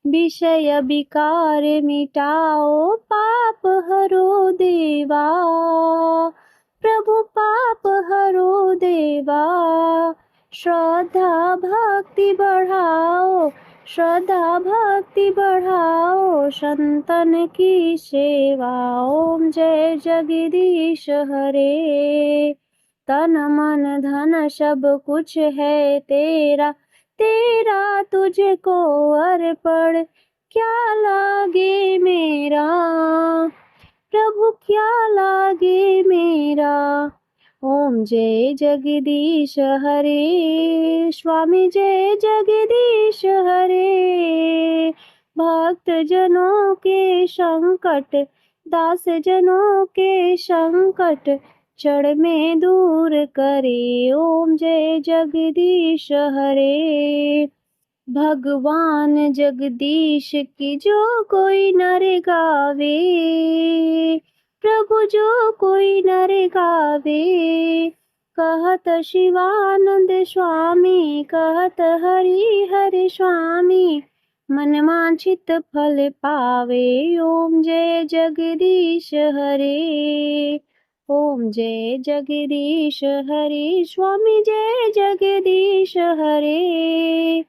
विषय विकार मिटाओ, पाप हरो देवा। प्रभु पाप हरो देवा। श्रद्धा भक्ति बढ़ाओ, श्रद्धा भक्ति बढ़ाओ। संतन की सेवा। ओम जय जगदीश हरे। तन मन धन सब कुछ है तेरा, तेरा तुझको अर्पण। क्या लागे मेरा, प्रभु क्या लागे मेरा। ओम जय जगदीश हरे। स्वामी जय जगदीश हरे। भक्त जनों के संकट, दास जनों के संकट क्षण में दूर करे। ओम जय जगदीश हरे। भगवान जगदीश की जो कोई नर गावे। प्रभु जो कोई नर गावे। कहत शिवानंद स्वामी, कहत हरि हरि स्वामी। मन वांछित फल पावे। ओम जय जगदीश हरे। ओम जय जगदीश हरे। स्वामी जय जगदीश हरे।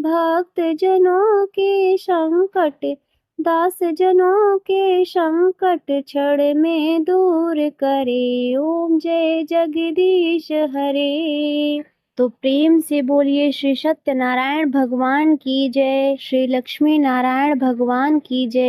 भक्त जनों के संकट, दास जनों के संकट क्षण में दूर करे। ओम जय जगदीश हरे। तो प्रेम से बोलिए श्री सत्यनारायण भगवान की जय, श्री लक्ष्मी नारायण भगवान की जय।